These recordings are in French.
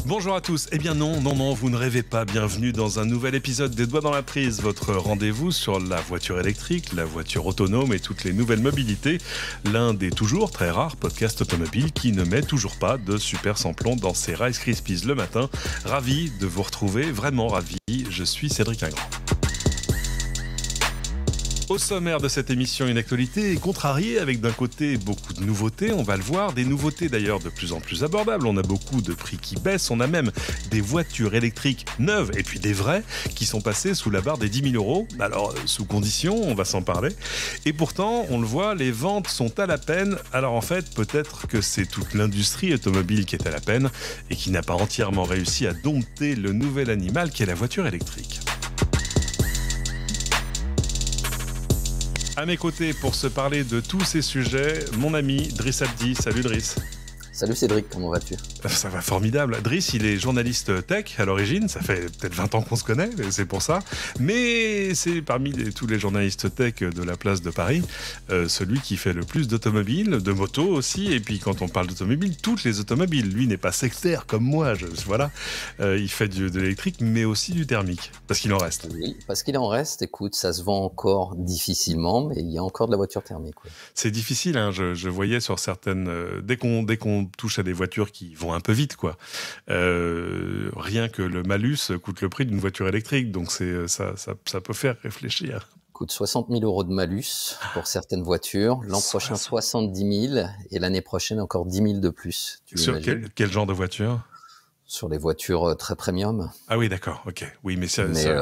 Bonjour à tous. Eh bien non, vous ne rêvez pas. Bienvenue dans un nouvel épisode des Doigts dans la prise, votre rendez-vous sur la voiture électrique, la voiture autonome et toutes les nouvelles mobilités. L'un des toujours très rares podcasts automobiles qui ne met toujours pas de super samplon dans ses Rice Krispies le matin. Ravi de vous retrouver, vraiment ravi. Je suis Cédric Ingrand. Au sommaire de cette émission, une actualité contrariée avec d'un côté beaucoup de nouveautés, on va le voir, des nouveautés d'ailleurs de plus en plus abordables, on a beaucoup de prix qui baissent, on a même des voitures électriques neuves et puis des vraies qui sont passées sous la barre des 10 000 euros, alors sous condition, on va s'en parler, et pourtant on le voit, les ventes sont à la peine, alors en fait peut-être que c'est toute l'industrie automobile qui est à la peine et qui n'a pas entièrement réussi à dompter le nouvel animal qu'est la voiture électrique. À mes côtés, pour se parler de tous ces sujets, mon ami Driss Abdi. Salut Driss. Salut Cédric, comment vas-tu ? Ça va formidable. Driss, il est journaliste tech à l'origine, ça fait peut-être 20 ans qu'on se connaît, c'est pour ça. Mais c'est parmi tous les journalistes tech de la place de Paris, celui qui fait le plus d'automobiles, de motos aussi. Et puis quand on parle d'automobiles, toutes les automobiles. Lui n'est pas sectaire comme moi, voilà. Il fait de l'électrique, mais aussi du thermique, parce qu'il en reste. Oui, parce qu'il en reste. Écoute, ça se vend encore difficilement, mais il y a encore de la voiture thermique. Ouais. C'est difficile, hein. Je voyais sur certaines... Dès qu'on touche à des voitures qui vont un peu vite, quoi. Rien que le malus coûte le prix d'une voiture électrique, donc ça peut faire réfléchir. Coûte 60 000 euros de malus pour certaines voitures, l'an prochain 70 000 et l'année prochaine encore 10 000 de plus. Sur quel genre de voiture ? Sur les voitures très premium. Ah oui, d'accord, ok. Oui, mais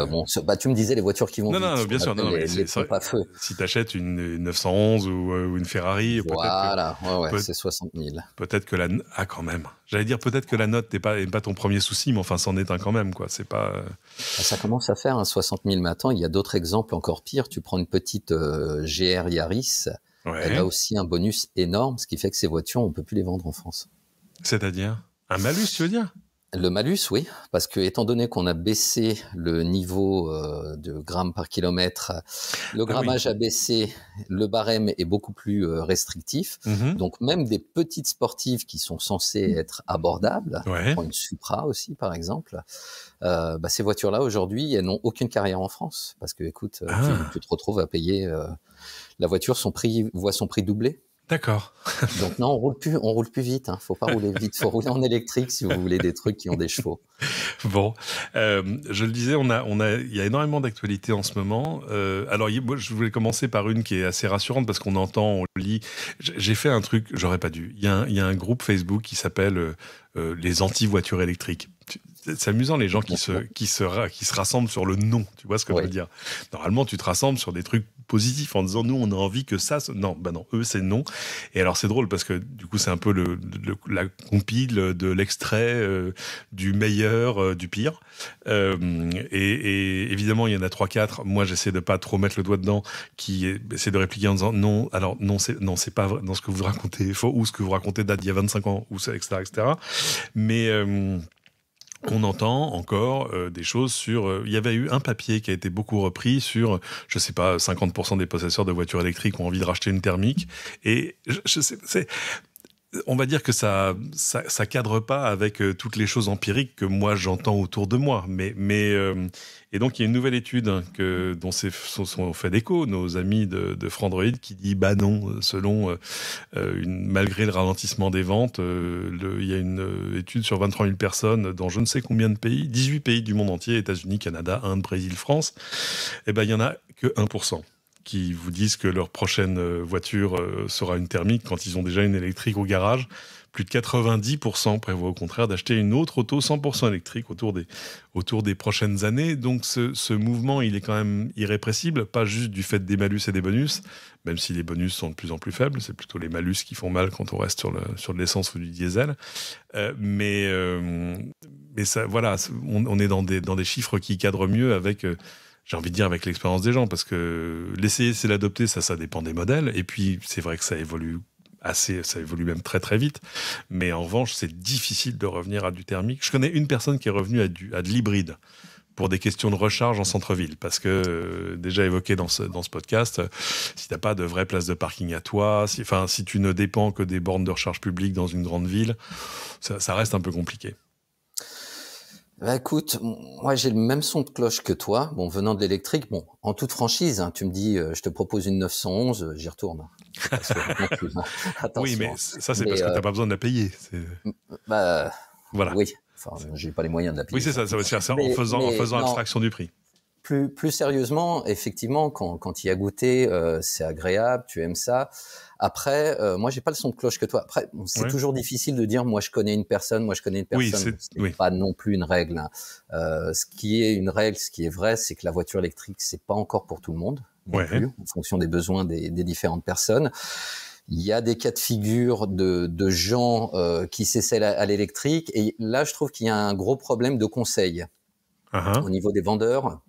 bon, tu me disais les voitures qui vont vite. Non, bien sûr, les pompes à feu. Si t'achètes une 911 ou une Ferrari, voilà, c'est 60 000. Peut-être que quand même. J'allais dire peut-être que la note n'est pas ton premier souci, mais enfin, c'en est un quand même, quoi. C'est pas. Ça commence à faire 60 000 maintenant. Il y a d'autres exemples encore pires. Tu prends une petite GR Yaris, elle a aussi un bonus énorme, ce qui fait que ces voitures, on peut plus les vendre en France. C'est-à-dire un malus, tu veux dire ? Le malus, oui, parce que étant donné qu'on a baissé le niveau de grammes par kilomètre, le grammage a baissé, le barème est beaucoup plus restrictif. Donc même des petites sportives qui sont censées être abordables, une Supra aussi par exemple, ces voitures-là aujourd'hui, elles n'ont aucune carrière en France parce que écoute, tu te retrouves à payer la voiture, voit son prix doubler. D'accord. Donc non, on roule plus vite. Faut pas rouler vite. Faut rouler en électrique si vous voulez des trucs qui ont des chevaux. Bon, je le disais, il y a énormément d'actualités en ce moment. Alors, moi, je voulais commencer par une qui est assez rassurante parce qu'on entend, on lit. J'ai fait un truc, j'aurais pas dû. Il y a un groupe Facebook qui s'appelle les anti-voitures électriques. C'est amusant les gens qui se rassemblent sur le non. Tu vois ce que je veux dire ? Normalement, tu te rassembles sur des trucs positifs en disant nous on a envie que ça. Non, eux c'est non. Et alors c'est drôle parce que du coup c'est un peu la compile de l'extrait du meilleur du pire. Et évidemment il y en a 3-4. Moi j'essaie de pas trop mettre le doigt dedans, qui essaie de répliquer en disant non. Alors non c'est pas vrai dans ce que vous racontez faux ou ce que vous racontez date d'il y a 25 ans ou ça, etc. Mais on entend encore des choses sur... il y avait eu un papier qui a été beaucoup repris sur, je sais pas, 50% des possesseurs de voitures électriques ont envie de racheter une thermique. Et je sais... On va dire que ça cadre pas avec toutes les choses empiriques que moi j'entends autour de moi. Et donc il y a une nouvelle étude dont sont fait d'écho nos amis de Frandroid qui dit non, selon malgré le ralentissement des ventes, il y a une étude sur 23 000 personnes dans je ne sais combien de pays, 18 pays du monde entier, États-Unis, Canada, Inde, Brésil, France. Et il y en a que 1%. Qui vous disent que leur prochaine voiture sera une thermique quand ils ont déjà une électrique au garage. Plus de 90% prévoient au contraire d'acheter une autre auto 100% électrique autour des prochaines années. Donc ce mouvement, il est quand même irrépressible, pas juste du fait des malus et des bonus, même si les bonus sont de plus en plus faibles. C'est plutôt les malus qui font mal quand on reste sur de l'essence ou du diesel. Mais ça, voilà, on est dans des chiffres qui cadrent mieux avec... j'ai envie de dire avec l'expérience des gens, parce que l'essayer, c'est l'adopter, ça dépend des modèles. Et puis, c'est vrai que ça évolue même très très vite. Mais en revanche, c'est difficile de revenir à du thermique. Je connais une personne qui est revenue à de l'hybride pour des questions de recharge en centre-ville. Parce que, déjà évoqué dans ce podcast, si t'as pas de vraie place de parking à toi, si tu ne dépends que des bornes de recharge publiques dans une grande ville, ça reste un peu compliqué. Bah écoute, moi j'ai le même son de cloche que toi. Bon, venant de l'électrique, bon, en toute franchise, hein, tu me dis, je te propose une 911, j'y retourne. Faut pas se leurrer non plus, hein. Oui, Attention, mais hein. ça, c'est Mais parce que tu n'as pas besoin de la payer. bah Voilà. oui, enfin, j'ai pas les moyens de la Oui, payer c'est ça, surtout. c'est en Mais faisant non, abstraction du prix. plus sérieusement, effectivement, quand il y a goûté, c'est agréable, tu aimes ça. Après, moi, j'ai pas le son de cloche que toi. Après, bon, c'est Ouais. toujours difficile de dire, moi, je connais une personne, moi, je connais une personne. Oui. Pas non plus une règle, hein. Ce qui est une règle, ce qui est vrai, c'est que la voiture électrique, c'est pas encore pour tout le monde non Ouais. plus, en fonction des besoins des différentes personnes. Il y a des cas de figure de gens qui s'essaient à l'électrique, et là, je trouve qu'il y a un gros problème de conseil au niveau des vendeurs.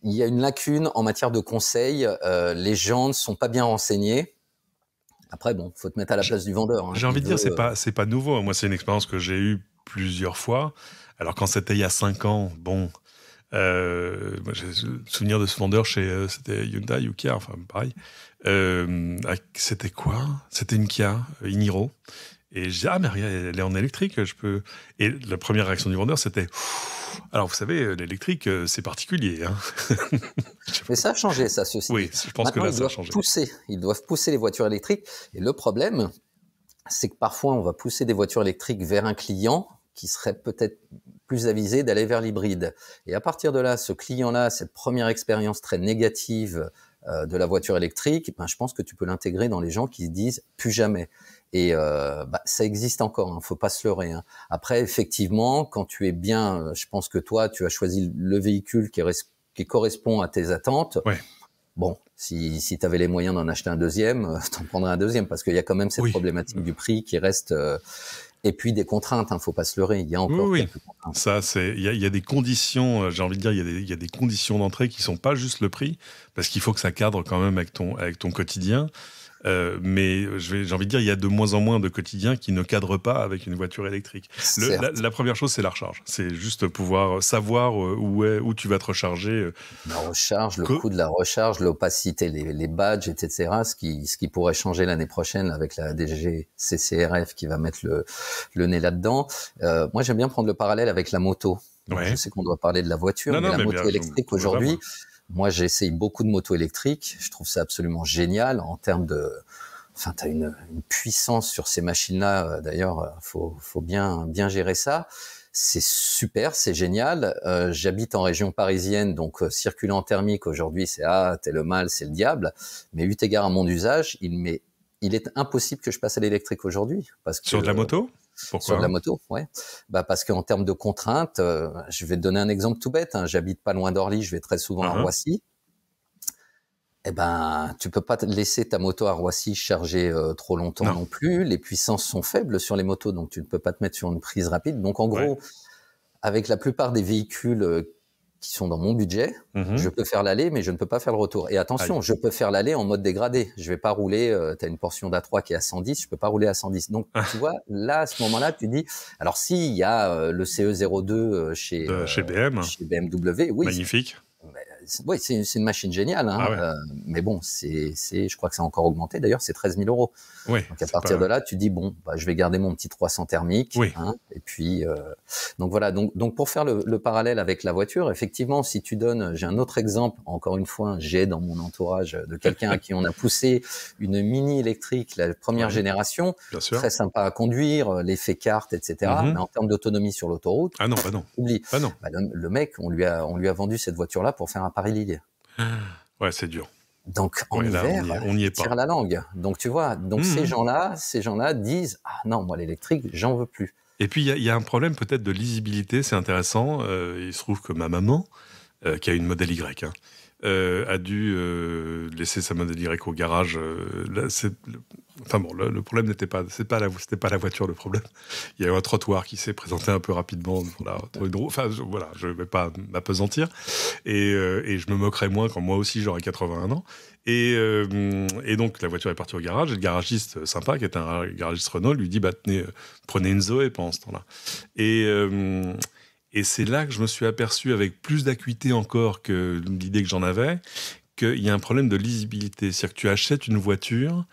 Il y a une lacune en matière de conseil. Les gens ne sont pas bien renseignés. Après, bon, faut te mettre à la place du vendeur, hein. J'ai envie de dire, c'est pas nouveau. Moi, c'est une expérience que j'ai eue plusieurs fois. Alors, quand c'était il y a 5 ans, bon, moi, j'ai le souvenir de ce vendeur chez, c'était Hyundai ou Kia, enfin, pareil. C'était quoi? C'était une Kia, Iniro. Et je dis, ah, mais regarde, elle est en électrique, je peux. Et la première réaction du vendeur, c'était, alors, vous savez, l'électrique, c'est particulier, hein. Mais ça a changé, ça, ceci. Oui, je pense maintenant, que là, ça a changé. Ils doivent pousser les voitures électriques. Et le problème, c'est que parfois, on va pousser des voitures électriques vers un client qui serait peut-être plus avisé d'aller vers l'hybride. Et à partir de là, ce client-là, cette première expérience très négative de la voiture électrique, ben, je pense que tu peux l'intégrer dans les gens qui se disent plus jamais. Et ça existe encore, hein, faut pas se leurrer, hein. Après, effectivement, quand tu es bien, je pense que toi, tu as choisi le véhicule qui correspond à tes attentes. Ouais. Bon, si tu avais les moyens d'en acheter un deuxième, t'en prendrais un deuxième, parce qu'il y a quand même cette problématique du prix qui reste. Et puis des contraintes, hein, faut pas se leurrer. Il y a encore quelques contraintes. Ça, il y a des conditions. J'ai envie de dire, il y a des conditions d'entrée qui sont pas juste le prix, parce qu'il faut que ça cadre quand même avec ton quotidien. Mais j'ai envie de dire, il y a de moins en moins de quotidiens qui ne cadrent pas avec une voiture électrique. La première chose, c'est la recharge. C'est juste pouvoir savoir où tu vas te recharger. La recharge, le coût de la recharge, l'opacité, les badges, etc. Ce qui pourrait changer l'année prochaine avec la DGCCRF qui va mettre le nez là-dedans. Moi, j'aime bien prendre le parallèle avec la moto. Ouais. Je sais qu'on doit parler de la voiture, mais la moto électrique aujourd'hui. Moi, j'essaye beaucoup de motos électriques. Je trouve ça absolument génial en termes de. Enfin, t'as une puissance sur ces machines-là. D'ailleurs, faut bien gérer ça. C'est super, c'est génial. J'habite en région parisienne, donc circuler en thermique aujourd'hui, c'est t'es le mal, c'est le diable. Mais eu égard à mon usage, il est impossible que je passe à l'électrique aujourd'hui, parce que sur de la moto. Pourquoi? Sur de la moto, ouais. Bah parce qu'en termes de contraintes, je vais te donner un exemple tout bête, hein. J'habite pas loin d'Orly, je vais très souvent à Roissy. Eh ben, tu peux pas laisser ta moto à Roissy charger trop longtemps non plus. Les puissances sont faibles sur les motos, donc tu ne peux pas te mettre sur une prise rapide. Donc en gros, avec la plupart des véhicules qui sont dans mon budget, je peux faire l'aller, mais je ne peux pas faire le retour. Et attention, je peux faire l'aller en mode dégradé. Je vais pas rouler, tu as une portion d'A3 qui est à 110, je peux pas rouler à 110. Donc, tu vois, là, à ce moment-là, tu dis, alors si, il y a le CE02 chez BMW, oui. Magnifique. Oui, c'est une machine géniale, hein. Mais bon, je crois que ça a encore augmenté. D'ailleurs, c'est 13 000 euros. Oui, donc à partir de là, tu dis bon, je vais garder mon petit 300 thermique. Hein, et puis, donc voilà. Donc pour faire le parallèle avec la voiture, effectivement, si tu donnes, j'ai un autre exemple. Encore une fois, j'ai dans mon entourage de quelqu'un à qui on a poussé une mini électrique, la première génération, très sympa à conduire, l'effet carte, etc. Mais en termes d'autonomie sur l'autoroute, oublie. Le mec, on lui a vendu cette voiture-là pour faire un Paris-Lille. Ouais, c'est dur. Donc en hiver, on y est tire la langue. Donc tu vois, ces gens-là disent non, moi l'électrique, j'en veux plus. Et puis il y a un problème peut-être de lisibilité, c'est intéressant. Il se trouve que ma maman, qui a une Model Y, a dû laisser sa Model Y au garage. Le problème c'était pas la voiture le problème. Il y a eu un trottoir qui s'est présenté un peu rapidement. Je vais pas m'apesantir et je me moquerai moins quand moi aussi j'aurai 81 ans. Et donc la voiture est partie au garage et le garagiste sympa, qui est un garagiste Renault, lui dit tenez, prenez une Zoé pendant ce temps-là. Et c'est là que je me suis aperçu, avec plus d'acuité encore que l'idée que j'en avais, qu'il y a un problème de lisibilité. C'est-à-dire que tu achètes une voiture,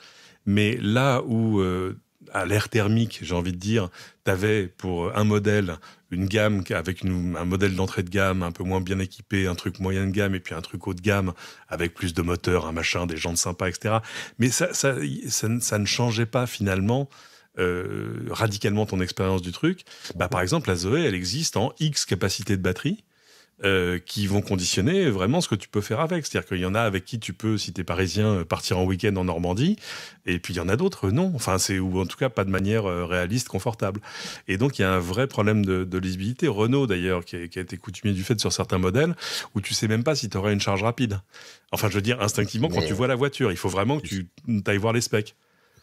mais là où, à l'air thermique, j'ai envie de dire, tu avais pour un modèle une gamme avec un modèle d'entrée de gamme un peu moins bien équipé, un truc moyen de gamme et puis un truc haut de gamme avec plus de moteur, un machin, des jantes sympas, etc. Mais ça ne changeait pas finalement radicalement ton expérience du truc. Par exemple, la Zoé, elle existe en X capacité de batterie. Qui vont conditionner vraiment ce que tu peux faire avec. C'est-à-dire qu'il y en a avec qui tu peux, si t'es parisien, partir en week-end en Normandie, et puis il y en a d'autres, non. Enfin, ou en tout cas pas de manière réaliste, confortable. Et donc il y a un vrai problème de lisibilité. Renault d'ailleurs, qui a été coutumier du fait sur certains modèles, où tu sais même pas si tu aurais une charge rapide. Enfin, je veux dire, instinctivement, quand tu vois la voiture, il faut vraiment que tu ailles voir les specs.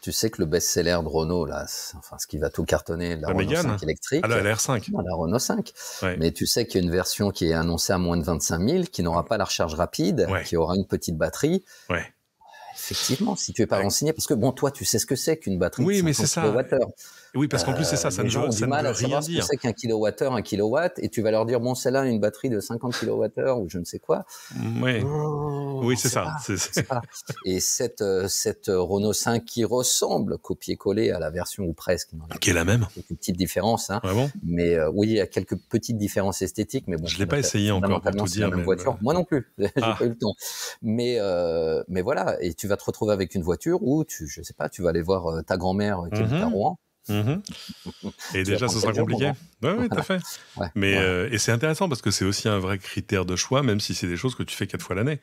Tu sais que le best-seller de Renault, là, ce qui va tout cartonner, la Renault Mégane 5 électrique. Ah, la R5. Non, la Renault 5. Ouais. Mais tu sais qu'il y a une version qui est annoncée à moins de 25 000, qui n'aura pas la recharge rapide, qui aura une petite batterie. Ouais. Effectivement, si tu es pas renseigné, parce que bon, toi, tu sais ce que c'est qu'une batterie de 50 kWh. Oui, parce qu'en plus, c'est ça, ça ne veut rien dire. Les gens ont du mal à savoir ce que c'est qu'un kilowattheure, un kilowatt, et tu vas leur dire, bon, celle-là a une batterie de 50 kWh ou je ne sais quoi. Oui, oui, c'est ça. Et cette Renault 5 qui ressemble copier-coller à la version ou presque. Qui est la même. Quelques petites différences, hein. Vraiment. Mais oui, il y a quelques petites différences esthétiques, mais bon. Je l'ai pas essayé encore pour tout dire. Mais voiture. Moi non plus, j'ai pas eu le temps. Mais voilà, et tu vas te retrouver avec une voiture où je sais pas, tu vas aller voir ta grand-mère qui habite à Rouen. Et déjà, ce sera compliqué. Oui, tout à fait. Ouais, mais et c'est intéressant parce que c'est aussi un vrai critère de choix, même si c'est des choses que tu fais 4 fois l'année.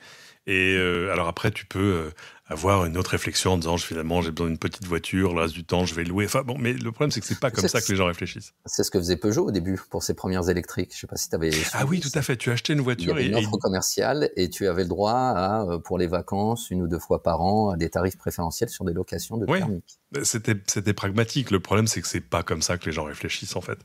Et alors après, tu peux avoir une autre réflexion en disant finalement j'ai besoin d'une petite voiture, le reste du temps je vais louer. Enfin bon, mais le problème c'est que c'est pas comme ça que les gens réfléchissent. C'est ce que faisait Peugeot au début pour ses premières électriques. Je sais pas si tu avais. Ah oui, tout à fait. Tu achetais une voiture. Il y avait une offre commerciale et tu avais le droit à pour les vacances 1 ou 2 fois par an à des tarifs préférentiels sur des locations de thermiques. C'était pragmatique. Le problème c'est que c'est pas comme ça que les gens réfléchissent en fait.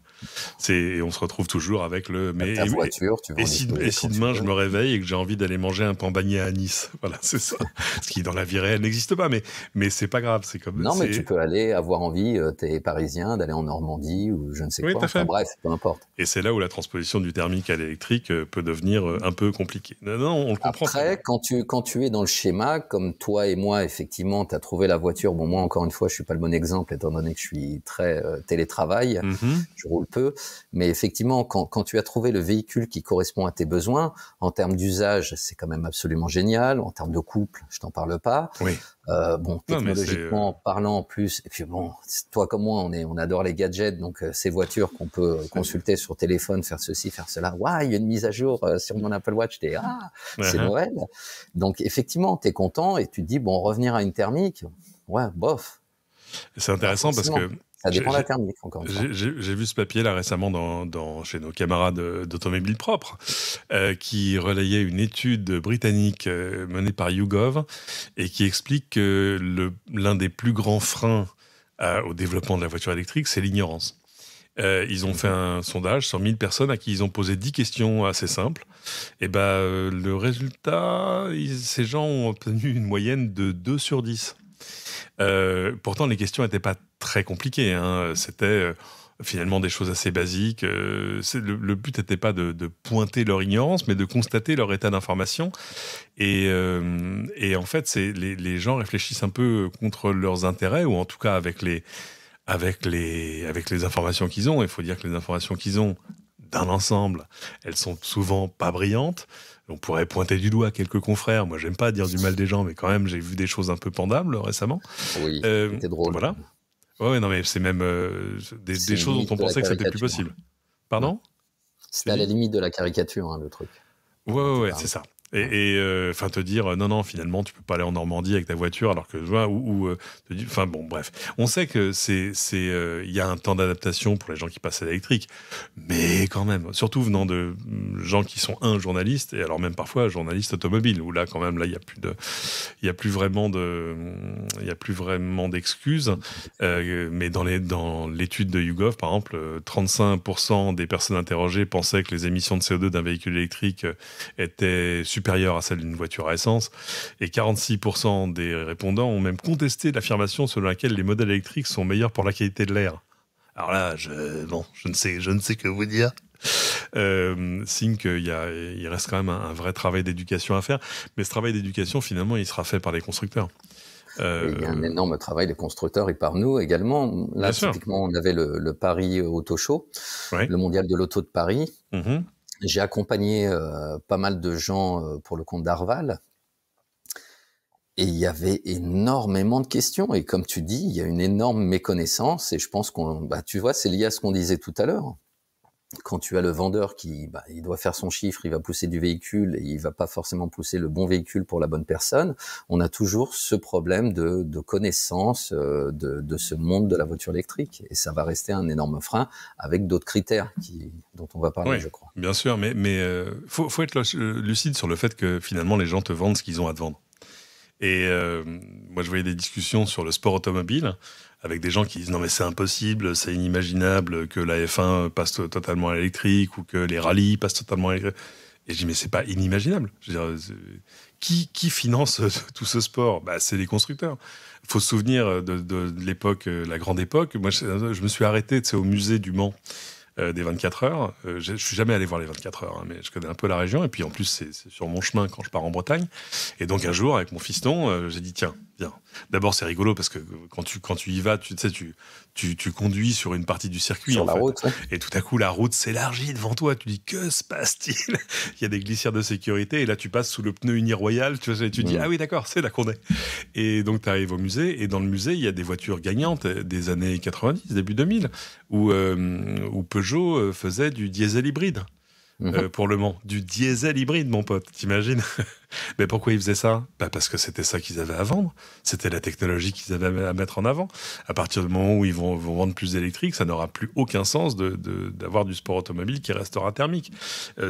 Et on se retrouve toujours avec le. Mais ta voiture, tu et si demain je me réveille et que j'ai envie d'aller manger un pain bagné à Nice, voilà, c'est ça. Ce qui dans la vie réelle n'existe pas, mais c'est pas grave, c'est comme. Non, mais tu peux aller avoir envie, t'es parisien, d'aller en Normandie ou je ne sais quoi. Enfin, bref, peu importe. Et c'est là où la transposition du thermique à l'électrique peut devenir un peu compliquée. Non, on le comprend. Après, quand tu es dans le schéma, comme toi et moi, effectivement, tu as trouvé la voiture. Bon, moi, encore une fois, je suis pas le bon exemple, étant donné que je suis très télétravail, je roule peu. Mais effectivement, quand tu as trouvé le véhicule qui correspond à tes besoins, en termes d'usage, c'est quand même absolument génial. En termes de couple, je t'en parle pas. Oui. Bon, technologiquement parlant en plus, et puis bon, toi comme moi, on adore les gadgets, donc ces voitures qu'on peut consulter sur téléphone, faire ceci, faire cela. Waouh, il y a une mise à jour sur mon Apple Watch. C'est Noël. Donc effectivement, t'es content et tu te dis bon, revenir à une thermique, ouais, bof. C'est intéressant parce que ça dépend de la thermique, encore une fois. J'ai vu ce papier là récemment chez nos camarades d'Automobile Propre qui relayait une étude britannique menée par YouGov et qui explique que l'un des plus grands freins au développement de la voiture électrique, c'est l'ignorance. Ils ont fait un sondage sur 1000 personnes à qui ils ont posé 10 questions assez simples. Et le résultat, ces gens ont obtenu une moyenne de 2 sur 10. Pourtant, les questions n'étaient pas très compliquées. Hein. C'était finalement des choses assez basiques. Le but n'était pas de pointer leur ignorance, mais de constater leur état d'information. Et en fait, les gens réfléchissent un peu contre leurs intérêts, ou en tout cas avec les informations qu'ils ont. Il faut dire que les informations qu'ils ont d'un ensemble, elles sont souvent pas brillantes. On pourrait pointer du doigt quelques confrères. Moi, j'aime pas dire du mal des gens, mais quand même, j'ai vu des choses un peu pendables récemment. Oui, c'était drôle. Voilà. Ouais, non, mais c'est même des choses dont on pensait que c'était plus possible. Pardon ? C'était à la limite de la caricature, hein, le truc. Ouais, c'est ça. Et te dire non, finalement tu peux pas aller en Normandie avec ta voiture alors que bon bref, on sait que il y a un temps d'adaptation pour les gens qui passent à l'électrique, mais quand même, surtout venant de gens qui sont journalistes, et alors même parfois journalistes automobiles, où là quand même il y a plus vraiment d'excuses, mais dans l'étude de YouGov par exemple, 35% des personnes interrogées pensaient que les émissions de CO2 d'un véhicule électrique étaient supérieure à celle d'une voiture à essence, et 46% des répondants ont même contesté l'affirmation selon laquelle les modèles électriques sont meilleurs pour la qualité de l'air. Alors là, je ne sais que vous dire. Signe qu'il reste quand même un vrai travail d'éducation à faire, mais ce travail d'éducation, finalement, il sera fait par les constructeurs. Et il y a un énorme travail des constructeurs et par nous également. Là, typiquement, on avait le Paris Auto Show, le mondial de l'auto de Paris. J'ai accompagné pas mal de gens pour le compte d'Arval. Et il y avait énormément de questions. Et comme tu dis, il y a une énorme méconnaissance. Et je pense tu vois, c'est lié à ce qu'on disait tout à l'heure. Quand tu as le vendeur qui, il doit faire son chiffre, il va pousser du véhicule et il va pas forcément pousser le bon véhicule pour la bonne personne. On a toujours ce problème de connaissance de ce monde de la voiture électrique. Et ça va rester un énorme frein avec d'autres critères dont on va parler, je crois. Bien sûr, mais faut être lucide sur le fait que finalement les gens te vendent ce qu'ils ont à te vendre. Et moi, je voyais des discussions sur le sport automobile avec des gens qui disent non mais c'est impossible, c'est inimaginable que la F1 passe totalement à l'électrique ou que les rallyes passent totalement à l'électrique. Et je dis mais c'est pas inimaginable. Je veux dire, qui finance tout ce sport ? C'est les constructeurs. Il faut se souvenir de l'époque, la grande époque. Moi, je me suis arrêté au musée du Mans. Des 24 heures. Je suis jamais allé voir les 24 heures, mais je connais un peu la région. Et puis en plus, c'est sur mon chemin quand je pars en Bretagne. Et donc un jour, avec mon fiston, j'ai dit tiens, viens. D'abord, c'est rigolo parce que quand tu y vas, tu conduis sur une partie du circuit. Sur la route. Ouais. Et tout à coup, la route s'élargit devant toi. Tu dis que se passe-t-il ? Il y a des glissières de sécurité. Et là, tu passes sous le pneu Uniroyal. Tu dis ah oui, d'accord, c'est là qu'on est. Et donc, tu arrives au musée. Et dans le musée, il y a des voitures gagnantes des années 90, début 2000, où Peugeot faisait du diesel hybride. Pour Le Mans. Du diesel hybride, mon pote, t'imagines ? Mais pourquoi ils faisaient ça ? Parce que c'était ça qu'ils avaient à vendre. C'était la technologie qu'ils avaient à mettre en avant. À partir du moment où ils vont vendre plus d'électrique, ça n'aura plus aucun sens d'avoir du sport automobile qui restera thermique.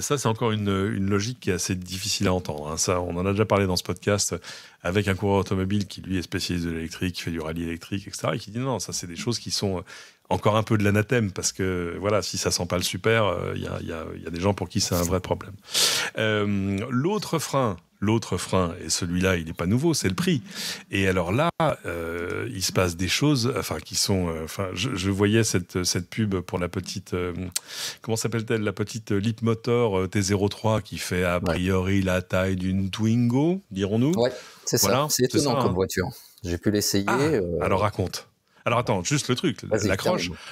Ça, c'est encore une logique qui est assez difficile à entendre. Hein. Ça, on en a déjà parlé dans ce podcast avec un coureur automobile qui, lui, est spécialiste de l'électrique, qui fait du rallye électrique, etc. Et qui dit non, ça, c'est des choses qui sont encore un peu de l'anathème, parce que voilà, si ça sent pas le super, il y a des gens pour qui c'est un vrai problème. L'autre frein, et celui-là, il n'est pas nouveau, c'est le prix. Et alors là, il se passe des choses, qui sont, je voyais cette pub pour la petite, comment s'appelle-t-elle, la petite Leapmotor T03 qui fait a priori la taille d'une Twingo, dirons-nous. Ouais, c'est ça. C'est étonnant comme voiture. J'ai pu l'essayer. Alors raconte. Alors attends, juste le truc,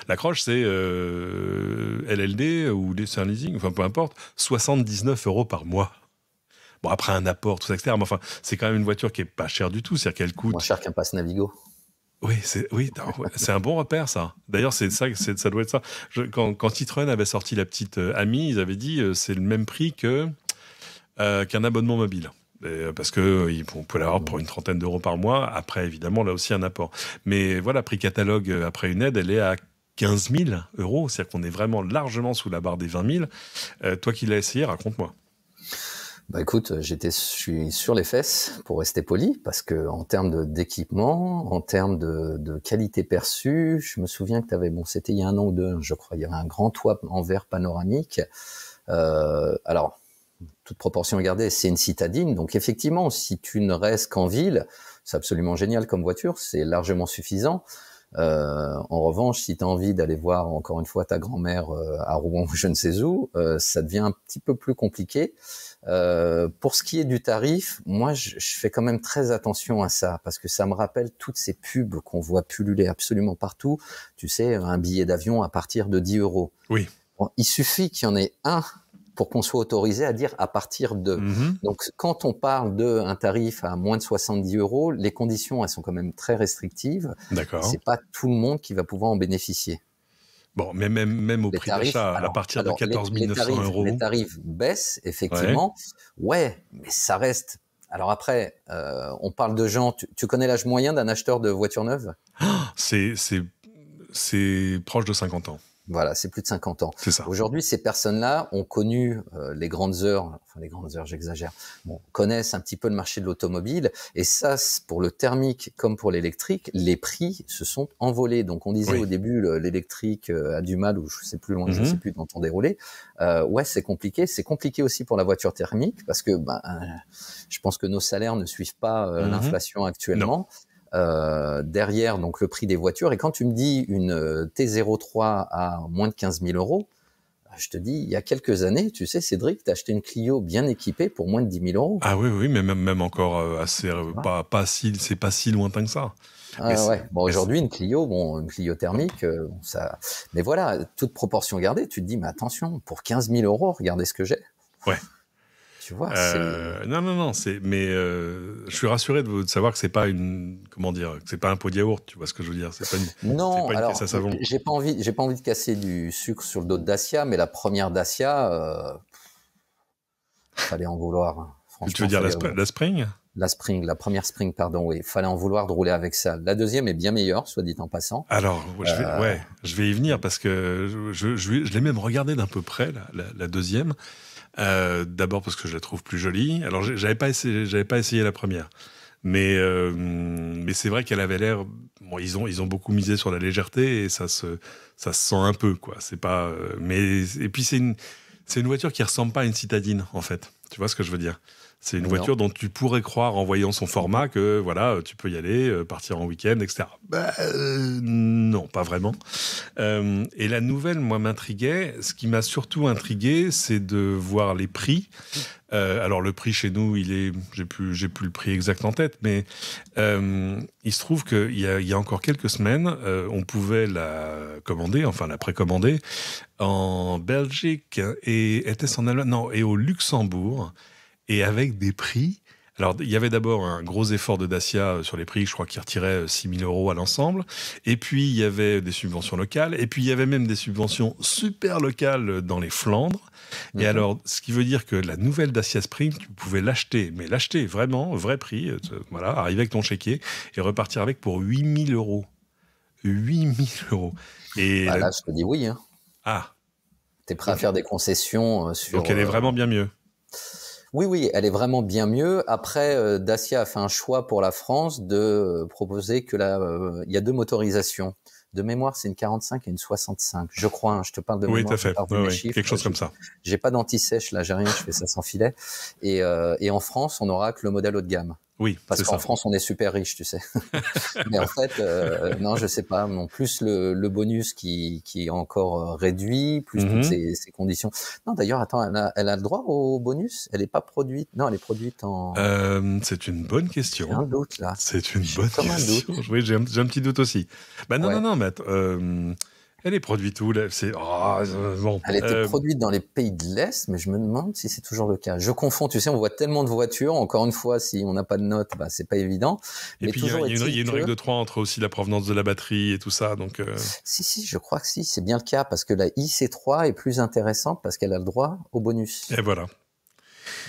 l'accroche, c'est LLD ou c'est un leasing, enfin peu importe, 79 € par mois. Bon, après un apport, tout ça, etc. Mais enfin, c'est quand même une voiture qui est pas chère du tout, c'est-à-dire qu'elle coûte... Moins cher qu'un pass Navigo. Oui, c'est un bon repère, ça. D'ailleurs, ça doit être ça. Quand Citroën avait sorti la petite Ami, ils avaient dit c'est le même prix qu'un abonnement mobile. Parce qu'on peut l'avoir pour une trentaine d'euros par mois. Après, évidemment, là aussi, un apport. Mais voilà, prix catalogue après une aide, elle est à 15 000 €. C'est-à-dire qu'on est vraiment largement sous la barre des 20 000. Toi qui l'as essayé, raconte-moi. Écoute, je suis sur les fesses, pour rester poli, parce que en termes d'équipement, en termes de qualité perçue, je me souviens que c'était il y a 1 an ou 2, je crois, il y avait un grand toit en verre panoramique. Alors, toute proportion gardée, c'est une citadine. Donc effectivement, si tu ne restes qu'en ville, c'est absolument génial comme voiture, c'est largement suffisant. En revanche, si tu as envie d'aller voir encore une fois ta grand-mère à Rouen, je ne sais où, ça devient un petit peu plus compliqué. Pour ce qui est du tarif, moi je fais quand même très attention à ça, parce que ça me rappelle toutes ces pubs qu'on voit pulluler absolument partout. Tu sais, un billet d'avion à partir de 10 €. Oui. Bon, il suffit qu'il y en ait un pour qu'on soit autorisé à dire à partir de. Donc, quand on parle d'un tarif à moins de 70 €, les conditions, elles sont quand même très restrictives. D'accord. C'est pas tout le monde qui va pouvoir en bénéficier. Bon, mais même au prix d'achat, à partir de 14 900 €. Les tarifs baissent, effectivement. Ouais, mais ça reste. Alors après, on parle de gens. Tu connais l'âge moyen d'un acheteur de voiture neuve ? C'est proche de 50 ans. Voilà, c'est plus de 50 ans. C'est ça. Aujourd'hui, ces personnes-là ont connu les grandes heures, j'exagère, connaissent un petit peu le marché de l'automobile. Et ça, pour le thermique comme pour l'électrique, les prix se sont envolés. Donc, on disait au début, l'électrique a du mal, ou je sais plus dans ton déroulé. C'est compliqué. C'est compliqué aussi pour la voiture thermique, parce que je pense que nos salaires ne suivent pas l'inflation actuellement. Non. Derrière donc le prix des voitures, et quand tu me dis une T03 à moins de 15 000 €, Je te dis, il y a quelques années, tu sais, Cédric, t'as acheté une Clio bien équipée pour moins de 10 000 euros. Ah oui, mais même encore assez, c'est pas si lointain que ça. Ouais. Bon, aujourd'hui, une Clio thermique, ça. Mais voilà, toute proportion gardée, tu te dis, mais attention, pour 15 000 euros, regardez ce que j'ai. Ouais. Tu vois, non, mais je suis rassuré de savoir que c'est pas que c'est pas un pot de yaourt, tu vois ce que je veux dire, c'est pas une caisse à savon. J'ai pas envie de casser du sucre sur le dos de Dacia, mais la première Dacia, fallait en vouloir. Hein. Tu veux dire la Spring? La première Spring, pardon, oui. Fallait en vouloir de rouler avec ça. La deuxième est bien meilleure, soit dit en passant. Alors, je vais y venir parce que je l'ai même regardé d'un peu près, la deuxième. D'abord parce que je la trouve plus jolie. Alors, j'avais pas essayé la première. Mais c'est vrai qu'elle avait l'air. Bon, ils ont beaucoup misé sur la légèreté et ça se sent un peu, quoi. C'est pas. Et puis c'est une voiture qui ressemble pas à une citadine, en fait. Tu vois ce que je veux dire? C'est une voiture dont tu pourrais croire en voyant son format que voilà, tu peux y aller, partir en week-end, etc. Non, pas vraiment. Et la nouvelle, moi, m'intriguait. Ce qui m'a surtout intrigué, c'est de voir les prix. Alors le prix chez nous, j'ai plus le prix exact en tête, mais il se trouve qu'il y a encore quelques semaines, on pouvait la précommander en Belgique et était-ce en Allemagne? Non, et au Luxembourg. Et avec des prix. Alors, il y avait d'abord un gros effort de Dacia sur les prix, je crois qu'ils retiraient 6 000 euros à l'ensemble. Et puis, il y avait des subventions locales. Et puis, il y avait même des subventions super locales dans les Flandres. Et alors, ce qui veut dire que la nouvelle Dacia Spring, tu pouvais l'acheter, mais l'acheter vraiment, au vrai prix, voilà, arriver avec ton chéquier et repartir avec pour 8 000 euros. 8 000 euros. Et là, je te dis oui. Hein. Ah. T'es prêt à faire des concessions sur... Donc, elle est vraiment bien mieux. Oui, elle est vraiment bien mieux. Après, Dacia a fait un choix pour la France de proposer que il y a deux motorisations. De mémoire, c'est une 45 et une 65. Je crois, hein, je te parle de mémoire. Oui, tout à fait. Quelque chose comme ça. J'ai pas d'anti-sèche, là, j'ai rien, je fais ça sans filet. Et en France, on n'aura que le modèle haut de gamme. Oui, parce qu'en France, on est super riche, tu sais. Mais en fait, non, je sais pas. Non, plus le bonus qui est encore réduit, plus toutes ces conditions. Non, d'ailleurs, attends, elle a le droit au bonus? Elle est pas produite? Non, elle est produite en... c'est une bonne question. J'ai un doute, là. C'est une bonne question. Oui, j'ai un petit doute aussi. Bah non, mais elle est produite où là? Bon. Elle était produite dans les pays de l'Est, mais je me demande si c'est toujours le cas. Je confonds, tu sais, on voit tellement de voitures. Encore une fois, si on n'a pas de notes, bah c'est pas évident. Et puis il y a une règle de 3 entre aussi la provenance de la batterie et tout ça, donc. Si, je crois que c'est bien le cas parce que la IC3 est plus intéressante parce qu'elle a le droit au bonus. Et voilà.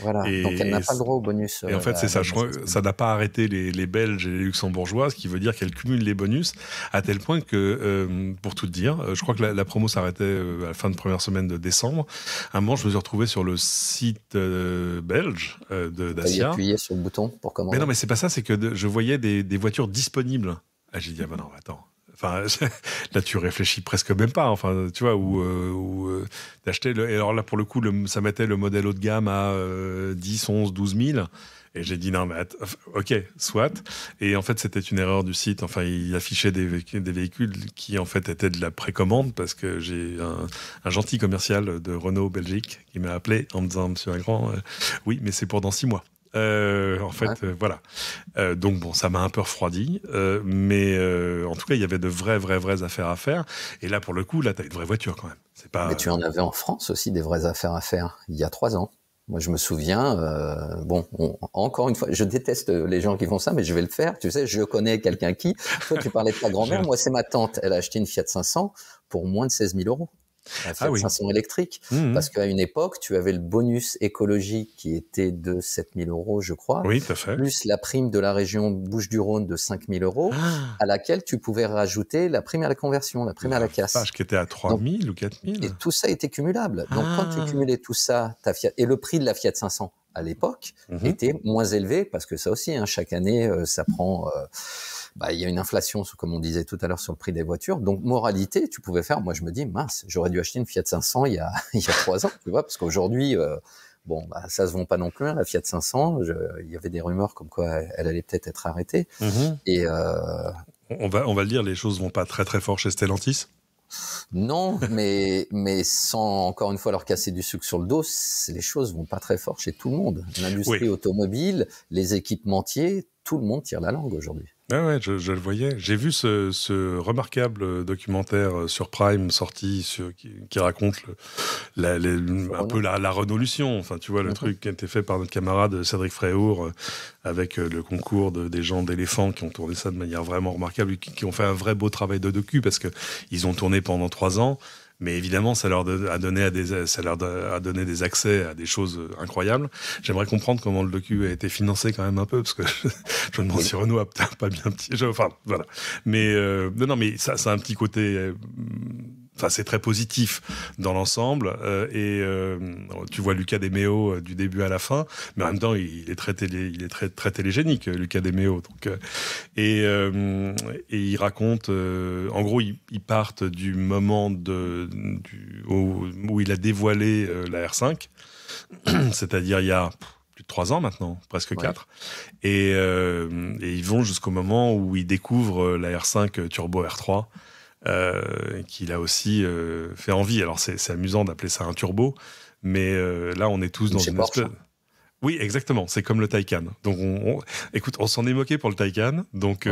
Voilà, donc elle n'a pas le droit au bonus. Et en fait, c'est ça. Je crois que ça n'a pas arrêté les Belges et les Luxembourgeois, ce qui veut dire qu'elles cumulent les bonus à tel point que, pour tout te dire, je crois que la promo s'arrêtait à la fin de première semaine de décembre. À un moment, je me suis retrouvé sur le site belge de Dacia. T'as appuyé sur le bouton pour commander. Mais non, mais c'est pas ça. C'est que je voyais des voitures disponibles. Ah, j'ai dit ah ben non, attends. Enfin, là, tu réfléchis presque même pas. Enfin, tu vois, ou d'acheter. Et alors là, pour le coup, ça mettait le modèle haut de gamme à 10, 11, 12 000. Et j'ai dit non, mais ok, soit. Et en fait, c'était une erreur du site. Enfin, il affichait des véhicules qui en fait étaient de la précommande parce que j'ai un gentil commercial de Renault Belgique qui m'a appelé en me disant Monsieur Ingrand, oui, mais c'est pour dans 6 mois. Voilà. Donc bon, ça m'a un peu refroidi, mais en tout cas, il y avait de vraies affaires à faire. Et là, pour le coup, là, t'as une vraie voiture quand même. C'est pas. Mais tu en avais en France aussi des vraies affaires à faire. Il y a 3 ans. Moi, je me souviens. Encore une fois, je déteste les gens qui font ça, mais je vais le faire. Tu sais, je connais quelqu'un qui. Toi, tu parlais de ta grand-mère. Moi, c'est ma tante. Elle a acheté une Fiat 500 pour moins de 16 000 euros. La Fiat 500 électrique, parce qu'à une époque, tu avais le bonus écologique qui était de 7 000 euros, je crois. Oui, tout à fait. Plus la prime de la région Bouches-du-Rhône de 5 000 euros, à laquelle tu pouvais rajouter la prime à la conversion, la prime à la casse. Qui était à 3 000 ou 4 000. Et tout ça était cumulable. Donc, quand tu cumulais tout ça, ta Fiat, et le prix de la Fiat 500 à l'époque était moins élevé, parce que ça aussi, chaque année, ça prend... il y a une inflation, comme on disait tout à l'heure, sur le prix des voitures. Donc, moralité, tu pouvais faire... Moi, je me dis, mince, j'aurais dû acheter une Fiat 500 il y a 3 ans, tu vois, parce qu'aujourd'hui, ça se vend pas non plus, la Fiat 500. Il y avait des rumeurs comme quoi elle allait peut-être être arrêtée. Et on va le dire, les choses vont pas très très fort chez Stellantis. Non, mais sans encore une fois leur casser du sucre sur le dos, les choses vont pas très fort chez tout le monde. L'industrie automobile, les équipementiers, tout le monde tire la langue aujourd'hui. Ah ouais, je le voyais. J'ai vu ce remarquable documentaire sur Prime sorti qui raconte un peu la Renaulution. Enfin, tu vois, le truc qui a été fait par notre camarade Cédric Fréhour avec le concours des gens d'éléphants qui ont tourné ça de manière vraiment remarquable, qui ont fait un vrai beau travail de docu parce que ils ont tourné pendant 3 ans. Mais évidemment, ça leur a donné des accès à des choses incroyables. J'aimerais comprendre comment le docu a été financé quand même un peu, parce que je me demande si Renault a peut-être pas bien petit. Enfin, voilà. Mais non, mais ça a un petit côté. Enfin, c'est très positif dans l'ensemble. Tu vois Luca De Meo du début à la fin, mais en même temps, il est très télégénique, Luca De Meo. Donc, et il raconte, en gros, ils partent du moment où il a dévoilé la R5, c'est-à-dire il y a plus de 3 ans maintenant, presque 4. Et ils vont jusqu'au moment où ils découvrent la R5 Turbo R3. Qu'il a aussi fait envie. Alors c'est amusant d'appeler ça un turbo, mais là on est tous dans une espèce... Oui, exactement. C'est comme le Taycan. Donc écoute, on s'en est moqué pour le Taycan, donc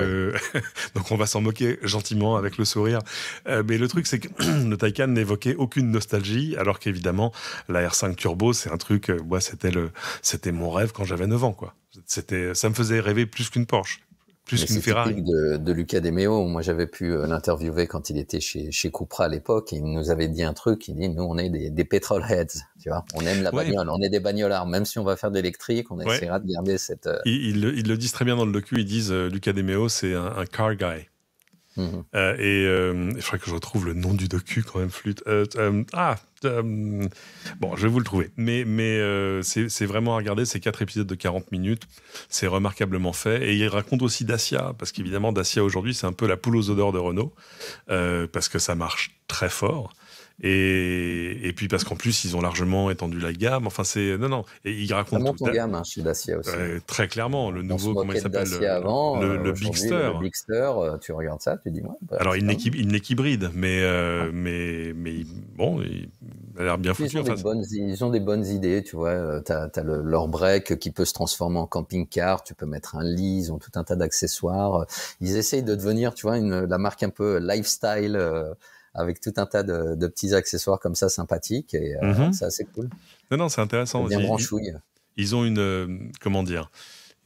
donc on va s'en moquer gentiment avec le sourire. Mais le truc c'est que le Taycan n'évoquait aucune nostalgie, alors qu'évidemment la R5 Turbo c'est un truc. Moi c'était mon rêve quand j'avais 9 ans quoi. Ça me faisait rêver plus qu'une Porsche. Plus qu'une Ferrari. De Luca De Meo. Moi, j'avais pu l'interviewer quand il était chez Cupra à l'époque. Et il nous avait dit un truc. Il dit, nous, on est des petrolheads. Tu vois, on aime la bagnole. On est des bagnolards. Même si on va faire de l'électrique, on essaiera de garder cette... Ils le disent très bien dans le docu. Ils disent, Luca De Meo, c'est un car guy. Il faudrait que je retrouve le nom du docu quand même, flûte. Bon, je vais vous le trouver. Mais c'est vraiment à regarder. C'est 4 épisodes de 40 minutes. C'est remarquablement fait. Et il raconte aussi Dacia, parce qu'évidemment, Dacia aujourd'hui, c'est un peu la poule aux odeurs de Renault, parce que ça marche très fort. Et puis parce qu'en plus ils ont largement étendu la gamme. Enfin c'est non. Et il raconte. Ça monte en gamme chez Dacia aussi. Très clairement, le nouveau comment il s'appelle le Bigster. Le Bigster, tu regardes ça, tu dis ouais. Alors il n'est qu'hybride, mais bon, il a l'air bien foutu. Ils ont des bonnes idées, tu vois. T'as leur break qui peut se transformer en camping-car. Tu peux mettre un lit. Ils ont tout un tas d'accessoires. Ils essayent de devenir, tu vois, la marque un peu lifestyle. Avec tout un tas de petits accessoires comme ça sympathiques et c'est assez cool. Non, c'est intéressant. Bien branchouille. Ils ont une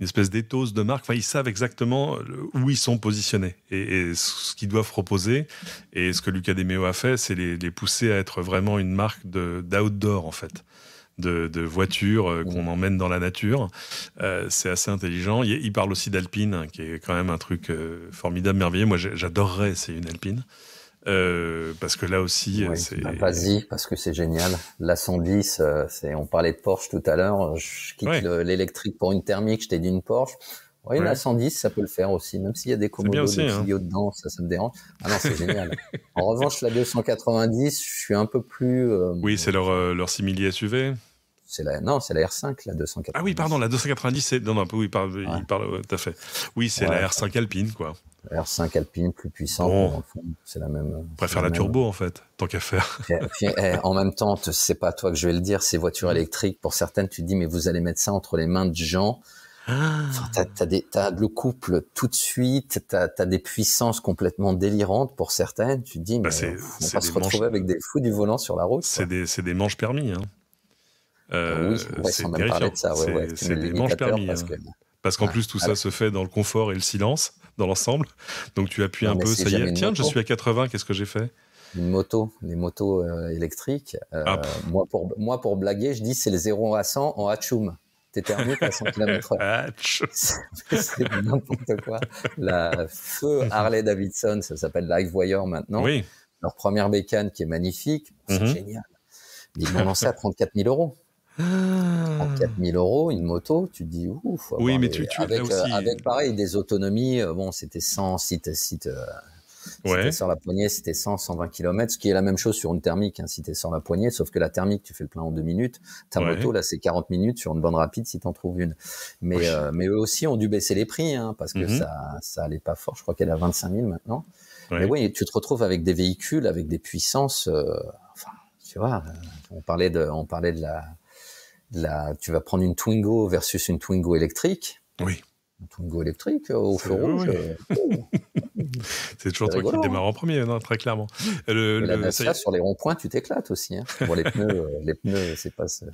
espèce d'éthos de marque. Enfin, ils savent exactement où ils sont positionnés et ce qu'ils doivent proposer. Et ce que Luca De Meo a fait, c'est les pousser à être vraiment une marque d'outdoor en fait. De voitures qu'on emmène dans la nature. C'est assez intelligent. Il parle aussi d'Alpine, qui est quand même un truc formidable, merveilleux. Moi, j'adorerais essayer une Alpine. Parce que là aussi, c'est... Vas-y, parce que c'est génial. La 110, on parlait de Porsche tout à l'heure. Je quitte l'électrique pour une thermique. Je t'ai dit une Porsche. Oui, la 110, ça peut le faire aussi. Même s'il y a des commodos de Clio dedans, ça me dérange. Ah non, c'est génial. En revanche, la 290, je suis un peu plus... oui, c'est leur simili SUV. C'est la R5, la 290. Ah oui, pardon, la 290, c'est... Non, oui, il parle tout à fait. Oui, c'est la R5 Alpine, quoi. R5 Alpine, plus puissante, c'est la même. On préfère la turbo, en fait, tant qu'à faire. En même temps, c'est pas toi que je vais le dire, ces voitures électriques, pour certaines, tu te dis, mais vous allez mettre ça entre les mains de gens. Enfin, t'as le couple tout de suite, t'as des puissances complètement délirantes pour certaines. Tu te dis, mais on va se retrouver avec des fous du volant sur la route. C'est des manches permis, hein. Oui, sans même parler de ça. C'est des manches permis. Parce qu'en plus, tout ça se fait dans le confort et le silence, dans l'ensemble. Donc tu appuies un peu, ça y est. Tiens, je suis à 80, qu'est-ce que j'ai fait ? Les motos électriques. Moi, pour blaguer, je dis c'est le 0 à 100 en Hatchoum. T'es thermique à 100 km/h. C'est n'importe quoi. La feu Harley Davidson, ça s'appelle LiveWire maintenant. Oui. Leur première bécane qui est magnifique, c'est génial. Ils l'ont lancé à 34 000 euros. 34 000 euros, une moto, tu te dis ouf. Oui, mais tu avec pareil des autonomies, c'était 100 si t'es sur la poignée, c'était 100-120 km, ce qui est la même chose sur une thermique, si t'es sur la poignée, sauf que la thermique, tu fais le plein en 2 minutes. Ta moto, là, c'est 40 minutes sur une bande rapide si t'en trouves une. Mais eux aussi ont dû baisser les prix, parce que ça allait pas fort. Je crois qu'elle est à 25 000 maintenant. Mais oui, tu te retrouves avec des véhicules, avec des puissances. Enfin, tu vois, on parlait de tu vas prendre une Twingo versus une Twingo électrique. Oui. Une Twingo électrique au feu rouge. C'est toujours toi qui démarre en premier, non, très clairement. La Dacia, sur les ronds-points, tu t'éclates aussi. Hein. Bon, les pneus, c'est pas ça.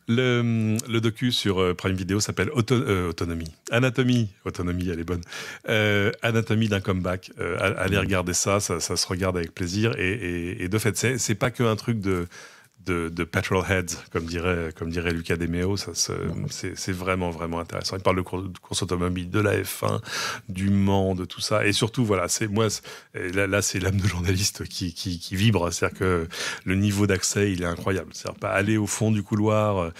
Le docu sur Prime Video s'appelle Autonomie. Autonomie, elle est bonne. Anatomie d'un comeback. Allez regarder ça se regarde avec plaisir. Et de fait, c'est pas qu'un truc de petrolheads, comme dirait Luca De Meo. C'est vraiment, vraiment intéressant. Il parle de course automobile, de la F1, du Mans, de tout ça. Et surtout, voilà, c'est l'âme de journaliste qui vibre. C'est-à-dire que le niveau d'accès, il est incroyable. C'est-à-dire pas aller au fond du couloir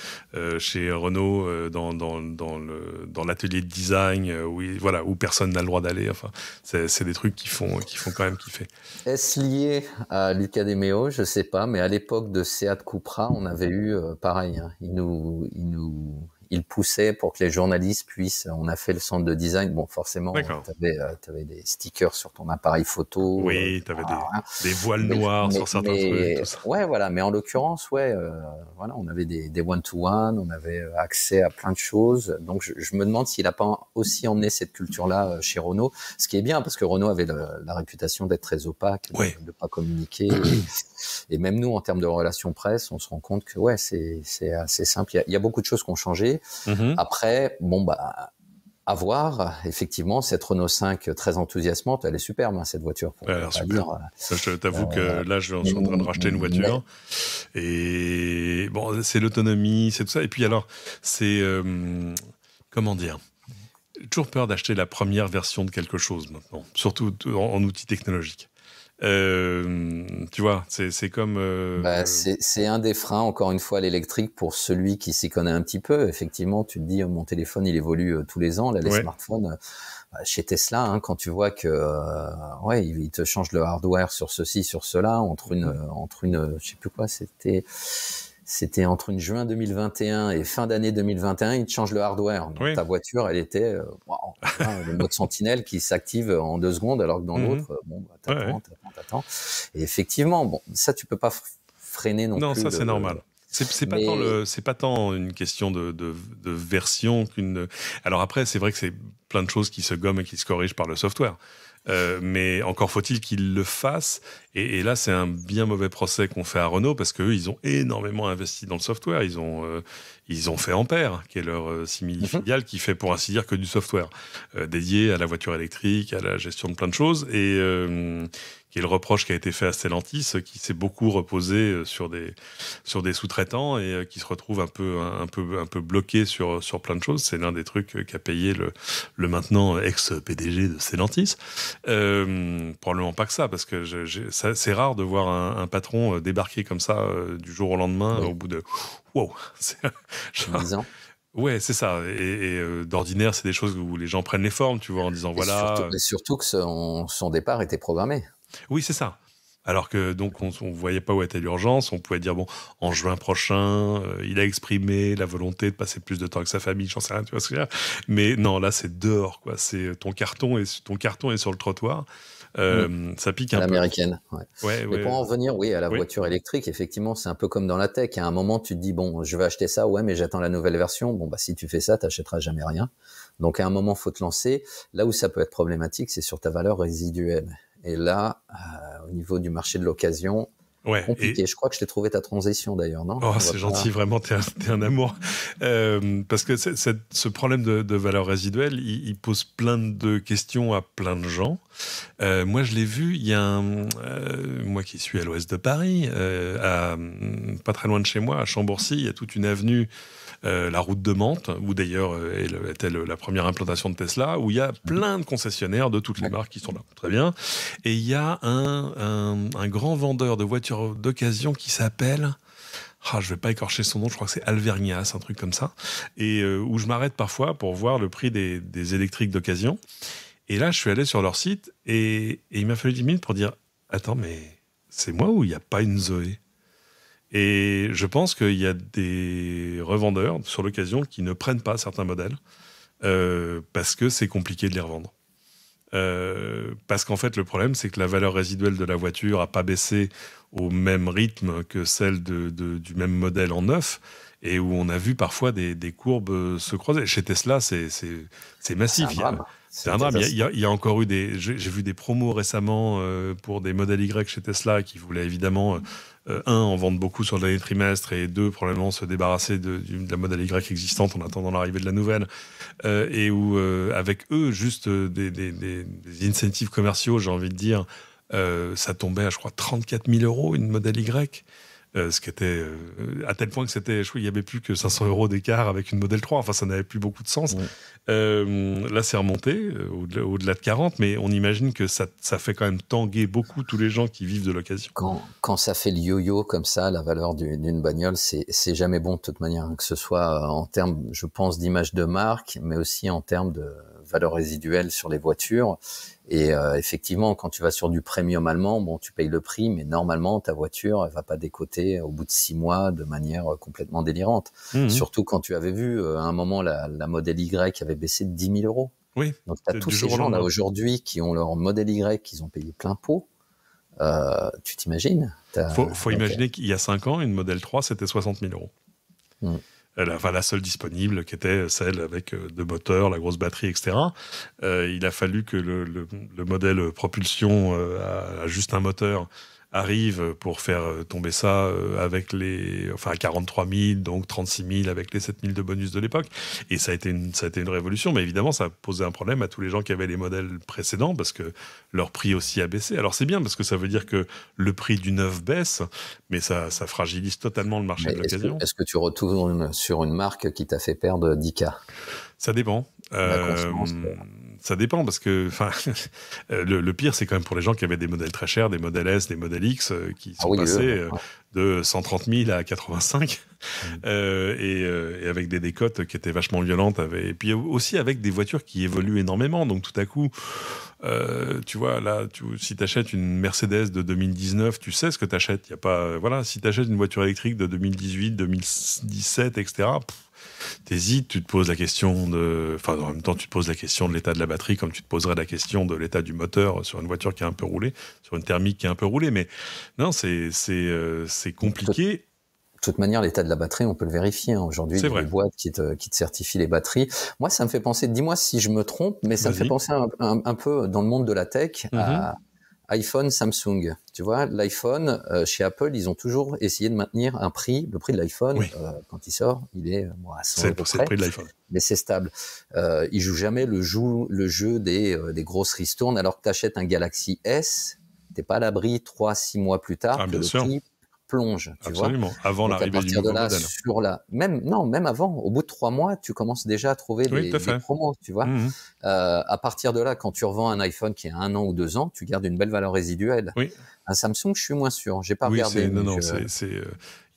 chez Renault dans l'atelier de design où personne n'a le droit d'aller. Enfin, c'est des trucs qui font quand même kiffer. Est-ce lié à Luca De Meo? Je sais pas, mais à l'époque de Seat Cupra, on avait eu pareil. Hein, il poussait pour que les journalistes puissent. On a fait le centre de design. Bon, forcément, t'avais des stickers sur ton appareil photo. Oui, t'avais des voiles noirs sur certains trucs. Tout ça. Ouais, voilà. Mais en l'occurrence, voilà, on avait des one-to-one, on avait accès à plein de choses. Donc, je me demande s'il a pas aussi emmené cette culture-là chez Renault. Ce qui est bien, parce que Renault avait la réputation d'être très opaque, de pas communiquer. Et même nous, en termes de relations presse, on se rend compte que c'est assez simple. Il y a beaucoup de choses qui ont changé. Après, à voir. Effectivement, cette Renault 5 très enthousiasmante, elle est superbe, hein, cette voiture. Je t'avoue que là, je suis en train de racheter une voiture. Et bon, c'est l'autonomie, c'est tout ça. Et puis alors, c'est comment dire, toujours peur d'acheter la première version de quelque chose maintenant, surtout en outils technologiques. Tu vois, c'est comme... c'est un des freins, encore une fois, l'électrique, pour celui qui s'y connaît un petit peu. Effectivement, tu te dis, mon téléphone, il évolue tous les ans. Là, les smartphones, chez Tesla, hein, quand tu vois que il te change le hardware sur ceci, sur cela, entre une je sais plus quoi, c'était entre une juin 2021 et fin d'année 2021, il te change le hardware. Donc, ta voiture, elle était le mode sentinelle qui s'active en 2 secondes, alors que dans l'autre, t'attends. Et effectivement, ça, tu peux pas freiner non plus. Non, ça, c'est normal. C'est pas tant une question de version qu'une... Alors après, c'est vrai que c'est plein de choses qui se gomment et qui se corrigent par le software. Mais encore faut-il qu'ils le fassent. Et là, c'est un bien mauvais procès qu'on fait à Renault, parce qu'eux, ils ont énormément investi dans le software. Ils ont fait Ampère, qui est leur simili-filiale, qui fait, pour ainsi dire, que du software dédié à la voiture électrique, à la gestion de plein de choses. Et qui est le reproche qui a été fait à Stellantis, qui s'est beaucoup reposé sur des sous-traitants et qui se retrouve un peu bloqué sur plein de choses. C'est l'un des trucs qu'a payé le maintenant ex-PDG de Stellantis. Probablement pas que ça, parce que c'est rare de voir un patron débarquer comme ça du jour au lendemain au bout de... Wow, c'est 10 ans. Ouais, c'est ça. Et d'ordinaire, c'est des choses où les gens prennent les formes, tu vois, en disant voilà... Et surtout que son départ était programmé. Oui, c'est ça. Alors que donc on voyait pas où était l'urgence, on pouvait dire bon, en juin prochain, il a exprimé la volonté de passer plus de temps avec sa famille, j'en sais rien, tu vois ce que je veux dire. Mais non, là c'est dehors, quoi. C'est ton carton est sur le trottoir. Ça pique un peu. L'américaine. Mais pour en revenir, à la voiture électrique, effectivement, c'est un peu comme dans la tech. À un moment, tu te dis bon, je vais acheter ça, mais j'attends la nouvelle version. Bon, si tu fais ça, t'achèteras jamais rien. Donc à un moment, faut te lancer. Là où ça peut être problématique, c'est sur ta valeur résiduelle. Et là, au niveau du marché de l'occasion, compliqué. Je crois que je t'ai trouvé ta transition d'ailleurs, non? Oh, c'est gentil, vraiment, t'es un amour. Parce que ce problème de valeur résiduelle, il pose plein de questions à plein de gens. Moi, je l'ai vu, il y a moi qui suis à l'ouest de Paris, pas très loin de chez moi, à Chambourcy, il y a toute une avenue, la route de Mantes, où d'ailleurs était la première implantation de Tesla, où il y a plein de concessionnaires de toutes les marques qui sont là. Très bien. Et il y a un grand vendeur de voitures d'occasion qui s'appelle... je vais pas écorcher son nom, je crois que c'est Alvernias, un truc comme ça. Et où je m'arrête parfois pour voir le prix des électriques d'occasion. Et là, je suis allé sur leur site et il m'a fallu 10 minutes pour dire « Attends, mais c'est moi ou il n'y a pas une Zoé ?» Et je pense qu'il y a des revendeurs sur l'occasion qui ne prennent pas certains modèles parce que c'est compliqué de les revendre. Parce qu'en fait, le problème, c'est que la valeur résiduelle de la voiture n'a pas baissé au même rythme que celle du même modèle en neuf, et où on a vu parfois des courbes se croiser. Chez Tesla, c'est massif. C'est un drame. Il y a encore eu j'ai vu des promos récemment pour des modèles Y chez Tesla qui voulaient évidemment, en vendre beaucoup sur le dernier trimestre, et deux, probablement se débarrasser de la modèle Y existante en attendant l'arrivée de la nouvelle. Et où, avec eux, juste des incentives commerciaux, j'ai envie de dire, ça tombait à, je crois, 34 000 € une modèle Y. Ce qui était à tel point que il n'y avait plus que 500 € d'écart avec une modèle 3. Enfin, ça n'avait plus beaucoup de sens. Là, c'est remonté au-delà de 40, mais on imagine que ça fait quand même tanguer beaucoup tous les gens qui vivent de l'occasion. Quand ça fait le yo-yo comme ça, la valeur d'une bagnole, c'est jamais bon de toute manière, que ce soit en termes, je pense, d'image de marque, mais aussi en termes de valeur résiduelle sur les voitures. Et effectivement, quand tu vas sur du premium allemand, bon, tu payes le prix, mais normalement, ta voiture, elle va pas décoter au bout de 6 mois de manière complètement délirante. Surtout quand tu avais vu à un moment la modèle Y avait baissé de 10 000 €. Oui. Donc, tu as tous ces gens là aujourd'hui qui ont leur modèle Y, qu'ils ont payé plein pot. Tu t'imagines? Faut imaginer qu'il y a 5 ans, une modèle 3, c'était 60 000 €. La seule disponible, qui était celle avec deux moteurs, la grosse batterie, etc. Il a fallu que le modèle propulsion à juste un moteur arrive pour faire tomber ça à 43 000, donc 36 000 avec les 7 000 de bonus de l'époque. Et ça a été une révolution, mais évidemment, ça a posé un problème à tous les gens qui avaient les modèles précédents, parce que leur prix aussi a baissé. Alors c'est bien, parce que ça veut dire que le prix du neuf baisse, mais ça fragilise totalement le marché de l'occasion. Est-ce que tu retournes sur une marque qui t'a fait perdre 10K? Ça dépend. Ça dépend, parce que le pire, c'est quand même pour les gens qui avaient des modèles très chers, des modèles S, des modèles X, qui sont passés de 130 000 à 85 et avec des décotes qui étaient vachement violentes, et puis aussi avec des voitures qui évoluent énormément. Donc tout à coup, tu vois, là, si tu achètes une Mercedes de 2019, tu sais ce que tu achètes. Y a pas, si tu achètes une voiture électrique de 2018, 2017, etc., t'hésites, tu te poses la question en même temps, tu te poses la question de l'état de la batterie, comme tu te poserais la question de l'état du moteur sur une voiture qui est un peu roulée, sur une thermique qui est un peu roulée. Mais non, c'est compliqué. De toute manière, l'état de la batterie, on peut le vérifier. Aujourd'hui, il y a des boîtes qui te certifient les batteries. Moi, ça me fait penser, dis-moi si je me trompe, mais ça me fait penser un peu dans le monde de la tech à iPhone, Samsung. Tu vois, l'iPhone, chez Apple, ils ont toujours essayé de maintenir le prix de l'iPhone. Quand il sort, il est à 100 €. C'est le prix de l'iPhone. Mais c'est stable. Ils jouent jamais le jeu des grosses ristournes, alors que tu achètes un Galaxy S, t'es pas à l'abri 3-6 mois plus tard que le prix plonge, tu Absolument. vois. Avant l'arrivée du nouveau modèle. Même avant, au bout de 3 mois, tu commences déjà à trouver des promos, tu vois. À partir de là, quand tu revends un iPhone qui a 1 an ou 2 ans, tu gardes une belle valeur résiduelle. Un Samsung, je suis moins sûr. J'ai pas regardé.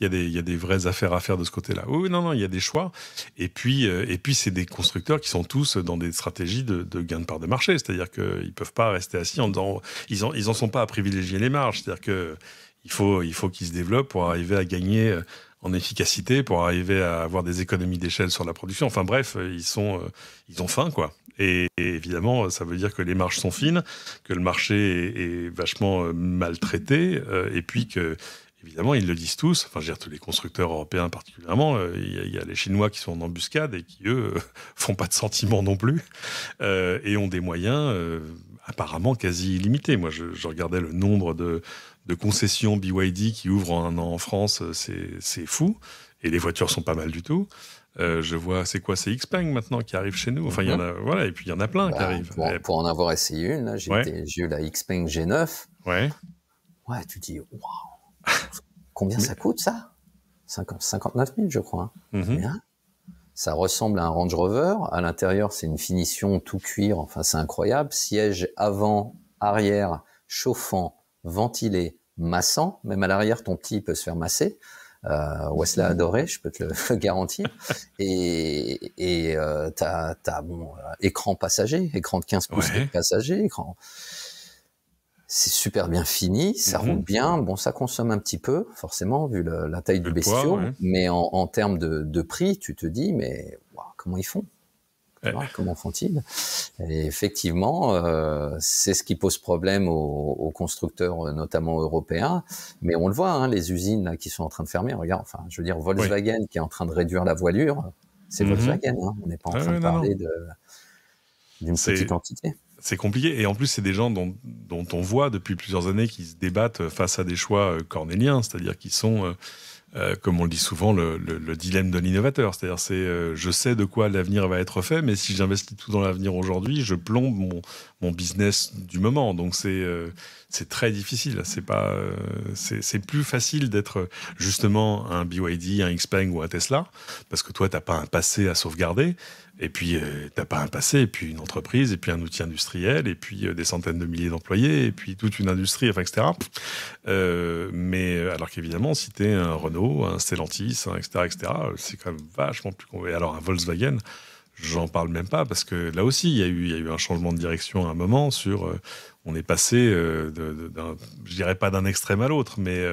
Il y a des vraies affaires à faire de ce côté-là. Il y a des choix. Et puis c'est des constructeurs qui sont tous dans des stratégies de gain de part de marché. C'est-à-dire qu'ils peuvent pas rester assis en disant, ils en sont pas à privilégier les marges. C'est-à-dire que il faut qu'ils se développent pour arriver à gagner en efficacité, pour arriver à avoir des économies d'échelle sur la production. Enfin bref, ils ont faim, quoi. Et évidemment, ça veut dire que les marges sont fines, que le marché est vachement maltraité, et puis que, évidemment, ils le disent tous, enfin, je veux dire, tous les constructeurs européens particulièrement, il y a les Chinois qui sont en embuscade et qui, eux, font pas de sentiments non plus, et ont des moyens apparemment quasi illimités. Moi, je regardais le nombre de concessions BYD qui ouvrent en un an en France, c'est fou, et les voitures sont pas mal du tout. Je vois, c'est quoi, c'est Xpeng maintenant qui arrive chez nous. Enfin, il y en a, et puis il y en a plein qui arrivent. Pour en avoir essayé une, là, j'ai eu la Xpeng G9. Ouais, tu dis, waouh, combien ça coûte, ça? 59 000, je crois. Bien. Ça ressemble à un Range Rover. À l'intérieur, c'est une finition tout cuir. Enfin, c'est incroyable. Siège avant, arrière, chauffant, ventilé, massant. Même à l'arrière, ton petit peut se faire masser. Wesley a adoré, je peux te le garantir. Et t'as écran passager, écran de 15 pouces passager, écran. C'est super bien fini, ça roule bien. Bon, ça consomme un petit peu, forcément, vu la taille du bestiau. Mais en termes de prix, tu te dis, mais comment ils font? Comment font-ils? Et effectivement, c'est ce qui pose problème aux constructeurs, notamment européens. Mais on le voit, les usines là, qui sont en train de fermer. Regarde, enfin, je veux dire, Volkswagen qui est en train de réduire la voilure, c'est Volkswagen. On n'est pas en train de parler d'une petite entité. C'est compliqué. Et en plus, c'est des gens dont on voit depuis plusieurs années qui se débattent face à des choix cornéliens, c'est-à-dire qui sont... comme on le dit souvent, le dilemme de l'innovateur. C'est-à-dire, je sais de quoi l'avenir va être fait, mais si j'investis tout dans l'avenir aujourd'hui, je plombe mon business du moment. Donc, c'est très difficile. C'est plus facile d'être justement un BYD, un Xpeng ou un Tesla, parce que toi, tu n'as pas un passé à sauvegarder. Et puis, t'as pas un passé, et puis une entreprise, et puis un outil industriel, et puis des centaines de milliers d'employés, et puis toute une industrie, enfin, etc. Mais alors qu'évidemment, si t'es un Renault, un Stellantis, etc., c'est quand même vachement plus compliqué. Alors un Volkswagen, j'en parle même pas, parce que là aussi, il y a eu un changement de direction à un moment sur... on est passé, je dirais pas d'un extrême à l'autre, mais...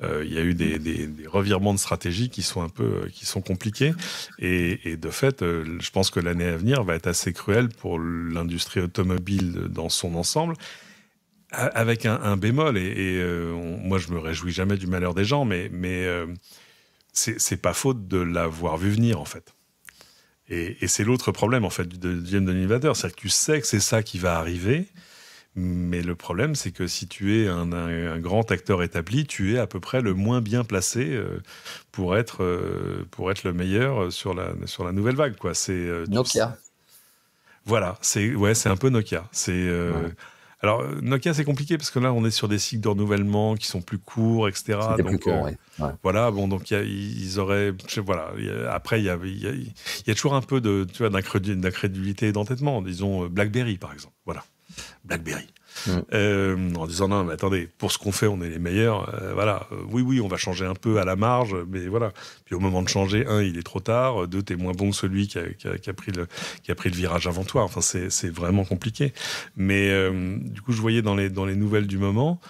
il y a eu des revirements de stratégie qui sont compliqués et de fait, je pense que l'année à venir va être assez cruelle pour l'industrie automobile dans son ensemble, avec un bémol moi je me réjouis jamais du malheur des gens, mais c'est pas faute de l'avoir vu venir en fait. Et c'est l'autre problème en fait du dilemme de l'innovateur, c'est-à-dire que tu sais que c'est ça qui va arriver. Mais le problème, c'est que si tu es un grand acteur établi, tu es à peu près le moins bien placé pour être le meilleur sur la nouvelle vague, quoi. C'est Nokia. Voilà, c'est un peu Nokia. Alors Nokia, c'est compliqué parce que là, on est sur des cycles de renouvellement qui sont plus courts, etc. C'était plus court, oui. Voilà, bon, donc ils auraient, voilà. Après, il y a toujours un peu d'incrédulité et d'entêtement. Disons BlackBerry, par exemple. Voilà. BlackBerry. En disant non, mais attendez, pour ce qu'on fait, on est les meilleurs. Voilà, oui, on va changer un peu à la marge, mais voilà. Puis au moment de changer, il est trop tard. 2, t'es moins bon que celui qui a pris le virage avant toi. Enfin, c'est vraiment compliqué. Mais du coup, je voyais dans les nouvelles du moment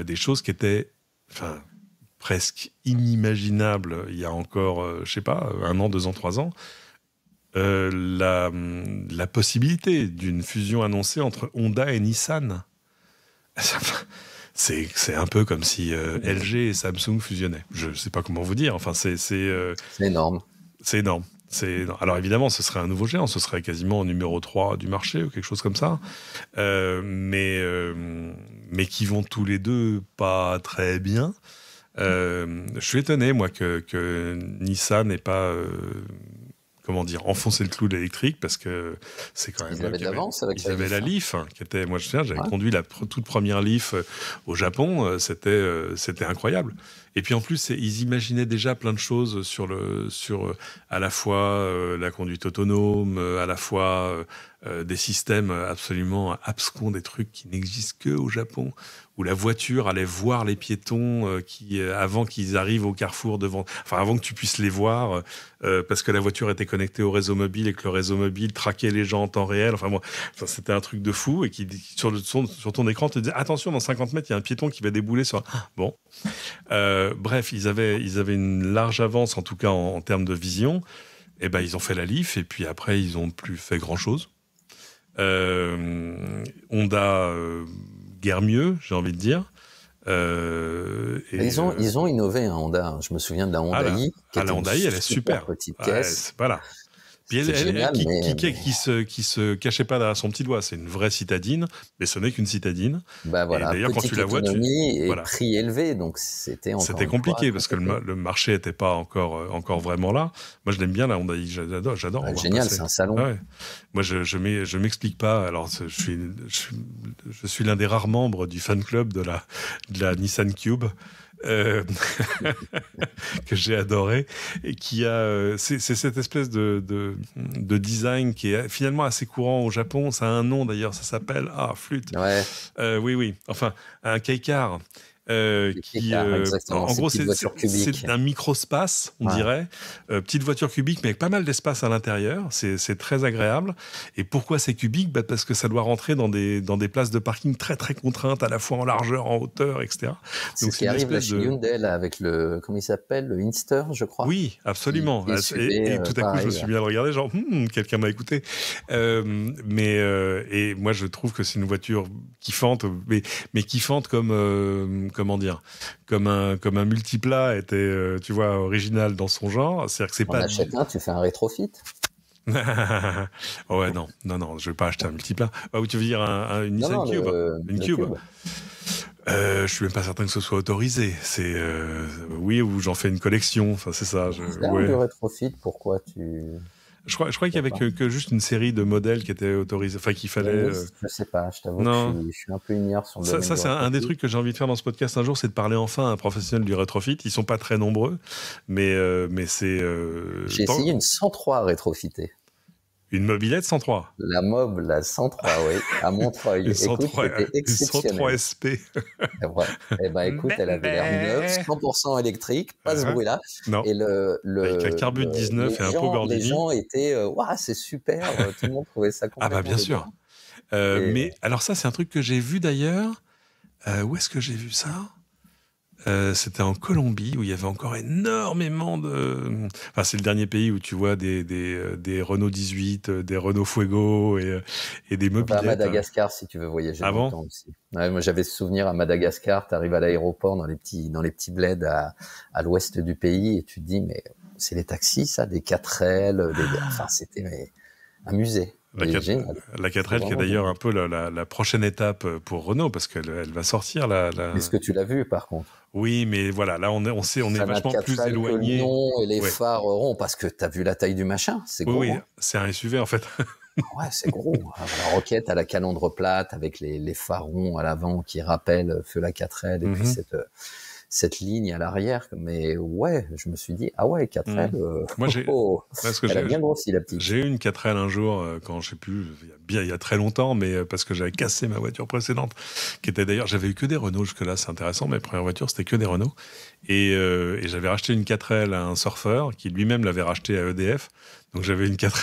des choses qui étaient, enfin, presque inimaginables il y a encore, je sais pas, 1 an, 2 ans, 3 ans. La possibilité d'une fusion annoncée entre Honda et Nissan. C'est un peu comme si LG et Samsung fusionnaient. Je ne sais pas comment vous dire. Enfin, c'est énorme. C'est énorme. Alors évidemment, ce serait un nouveau géant. Ce serait quasiment numéro 3 du marché ou quelque chose comme ça. Mais qui vont tous les deux pas très bien. Je suis étonné, moi, que Nissan n'ait pas... comment dire, enfoncer le clou de l'électrique, parce que c'est quand même... Ils avaient de l'avance avec la Leaf. Ils avaient la Leaf, qui était... Moi, je me souviens, j'avais conduit la toute première Leaf au Japon, c'était incroyable. Et puis en plus, ils imaginaient déjà plein de choses sur à la fois la conduite autonome, à la fois des systèmes absolument abscons, des trucs qui n'existent que au Japon, où la voiture allait voir les piétons avant qu'ils arrivent au carrefour devant, enfin avant que tu puisses les voir, parce que la voiture était connectée au réseau mobile et que le réseau mobile traquait les gens en temps réel. Enfin bon, c'était un truc de fou, et qui sur ton écran te disait attention, dans 50 mètres il y a un piéton qui va débouler sur... Bon, bref, ils avaient une large avance, en tout cas en termes de vision. Et ben ils ont fait la Leaf, et puis après ils ont plus fait grand chose. Honda guère mieux, j'ai envie de dire. Ils ont innové, Honda. Je me souviens de la Honda i. La Honda i, elle est super. Petite caisse. Voilà. Puis elle génial, qui se cachait pas derrière son petit doigt. C'est une vraie citadine, mais ce n'est qu'une citadine. Bah voilà. D'ailleurs, quand tu la vois, prix élevé, donc c'était compliqué parce que le marché n'était pas encore vraiment là. Moi, je l'aime bien, la Honda i. J'adore. Génial, c'est un salon. Ouais. Moi, je m'explique pas. Alors, je suis l'un des rares membres du fan club de la Nissan Cube. Que j'ai adoré, et qui a c'est cette espèce de design qui est finalement assez courant au Japon. Ça a un nom d'ailleurs, ça s'appelle flûte. Ouais. Oui, enfin un Kei-car. Exactement. En gros, c'est un microspace, on dirait. Petite voiture cubique, mais avec pas mal d'espace à l'intérieur. C'est très agréable. Et pourquoi c'est cubique? Parce que ça doit rentrer dans des places de parking très, très contraintes, à la fois en largeur, en hauteur, etc. Donc, c'est ce qui arrive là chez Hyundai, là, avec comment il s'appelle, le Inster, je crois. Oui, absolument. Qui est SUV, et tout à coup, je me suis mis à le regarder, genre, quelqu'un m'a écouté. Et moi, je trouve que c'est une voiture kiffante, mais kiffante comme, comment dire, comme un multiplat était, tu vois, original dans son genre. C'est-à-dire que c'est pas. Achète un, tu fais un rétrofit. Ouais, non, je vais pas acheter un multiplat. Ou tu veux dire une Nissan Cube? Une Cube. Je suis même pas certain que ce soit autorisé. C'est oui, ou j'en fais une collection. Enfin, c'est ça. Du rétrofit, pourquoi tu... Je crois qu'il y avait que juste une série de modèles qui étaient autorisés, enfin qu'il fallait. Je sais pas, je t'avoue que je suis un peu ignare sur le domaine. Ça, c'est un des trucs que j'ai envie de faire dans ce podcast un jour, c'est de parler enfin à un professionnel du rétrofit. Ils sont pas très nombreux, mais c'est. J'ai essayé une 103 rétrofitée. Une mobilette 103. La 103, oui, à Montreuil. Une 103 SP. Eh ben, écoute, elle avait l'air neuve, 100% électrique, pas ce bruit-là. Non. Et avec un carbut 19 et un pot Gordini. Les gens étaient, c'est super, tout le monde trouvait ça complètement. Ah bah bien sûr. Mais alors ça, c'est un truc que j'ai vu d'ailleurs. Où est-ce que j'ai vu ça? C'était en Colombie où il y avait encore énormément de. Enfin, c'est le dernier pays où tu vois des Renault 18, des Renault Fuego et des mobilettes. À Madagascar, si tu veux voyager dans le temps aussi. Ouais, moi, j'avais ce souvenir à Madagascar. Tu arrives à l'aéroport dans les petits bleds à l'ouest du pays et tu te dis, mais c'est les taxis, ça, des 4L, enfin, c'était un musée. La 4L qui est d'ailleurs un peu la prochaine étape pour Renault parce qu'elle va sortir. Est-ce que tu l'as vu par contre? Oui, mais voilà, là on est vachement plus éloigné. Le nom et les phares ronds, parce que tu as vu la taille du machin, c'est gros. Oui, c'est un SUV en fait. Ouais, c'est gros. La Roquette à la calandre plate avec les phares ronds à l'avant qui rappellent feu la 4L et puis cette ligne à l'arrière. Mais ouais, je me suis dit, 4L, moi, elle a bien grossi la petite. J'ai eu une 4L un jour, quand je sais plus, il y a très longtemps, mais parce que j'avais cassé ma voiture précédente, qui était d'ailleurs, j'avais eu que des Renault jusque-là, c'est intéressant, mes premières voitures, c'était que des Renault. Et j'avais racheté une 4L à un surfeur, qui lui-même l'avait racheté à EDF. Donc j'avais une 4L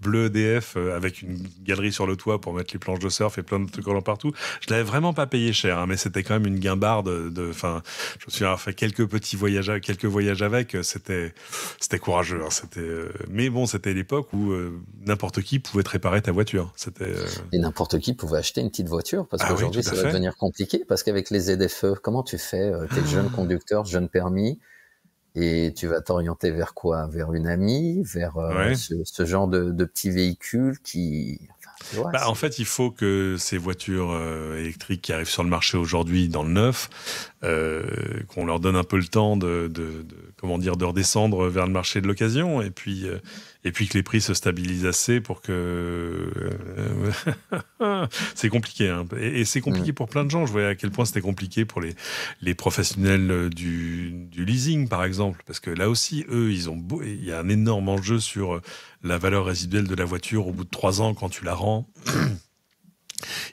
bleu EDF avec une galerie sur le toit pour mettre les planches de surf et plein de trucs collants partout. Je l'avais vraiment pas payé cher, hein, mais c'était quand même une guimbarde enfin, je me suis fait quelques voyages avec. C'était courageux. Hein, mais bon, c'était l'époque où n'importe qui pouvait te réparer ta voiture. Et n'importe qui pouvait acheter une petite voiture parce qu'aujourd'hui ça va devenir compliqué parce qu'avec les ZFE, comment tu fais? T'es jeune conducteur, jeune permis. Et tu vas t'orienter vers quoi? Vers une amie, vers ce genre de petits véhicules qui... En fait, il faut que ces voitures électriques qui arrivent sur le marché aujourd'hui dans le neuf, qu'on leur donne un peu le temps de redescendre vers le marché de l'occasion, et puis que les prix se stabilisent assez pour que c'est compliqué, hein. Et c'est compliqué pour plein de gens. Je voyais à quel point c'était compliqué pour les professionnels du leasing, par exemple, parce que là aussi, eux, il y a un énorme enjeu sur la valeur résiduelle de la voiture au bout de 3 ans quand tu la rends.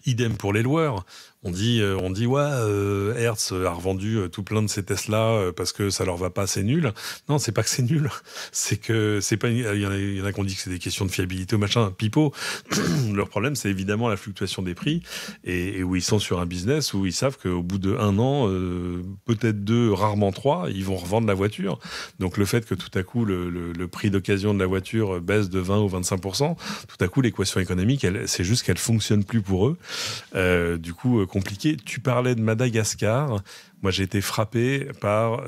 Idem pour les loueurs. On dit Hertz a revendu tout plein de ces Tesla parce que ça leur va pas, c'est nul. Non, c'est pas que c'est nul, c'est que c'est pas. Il y en a qui ont dit que c'est des questions de fiabilité ou machin. Pipeau. Leur problème, c'est évidemment la fluctuation des prix et où ils sont sur un business où ils savent qu'au bout de 1 an, peut-être 2, rarement 3, ils vont revendre la voiture. Donc le fait que tout à coup le prix d'occasion de la voiture baisse de 20 ou 25%, tout à coup l'équation économique, c'est juste qu'elle fonctionne plus pour eux. Du coup, compliqué. Tu parlais de Madagascar. Moi, j'ai été frappé par...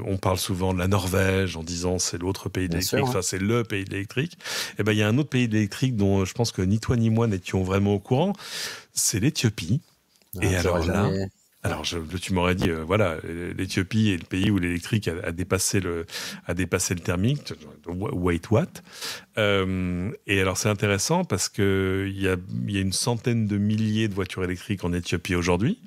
on parle souvent de la Norvège en disant c'est l'autre pays de l'électrique, enfin c'est le pays de l'électrique. Eh ben, il y a un autre pays de l'électrique dont je pense que ni toi ni moi n'étions vraiment au courant. C'est l'Éthiopie. Et alors là... Alors, tu m'aurais dit, l'Éthiopie est le pays où l'électrique a dépassé le thermique. Wait, what? Et alors, c'est intéressant parce que il y a une centaine de milliers de voitures électriques en Éthiopie aujourd'hui.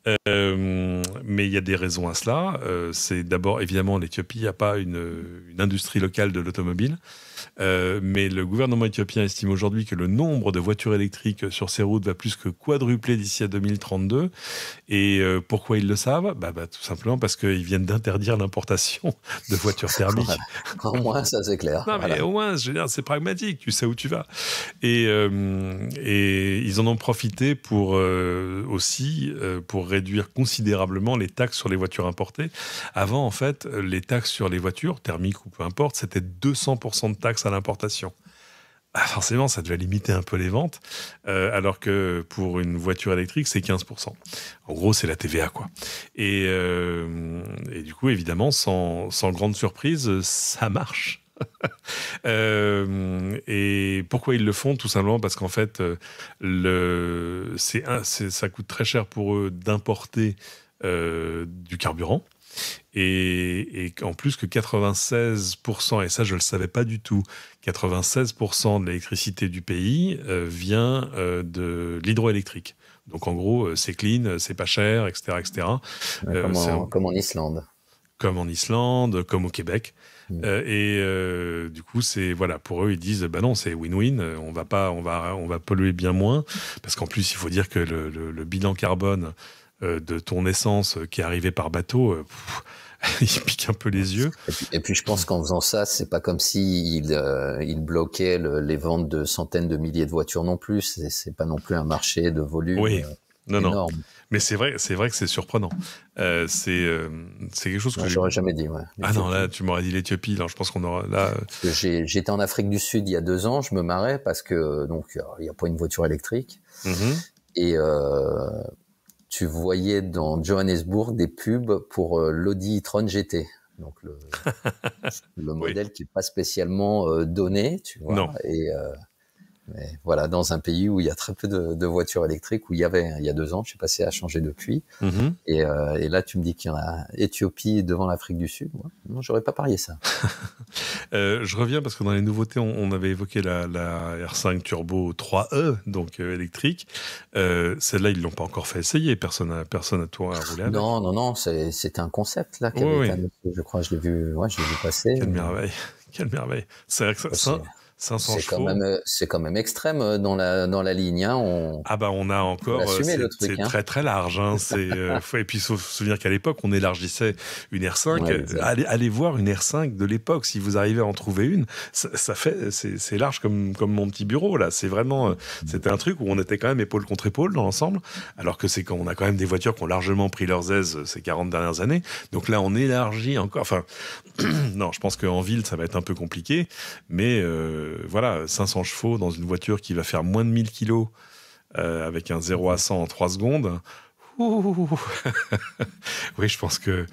Mais il y a des raisons à cela. C'est d'abord, évidemment, l'Éthiopie n'a pas une industrie locale de l'automobile. Mais le gouvernement éthiopien estime aujourd'hui que le nombre de voitures électriques sur ces routes va plus que quadrupler d'ici à 2032. Et pourquoi ils le savent ? Tout simplement parce qu'ils viennent d'interdire l'importation de voitures thermiques. Au moins, ça c'est clair. Non, mais au moins, je veux dire, c'est pragmatique, tu sais où tu vas. Et ils en ont profité pour aussi pour réduire considérablement les taxes sur les voitures importées. Avant, en fait, les taxes sur les voitures, thermiques ou peu importe, c'était 200% de taxes à l'importation. Forcément, ça devait limiter un peu les ventes, alors que pour une voiture électrique, c'est 15%. En gros, c'est la TVA, quoi. Et du coup, évidemment, sans grande surprise, ça marche. Et pourquoi ils le font ? Tout simplement parce qu'en fait, ça coûte très cher pour eux d'importer du carburant. Et en plus que 96%, et ça je ne le savais pas du tout, 96% de l'électricité du pays vient de l'hydroélectrique. Donc en gros, c'est clean, c'est pas cher, etc. etc. Comme en Islande. Comme en Islande, comme au Québec. Du coup, pour eux, ils disent, non, c'est win-win, on va polluer bien moins, parce qu'en plus, il faut dire que le bilan carbone de ton essence qui est arrivée par bateau, il pique un peu les yeux. Et puis je pense qu'en faisant ça, c'est pas comme si il bloquait les ventes de centaines de milliers de voitures non plus. C'est pas non plus un marché de volume énorme. Non. Mais c'est vrai que c'est surprenant. C'est quelque chose que j'aurais jamais dit. Ouais. Ah non, là tu m'aurais dit l'Éthiopie. Là, je pense qu'on aura là. J'étais en Afrique du Sud il y a 2 ans. Je me marrais parce que donc il y a pas une voiture électrique. Et tu voyais dans Johannesburg des pubs pour l'Audi e-tron GT, donc le modèle qui n'est pas spécialement donné, tu vois. Non. Mais voilà, dans un pays où il y a très peu de voitures électriques, où il y a 2 ans, je sais pas si ça a changé depuis. Et là, tu me dis qu'il y en a Éthiopie devant l'Afrique du Sud. Ouais. Non, j'aurais pas parié ça. Je reviens parce que dans les nouveautés, on avait évoqué la R5 Turbo 3E, donc électrique. Celle-là, ils l'ont pas encore fait essayer. Personne n'a tour à rouler avec. Non, c'était un concept là qui avait été annoncé, je crois. Je l'ai vu passer. Quelle merveille. C'est vrai que ça 500 chevaux. C'est quand même extrême dans la ligne. Hein. On a encore. C'est très très large. Hein. Et puis il faut se souvenir qu'à l'époque, on élargissait une R5. Ouais, allez voir une R5 de l'époque. Si vous arrivez à en trouver une, c'est large comme mon petit bureau là. C'est vraiment, c'était un truc où on était quand même épaule contre épaule dans l'ensemble. Alors que c'est quand on a quand même des voitures qui ont largement pris leurs aises ces 40 dernières années. Donc là, on élargit encore. Enfin, non, je pense qu'en ville, ça va être un peu compliqué, mais voilà, 500 chevaux dans une voiture qui va faire moins de 1000 kilos avec un 0 à 100 en 3 secondes. Oui, je pense qu'il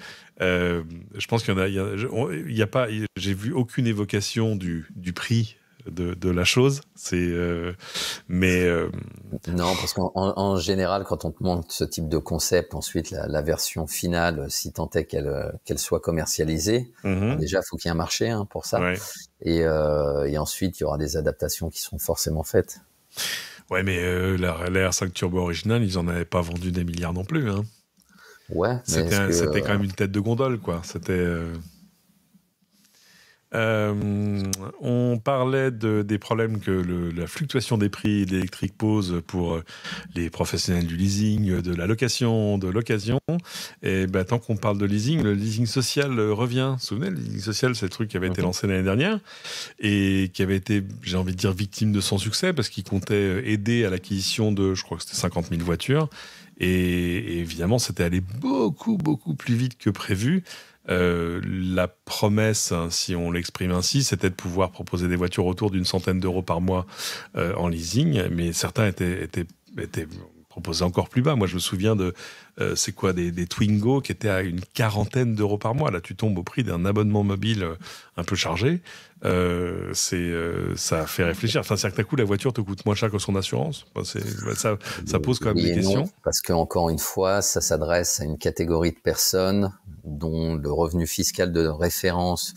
y a pas, j'ai vu aucune évocation du prix de la chose. Non, parce qu'en général, quand on te montre ce type de concept, ensuite la version finale, si tant est qu'elle soit commercialisée, déjà il faut qu'il y ait un marché pour ça. Ouais. Et ensuite il y aura des adaptations qui seront forcément faites. Ouais, mais la R5 Turbo originale, ils en avaient pas vendu des milliards non plus. Hein. Ouais, mais c'était quand même une tête de gondole, quoi. C'était. On parlait des problèmes que la fluctuation des prix d'électrique pose pour les professionnels du leasing, de la location, de l'occasion. Et tant qu'on parle de leasing, le leasing social revient. Vous vous souvenez, le leasing social, c'est le truc qui avait été lancé l'année dernière et qui avait été, j'ai envie de dire, victime de son succès parce qu'il comptait aider à l'acquisition de, je crois que c'était 50 000 voitures. Et évidemment, c'était allé beaucoup, beaucoup plus vite que prévu. La promesse, si on l'exprime ainsi, c'était de pouvoir proposer des voitures autour d'une centaine d'euros par mois en leasing, mais certains étaient proposés encore plus bas. Moi, je me souviens des Twingo qui étaient à une 40aine d'euros par mois. Là, tu tombes au prix d'un abonnement mobile un peu chargé. Ça fait réfléchir. Enfin, c'est-à-dire que d'un coup, la voiture te coûte moins cher que son assurance. Ça pose quand même des questions. Non, parce qu'encore une fois, ça s'adresse à une catégorie de personnes dont le revenu fiscal de référence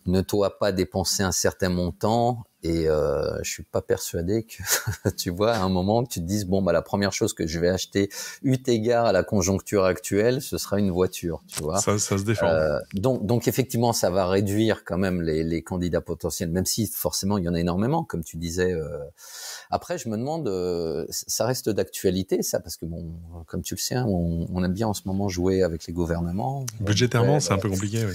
ne doit pas dépenser un certain montant Et je suis pas persuadé que, tu vois, à un moment, que tu te dises, bon, bah, la première chose que je vais acheter, eu égard à la conjoncture actuelle, ce sera une voiture, tu vois. Ça se défend. Donc effectivement, ça va réduire quand même les candidats potentiels, même si forcément il y en a énormément, comme tu disais. Après, je me demande, ça reste d'actualité, ça, parce que bon, comme tu le sais, hein, on aime bien en ce moment jouer avec les gouvernements. Budgétairement, c'est un peu compliqué, oui.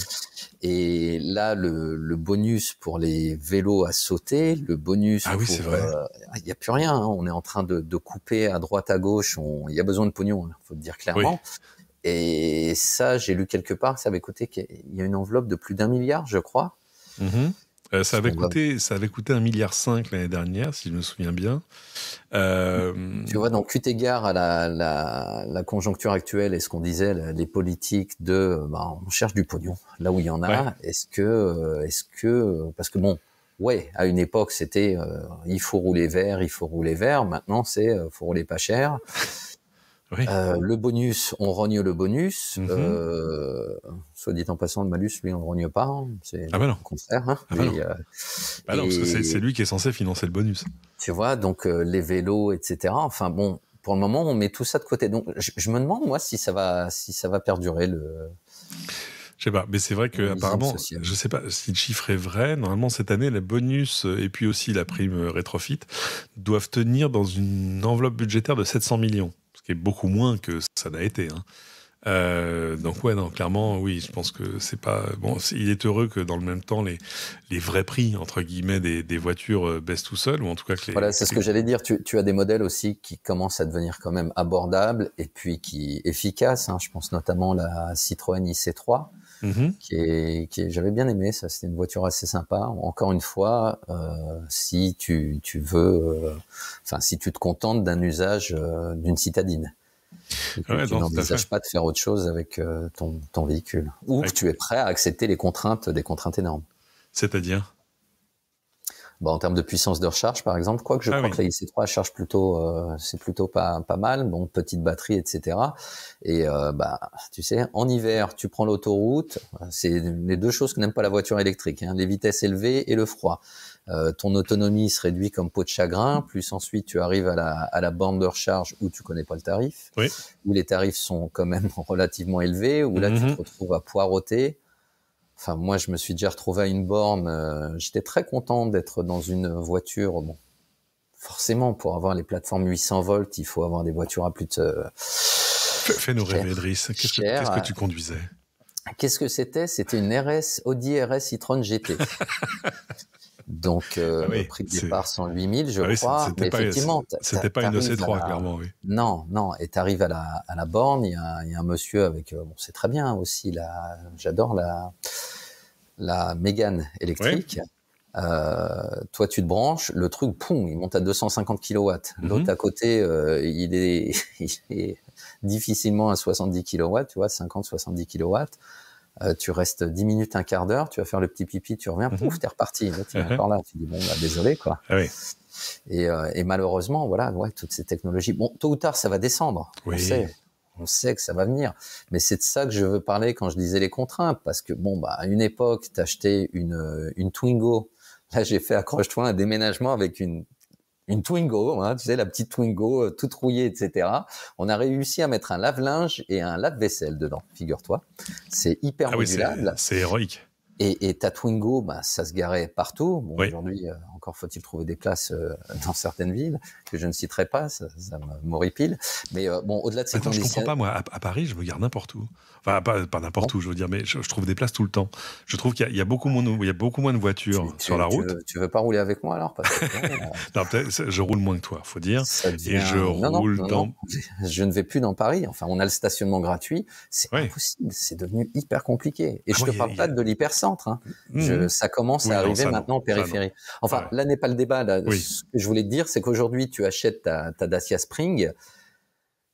Et là, le bonus pour les vélos à sauter, le bonus oui, pour... c'est vrai. Il n'y a plus rien, hein. On est en train de couper à droite, à gauche. Il y a besoin de pognon, il faut le dire clairement. Oui. Et ça, j'ai lu quelque part, ça avait coûté qu'il y a une enveloppe de plus d'1 milliard, je crois. Ça avait coûté 1,5 milliard l'année dernière, si je me souviens bien. Tu vois, donc, eu égard à la conjoncture actuelle et ce qu'on disait, les politiques on cherche du pognon là où il y en a. Ouais. Est-ce que, parce que bon, ouais, à une époque c'était, il faut rouler vert. Maintenant c'est, faut rouler pas cher. Oui. Le bonus, on rogne le bonus. Soit dit en passant, le malus, lui, on le rogne pas. Hein. C'est le contraire. Hein. Non, parce que c'est lui qui est censé financer le bonus. Tu vois, donc les vélos, etc. Enfin bon, pour le moment, on met tout ça de côté. Donc, je me demande moi si ça va perdurer Je sais pas, mais c'est vrai que apparemment, je sais pas si le chiffre est vrai. Normalement, cette année, les bonus et puis aussi la prime rétrofit doivent tenir dans une enveloppe budgétaire de 700 millions, ce qui est beaucoup moins que ça n'a été. Hein. Donc ouais, non, clairement, oui, je pense que c'est pas bon. Il est heureux que dans le même temps, les vrais prix entre guillemets des voitures baissent tout seuls, ou en tout cas que voilà, c'est ce que j'allais dire. Tu as des modèles aussi qui commencent à devenir quand même abordables et puis qui efficaces. Hein. Je pense notamment la Citroën IC3. Qui j'avais bien aimé, ça, c'était une voiture assez sympa. Encore une fois, si tu veux, si tu te contentes d'un usage d'une citadine. Et que tu n'envisages pas de faire autre chose avec ton véhicule. Ou que tu es prêt à accepter des contraintes énormes. C'est-à-dire ? En termes de puissance de recharge, par exemple, quoique je crois que la IC3 charge plutôt, c'est plutôt pas mal. Bon, petite batterie, etc. Et tu sais, en hiver, tu prends l'autoroute. C'est les deux choses que n'aime pas la voiture électrique, hein, les vitesses élevées et le froid. Ton autonomie se réduit comme peau de chagrin. Plus ensuite, tu arrives à la borne de recharge où tu connais pas le tarif, où les tarifs sont quand même relativement élevés, où là tu te retrouves à poireauter. Enfin, moi, je me suis déjà retrouvé à une borne. J'étais très content d'être dans une voiture. Bon, forcément, pour avoir les plateformes 800 volts, il faut avoir des voitures à plus de... Fais-nous rêver, Driss. Qu'est-ce que tu conduisais ? Qu'est-ce que c'était ? C'était une Audi RS e-tron GT. Donc, prix de départ 108 000, je crois. C'était pas une EC3, clairement, oui. Non. Et t'arrives à la borne, il y a un monsieur avec... c'est très bien aussi, j'adore la Mégane électrique. Toi, tu te branches, le truc, poum, il monte à 250 kW. L'autre à côté, il est difficilement à 70 kW, tu vois, 50-70 kW. Tu restes 10 minutes, un quart d'heure, tu vas faire le petit pipi, tu reviens, pouf, t'es reparti. Là, tu es encore là, tu dis bon, désolé, quoi. Et malheureusement, voilà, toutes ces technologies, bon, tôt ou tard, ça va descendre. On sait que ça va venir. Mais c'est de ça que je veux parler quand je disais les contraintes, parce que à une époque, t'achetais une Twingo. Là, j'ai fait, accroche-toi, un déménagement avec une Twingo, hein, tu sais, la petite Twingo, toute rouillée, etc. On a réussi à mettre un lave-linge et un lave-vaisselle dedans, figure-toi. C'est hyper modulable. C'est héroïque. Et ta Twingo, ça se garait partout. Bon, aujourd'hui, encore faut-il trouver des places dans certaines villes que je ne citerai pas, ça m'horripile. Mais au-delà de ces conditions... Je comprends pas, moi, à Paris, je me gare n'importe où. Enfin, pas n'importe où, je veux dire, mais je trouve des places tout le temps. Je trouve qu'il y a beaucoup moins de voitures sur la route. Tu veux pas rouler avec moi alors? Parce que, non, peut-être, je roule moins que toi, faut dire. Et je roule dans... Je ne vais plus dans Paris. Enfin, on a le stationnement gratuit. C'est impossible. C'est devenu hyper compliqué. Et je te parle pas de l'hypercentre. Hein. Ça commence à arriver maintenant en périphérie. Enfin, là n'est pas le débat. Là. Ce que je voulais te dire, c'est qu'aujourd'hui, tu achètes ta Dacia Spring.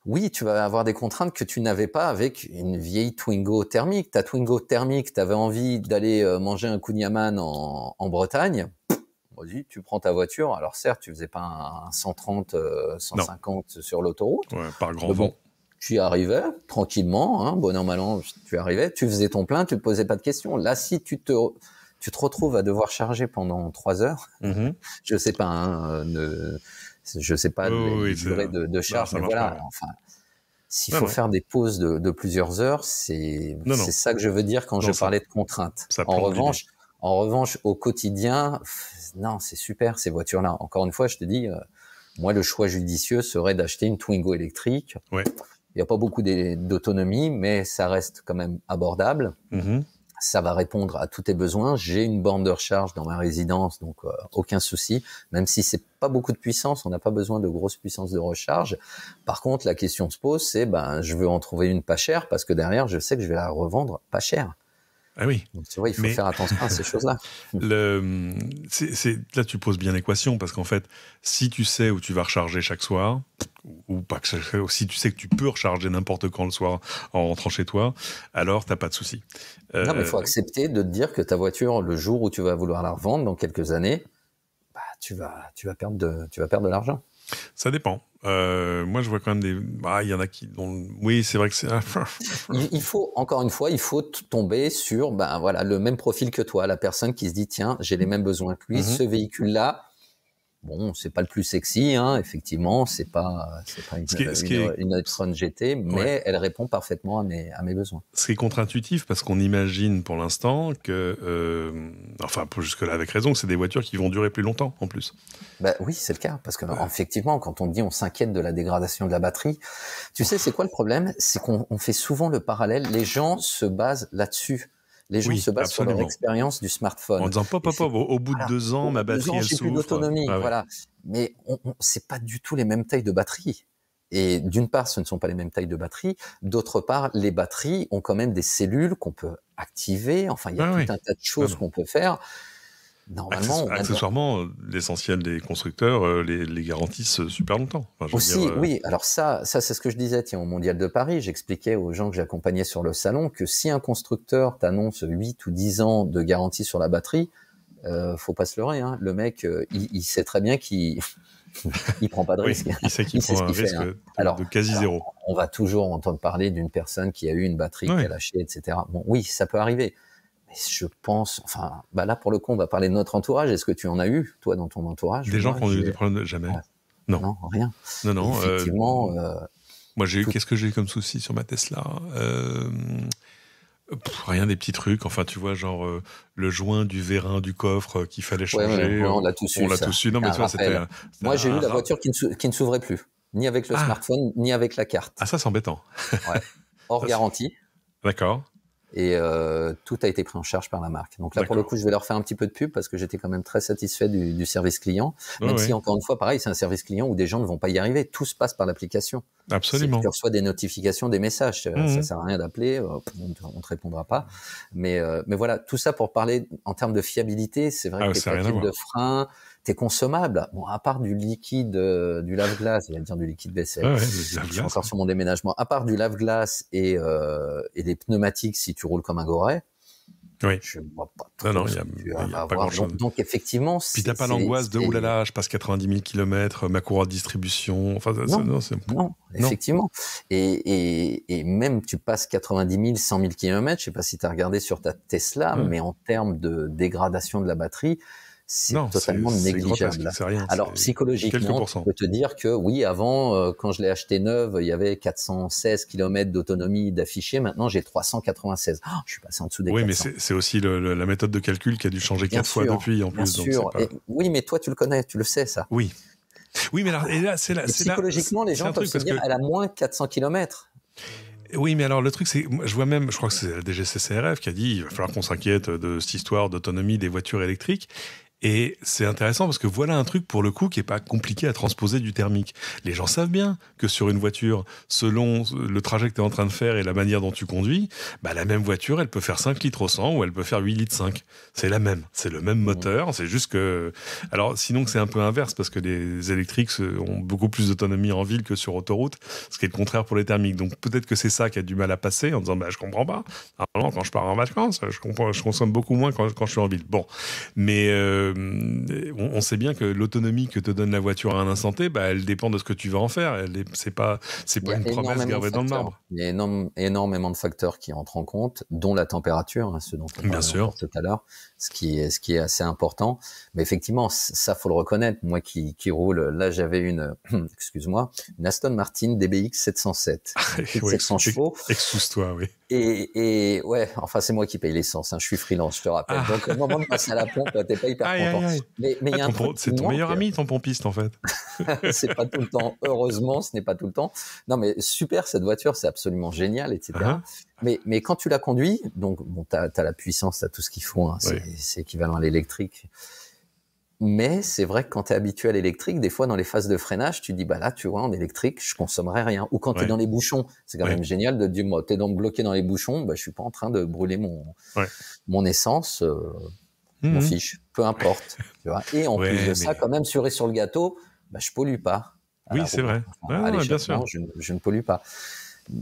Oui, tu vas avoir des contraintes que tu n'avais pas avec une vieille Twingo thermique. Ta Twingo thermique, tu avais envie d'aller manger un kouign-amann en Bretagne. Vas-y, tu prends ta voiture. Alors certes, tu faisais pas un 130, 150 sur l'autoroute. Par grand vent. Tu y arrivais tranquillement, hein, bon an mal an, tu arrivais, tu faisais ton plein, tu te posais pas de questions. Là, si tu tu te retrouves à devoir charger pendant 3 heures. Je sais pas, hein, je sais pas les durées de charge, mais voilà. Pas. Enfin, s'il faut faire des pauses de plusieurs heures, c'est ça que je veux dire quand je parlais de contraintes. En revanche, au quotidien, non, c'est super ces voitures-là. Encore une fois, je te dis, moi, le choix judicieux serait d'acheter une Twingo électrique. Ouais. Il n'y a pas beaucoup d'autonomie, mais ça reste quand même abordable. Ça va répondre à tous tes besoins. J'ai une borne de recharge dans ma résidence, donc aucun souci. Même si c'est pas beaucoup de puissance, on n'a pas besoin de grosses puissances de recharge. Par contre, la question se pose, c'est je veux en trouver une pas chère parce que derrière, je sais que je vais la revendre pas chère. Ah oui. Donc, tu vois, il faut faire attention à ces choses-là. Là, tu poses bien l'équation parce qu'en fait, si tu sais où tu vas recharger chaque soir, ou pas que si tu sais que tu peux recharger n'importe quand le soir en rentrant chez toi, alors t'as pas de souci. Non, mais il faut accepter de te dire que ta voiture, le jour où tu vas vouloir la revendre dans quelques années, tu vas perdre de l'argent. Ça dépend. Moi, je vois quand même il y en a qui... Oui, c'est vrai que c'est... il faut, encore une fois, il faut tomber sur le même profil que toi, la personne qui se dit, tiens, j'ai les mêmes besoins que lui, ce véhicule-là, bon, c'est pas le plus sexy, hein, effectivement, c'est pas une e-tron GT, mais elle répond parfaitement à mes besoins. Ce qui est contre-intuitif, parce qu'on imagine pour l'instant que, jusque-là avec raison, que c'est des voitures qui vont durer plus longtemps, en plus. Oui, c'est le cas, parce que effectivement, quand on dit on s'inquiète de la dégradation de la batterie, tu sais, c'est quoi le problème? C'est qu'on fait souvent le parallèle, les gens se basent là-dessus. Les gens se basent sur leur expérience du smartphone. En disant, au bout de 2 ans, ma batterie, elle souffre. J'ai plus d'autonomie, voilà. Mais c'est pas du tout les mêmes tailles de batterie. Et d'une part, ce ne sont pas les mêmes tailles de batterie. D'autre part, les batteries ont quand même des cellules qu'on peut activer. Enfin, il y a tout un tas de choses qu'on peut faire. Normalement, accessoirement, l'essentiel des constructeurs les garantissent super longtemps. Oui. Alors ça, c'est ce que je disais, au Mondial de Paris. J'expliquais aux gens que j'accompagnais sur le salon que si un constructeur t'annonce 8 ou 10 ans de garantie sur la batterie, faut pas se leurrer, hein. Le mec, il sait très bien qu'il il prend pas de risque. Il sait qu'il prend un risque de quasi zéro. On va toujours entendre parler d'une personne qui a eu une batterie qui a lâché, etc. Bon, oui, ça peut arriver. Mais je pense, là pour le coup, on va parler de notre entourage. Est-ce que tu en as eu, toi, dans ton entourage? Des gens qui ont eu des problèmes jamais. Non, rien. Non. Effectivement. Moi, qu'est-ce que j'ai eu comme souci sur ma Tesla? Rien, des petits trucs. Enfin, tu vois, genre le joint du vérin du coffre qu'il fallait changer. On l'a tous eu. Non, mais tu vois, c'était. Moi, j'ai eu la voiture qui ne s'ouvrait plus, ni avec le smartphone, ni avec la carte. Ah, ça, c'est embêtant. Hors garantie. D'accord. Et tout a été pris en charge par la marque. Donc là, pour le coup, je vais leur faire un petit peu de pub parce que j'étais quand même très satisfait du service client. Même si, encore une fois, pareil, c'est un service client où des gens ne vont pas y arriver. Tout se passe par l'application. Absolument. Si tu reçois des notifications, des messages, ça sert à rien d'appeler, on te répondra pas. Mais voilà, tout ça pour parler en termes de fiabilité. C'est vrai que tes plaquettes de frein, tes consommables, bon, à part du liquide, du lave-glace, il va dire du liquide vaisselle. Je suis encore sur mon déménagement. À part du lave-glace et des pneumatiques, si tu roules comme un goret. Oui. Je vois pas. Il y a pas grand-chose. Donc effectivement, puis t'as pas l'angoisse de oulala, je passe 90 000 km, ma courroie de distribution. Enfin, non, effectivement. Et même tu passes 90 000, 100 000 km, je sais pas si tu as regardé sur ta Tesla, mais en termes de dégradation de la batterie, c'est totalement négligeable. C'est rien, alors psychologiquement, je peux te dire que oui, avant, quand je l'ai acheté neuve, il y avait 416 km d'autonomie d'affiché. Maintenant, j'ai 396. Je suis passé en dessous des 400. Oui, mais c'est aussi la méthode de calcul qui a dû changer 4 fois depuis, en plus. Bien sûr. Oui, mais toi, tu le connais, tu le sais, ça. Oui, mais là, c'est là. Psychologiquement, les gens peuvent se dire, elle a moins 400 km. Oui, mais alors le truc, c'est, je crois que c'est la DGCCRF qui a dit, il va falloir qu'on s'inquiète de cette histoire d'autonomie des voitures électriques. Et c'est intéressant parce que voilà un truc pour le coup qui est pas compliqué à transposer du thermique. Les gens savent bien que sur une voiture, selon le trajet que tu es en train de faire et la manière dont tu conduis, la même voiture, elle peut faire 5 litres au 100 ou elle peut faire 8 litres 5. C'est la même. C'est le même moteur. C'est juste que... Alors, sinon que c'est un peu inverse parce que les électriques ont beaucoup plus d'autonomie en ville que sur autoroute, ce qui est le contraire pour les thermiques. Donc, peut-être que c'est ça qui a du mal à passer en disant, je comprends pas. Alors, quand je pars en vacances, je consomme beaucoup moins quand je suis en ville. Bon. Mais on sait bien que l'autonomie que te donne la voiture à un instant T, elle dépend de ce que tu vas en faire. C'est pas une promesse gravée dans le marbre. Il y a énormément de facteurs qui entrent en compte, dont la température, hein, ce dont on parlait tout à l'heure, ce qui est assez important. Mais effectivement, ça faut le reconnaître. Moi qui roule, là j'avais une Aston Martin DBX 707, 700 chevaux. Excuse-toi, oui. Et ouais, enfin c'est moi qui paye l'essence, hein, je suis freelance, je te rappelle. Donc au moment de passer à la pompe, t'es pas hyper content. Mais y a un truc c'est ton meilleur ami, ton pompiste en fait. C'est pas tout le temps, heureusement, ce n'est pas tout le temps. Non mais super cette voiture, c'est absolument génial, etc. Mais quand tu la conduis, donc bon, t'as la puissance, t'as tout ce qu'il faut, hein, c'est équivalent à l'électrique. Mais c'est vrai que quand tu es habitué à l'électrique, des fois dans les phases de freinage, tu dis là tu vois en électrique, je consommerai rien. Ou quand tu es dans les bouchons, c'est quand même génial de dire tu es donc bloqué dans les bouchons, je suis pas en train de brûler mon essence, mon fiche, peu importe, tu vois. Et en plus de ça, quand même cerise sur le gâteau, je pollue pas. Oui, c'est vrai. Bien sûr. Je ne pollue pas.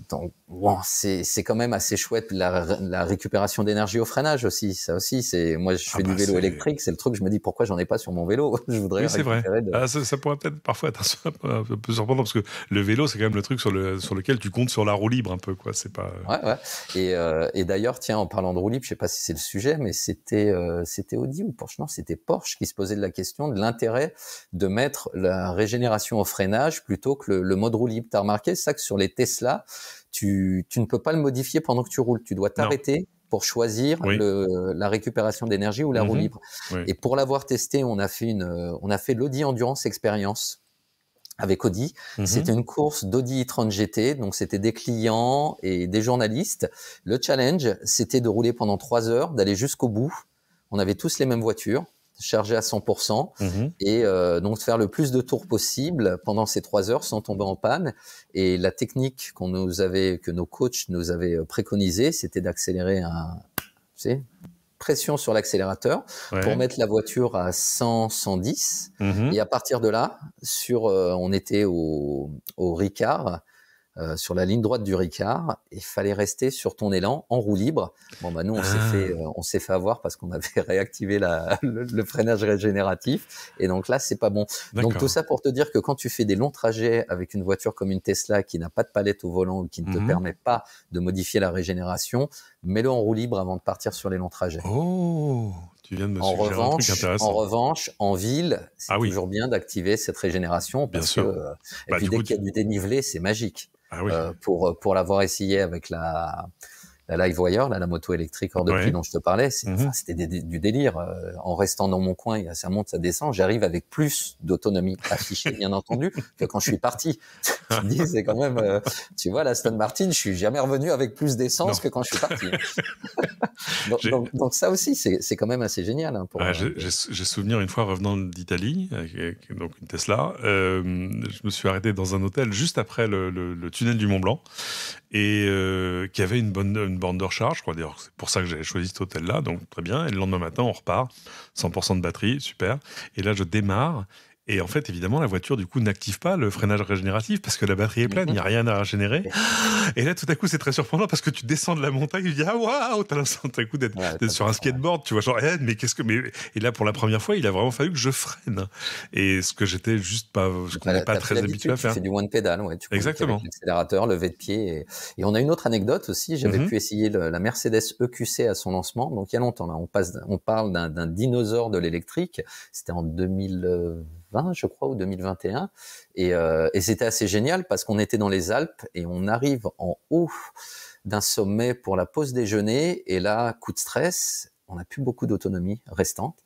Donc bon, c'est quand même assez chouette la récupération d'énergie au freinage aussi. Ça aussi, moi je fais du vélo électrique, c'est le truc. Je me dis pourquoi j'en ai pas sur mon vélo. Je voudrais récupérer. C'est vrai. Ça pourrait peut-être parfois être un peu surprenant parce que le vélo c'est quand même le truc sur lequel tu comptes sur la roue libre un peu quoi. C'est pas. Ouais. Et d'ailleurs, tiens, en parlant de roue libre, je sais pas si c'est le sujet, mais c'était Audi ou Porsche. Non, c'était Porsche qui se posait de la question de l'intérêt de mettre la régénération au freinage plutôt que le mode roue libre. T'as remarqué ça que sur les Tesla, tu ne peux pas le modifier pendant que tu roules. Tu dois t'arrêter pour choisir la récupération d'énergie ou la roue libre. Et pour l'avoir testé, on a fait l'Audi Endurance Experience avec Audi. C'était une course d'Audi e-tron GT. Donc, c'était des clients et des journalistes. Le challenge, c'était de rouler pendant 3 heures, d'aller jusqu'au bout. On avait tous les mêmes voitures, chargées à 100%, et donc faire le plus de tours possible pendant ces 3 heures sans tomber en panne. Et la technique que nos coachs nous avaient préconisée, c'était d'accélérer pression sur l'accélérateur pour mettre la voiture à 100, 110. Et à partir de là, on était au Ricard, sur la ligne droite du Ricard, il fallait rester sur ton élan en roue libre. Bon nous on s'est fait avoir parce qu'on avait réactivé le freinage régénératif et donc là c'est pas bon. Donc tout ça pour te dire que quand tu fais des longs trajets avec une voiture comme une Tesla qui n'a pas de palette au volant ou qui ne te permet pas de modifier la régénération, mets-le en roue libre avant de partir sur les longs trajets. Oh, tu viens de me suggérer un truc intéressant. En revanche, en ville, c'est toujours bien d'activer cette régénération parce que et puis dès qu'il y a du dénivelé, c'est magique. Pour l'avoir essayé avec la Livewire, la moto électrique hors de prix dont je te parlais, c'était du délire. En restant dans mon coin, ça monte, ça descend, j'arrive avec plus d'autonomie affichée, bien entendu, que quand je suis parti. Tu te dis, c'est quand même, tu vois, l'Aston Martin, je suis jamais revenu avec plus d'essence que quand je suis parti. donc ça aussi, c'est quand même assez génial. Hein, j'ai souvenir une fois revenant d'Italie, donc une Tesla, je me suis arrêté dans un hôtel juste après le tunnel du Mont Blanc et qui avait une borne de recharge, je crois. D'ailleurs, c'est pour ça que j'avais choisi cet hôtel-là, donc très bien. Et le lendemain matin, on repart, 100% de batterie, super. Et là, je démarre. Et en fait, évidemment, la voiture, du coup, n'active pas le freinage régénératif parce que la batterie est pleine, il n'y a rien à régénérer. Et là, tout à coup, c'est très surprenant parce que tu descends de la montagne, tu dis, ah, waouh, t'as l'impression tout à coup d'être sur un skateboard, tu vois, genre, mais et là, pour la première fois, il a vraiment fallu que je freine. Et ce que j'étais juste pas, je connais pas très habitué à faire. Tu fais du one pedal, tu exactement. L'accélérateur, levé de pied. Et on a une autre anecdote aussi, j'avais pu essayer la Mercedes EQC à son lancement, donc il y a longtemps, là, on parle d'un dinosaure de l'électrique. C'était en 2020, je crois, ou 2021. Et c'était assez génial parce qu'on était dans les Alpes et on arrive en haut d'un sommet pour la pause déjeuner. Et là, coup de stress, on n'a plus beaucoup d'autonomie restante.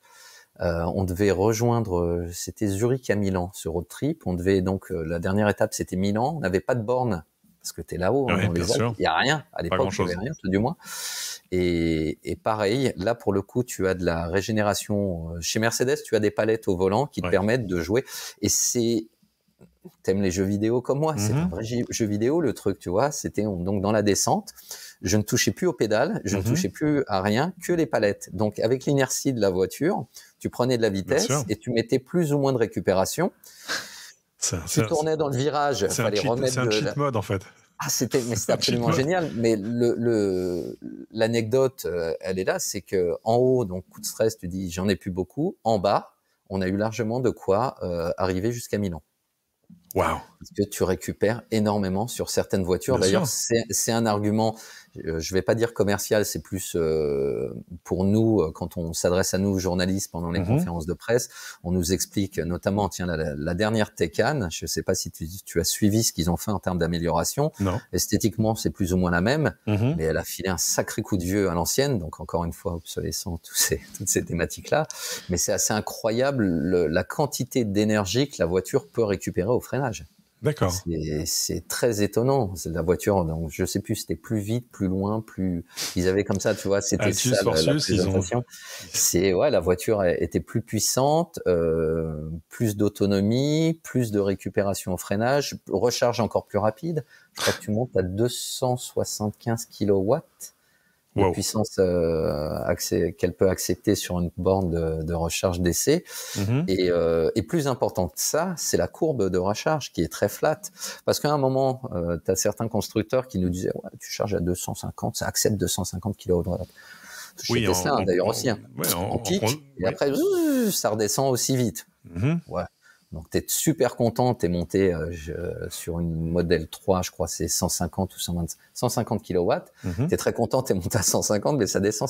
On devait rejoindre, c'était Zurich à Milan, ce road trip. On devait donc, la dernière étape, c'était Milan. On n'avait pas de borne parce que t'es là-haut, dans les Alpes. Il n'y a rien. À l'époque, il n'y avait rien, tout du moins. Et pareil, là, pour le coup, tu as de la régénération. Chez Mercedes, tu as des palettes au volant qui te permettent de jouer. Et t'aimes les jeux vidéo comme moi. C'est un vrai jeu vidéo, le truc, tu vois. C'était donc dans la descente. Je ne touchais plus aux pédales. Je ne touchais plus à rien que les palettes. Donc, avec l'inertie de la voiture, tu prenais de la vitesse et tu mettais plus ou moins de récupération. Tu tournais dans le virage. C'est un cheat mode, en fait. c'était absolument génial. Mais l'anecdote, elle est là, c'est que en haut, donc coup de stress, tu dis j'en ai plus beaucoup. En bas, on a eu largement de quoi arriver jusqu'à Milan. Waouh! Parce que tu récupères énormément sur certaines voitures. Bien D'ailleurs, sûr. c'est un argument, je vais pas dire commercial, c'est plus pour nous, quand on s'adresse à nous, journalistes, pendant les conférences de presse, on nous explique notamment, tiens, la dernière Taycan, je sais pas si tu as suivi ce qu'ils ont fait en termes d'amélioration. Non. Esthétiquement, c'est plus ou moins la même, mais elle a filé un sacré coup de vieux à l'ancienne, donc encore une fois, obsolescent, toutes ces thématiques-là. Mais c'est assez incroyable la quantité d'énergie que la voiture peut récupérer au freinage. D'accord. C'est très étonnant. C'est la voiture, donc je sais plus, c'était plus vite, plus loin, plus. Ils avaient comme ça, tu vois, c'était Altus, ça la présentation. La voiture était plus puissante, plus d'autonomie, plus de récupération au freinage, recharge encore plus rapide. Je crois que tu montes à 275 kilowatts. De puissance qu'elle peut accepter sur une borne de recharge d'essai. Et plus important que ça, c'est la courbe de recharge qui est très flat. Parce qu'à un moment, tu as certains constructeurs qui nous disaient ouais, tu charges à 250, ça accepte 250 kW. Chez Tesla, d'ailleurs aussi. En pic, et après, ça redescend aussi vite. Ouais. Donc, tu es super content, tu es monté sur une modèle 3, je crois c'est 150 ou 150 kilowatts. Tu es très content, tu es monté à 150, mais ça descend.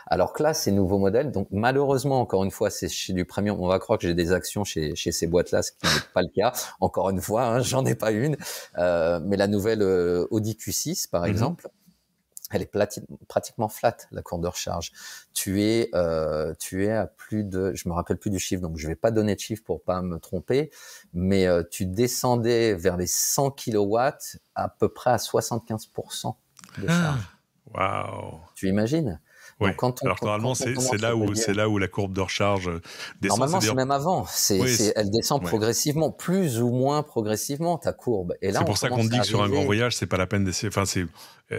Alors que là, ces nouveaux modèles, donc malheureusement, encore une fois, c'est chez du premium. On va croire que j'ai des actions chez ces boîtes-là, ce qui n'est pas le cas. Encore une fois, j'en ai pas une. Mais la nouvelle Audi Q6, par exemple, elle est pratiquement flat, la courbe de recharge. Tu es à plus de, je me rappelle plus du chiffre, donc je vais pas donner de chiffre pour pas me tromper, mais tu descendais vers les 100 kilowatts à peu près à 75% de charge. Waouh! Tu imagines? Ouais. Alors normalement, c'est là où la courbe de recharge descend. Normalement, c'est même avant. Elle descend progressivement, plus ou moins progressivement, ta courbe. Et là, c'est pour ça qu'on dit que sur un grand voyage, c'est pas la peine d'essayer. Enfin, c'est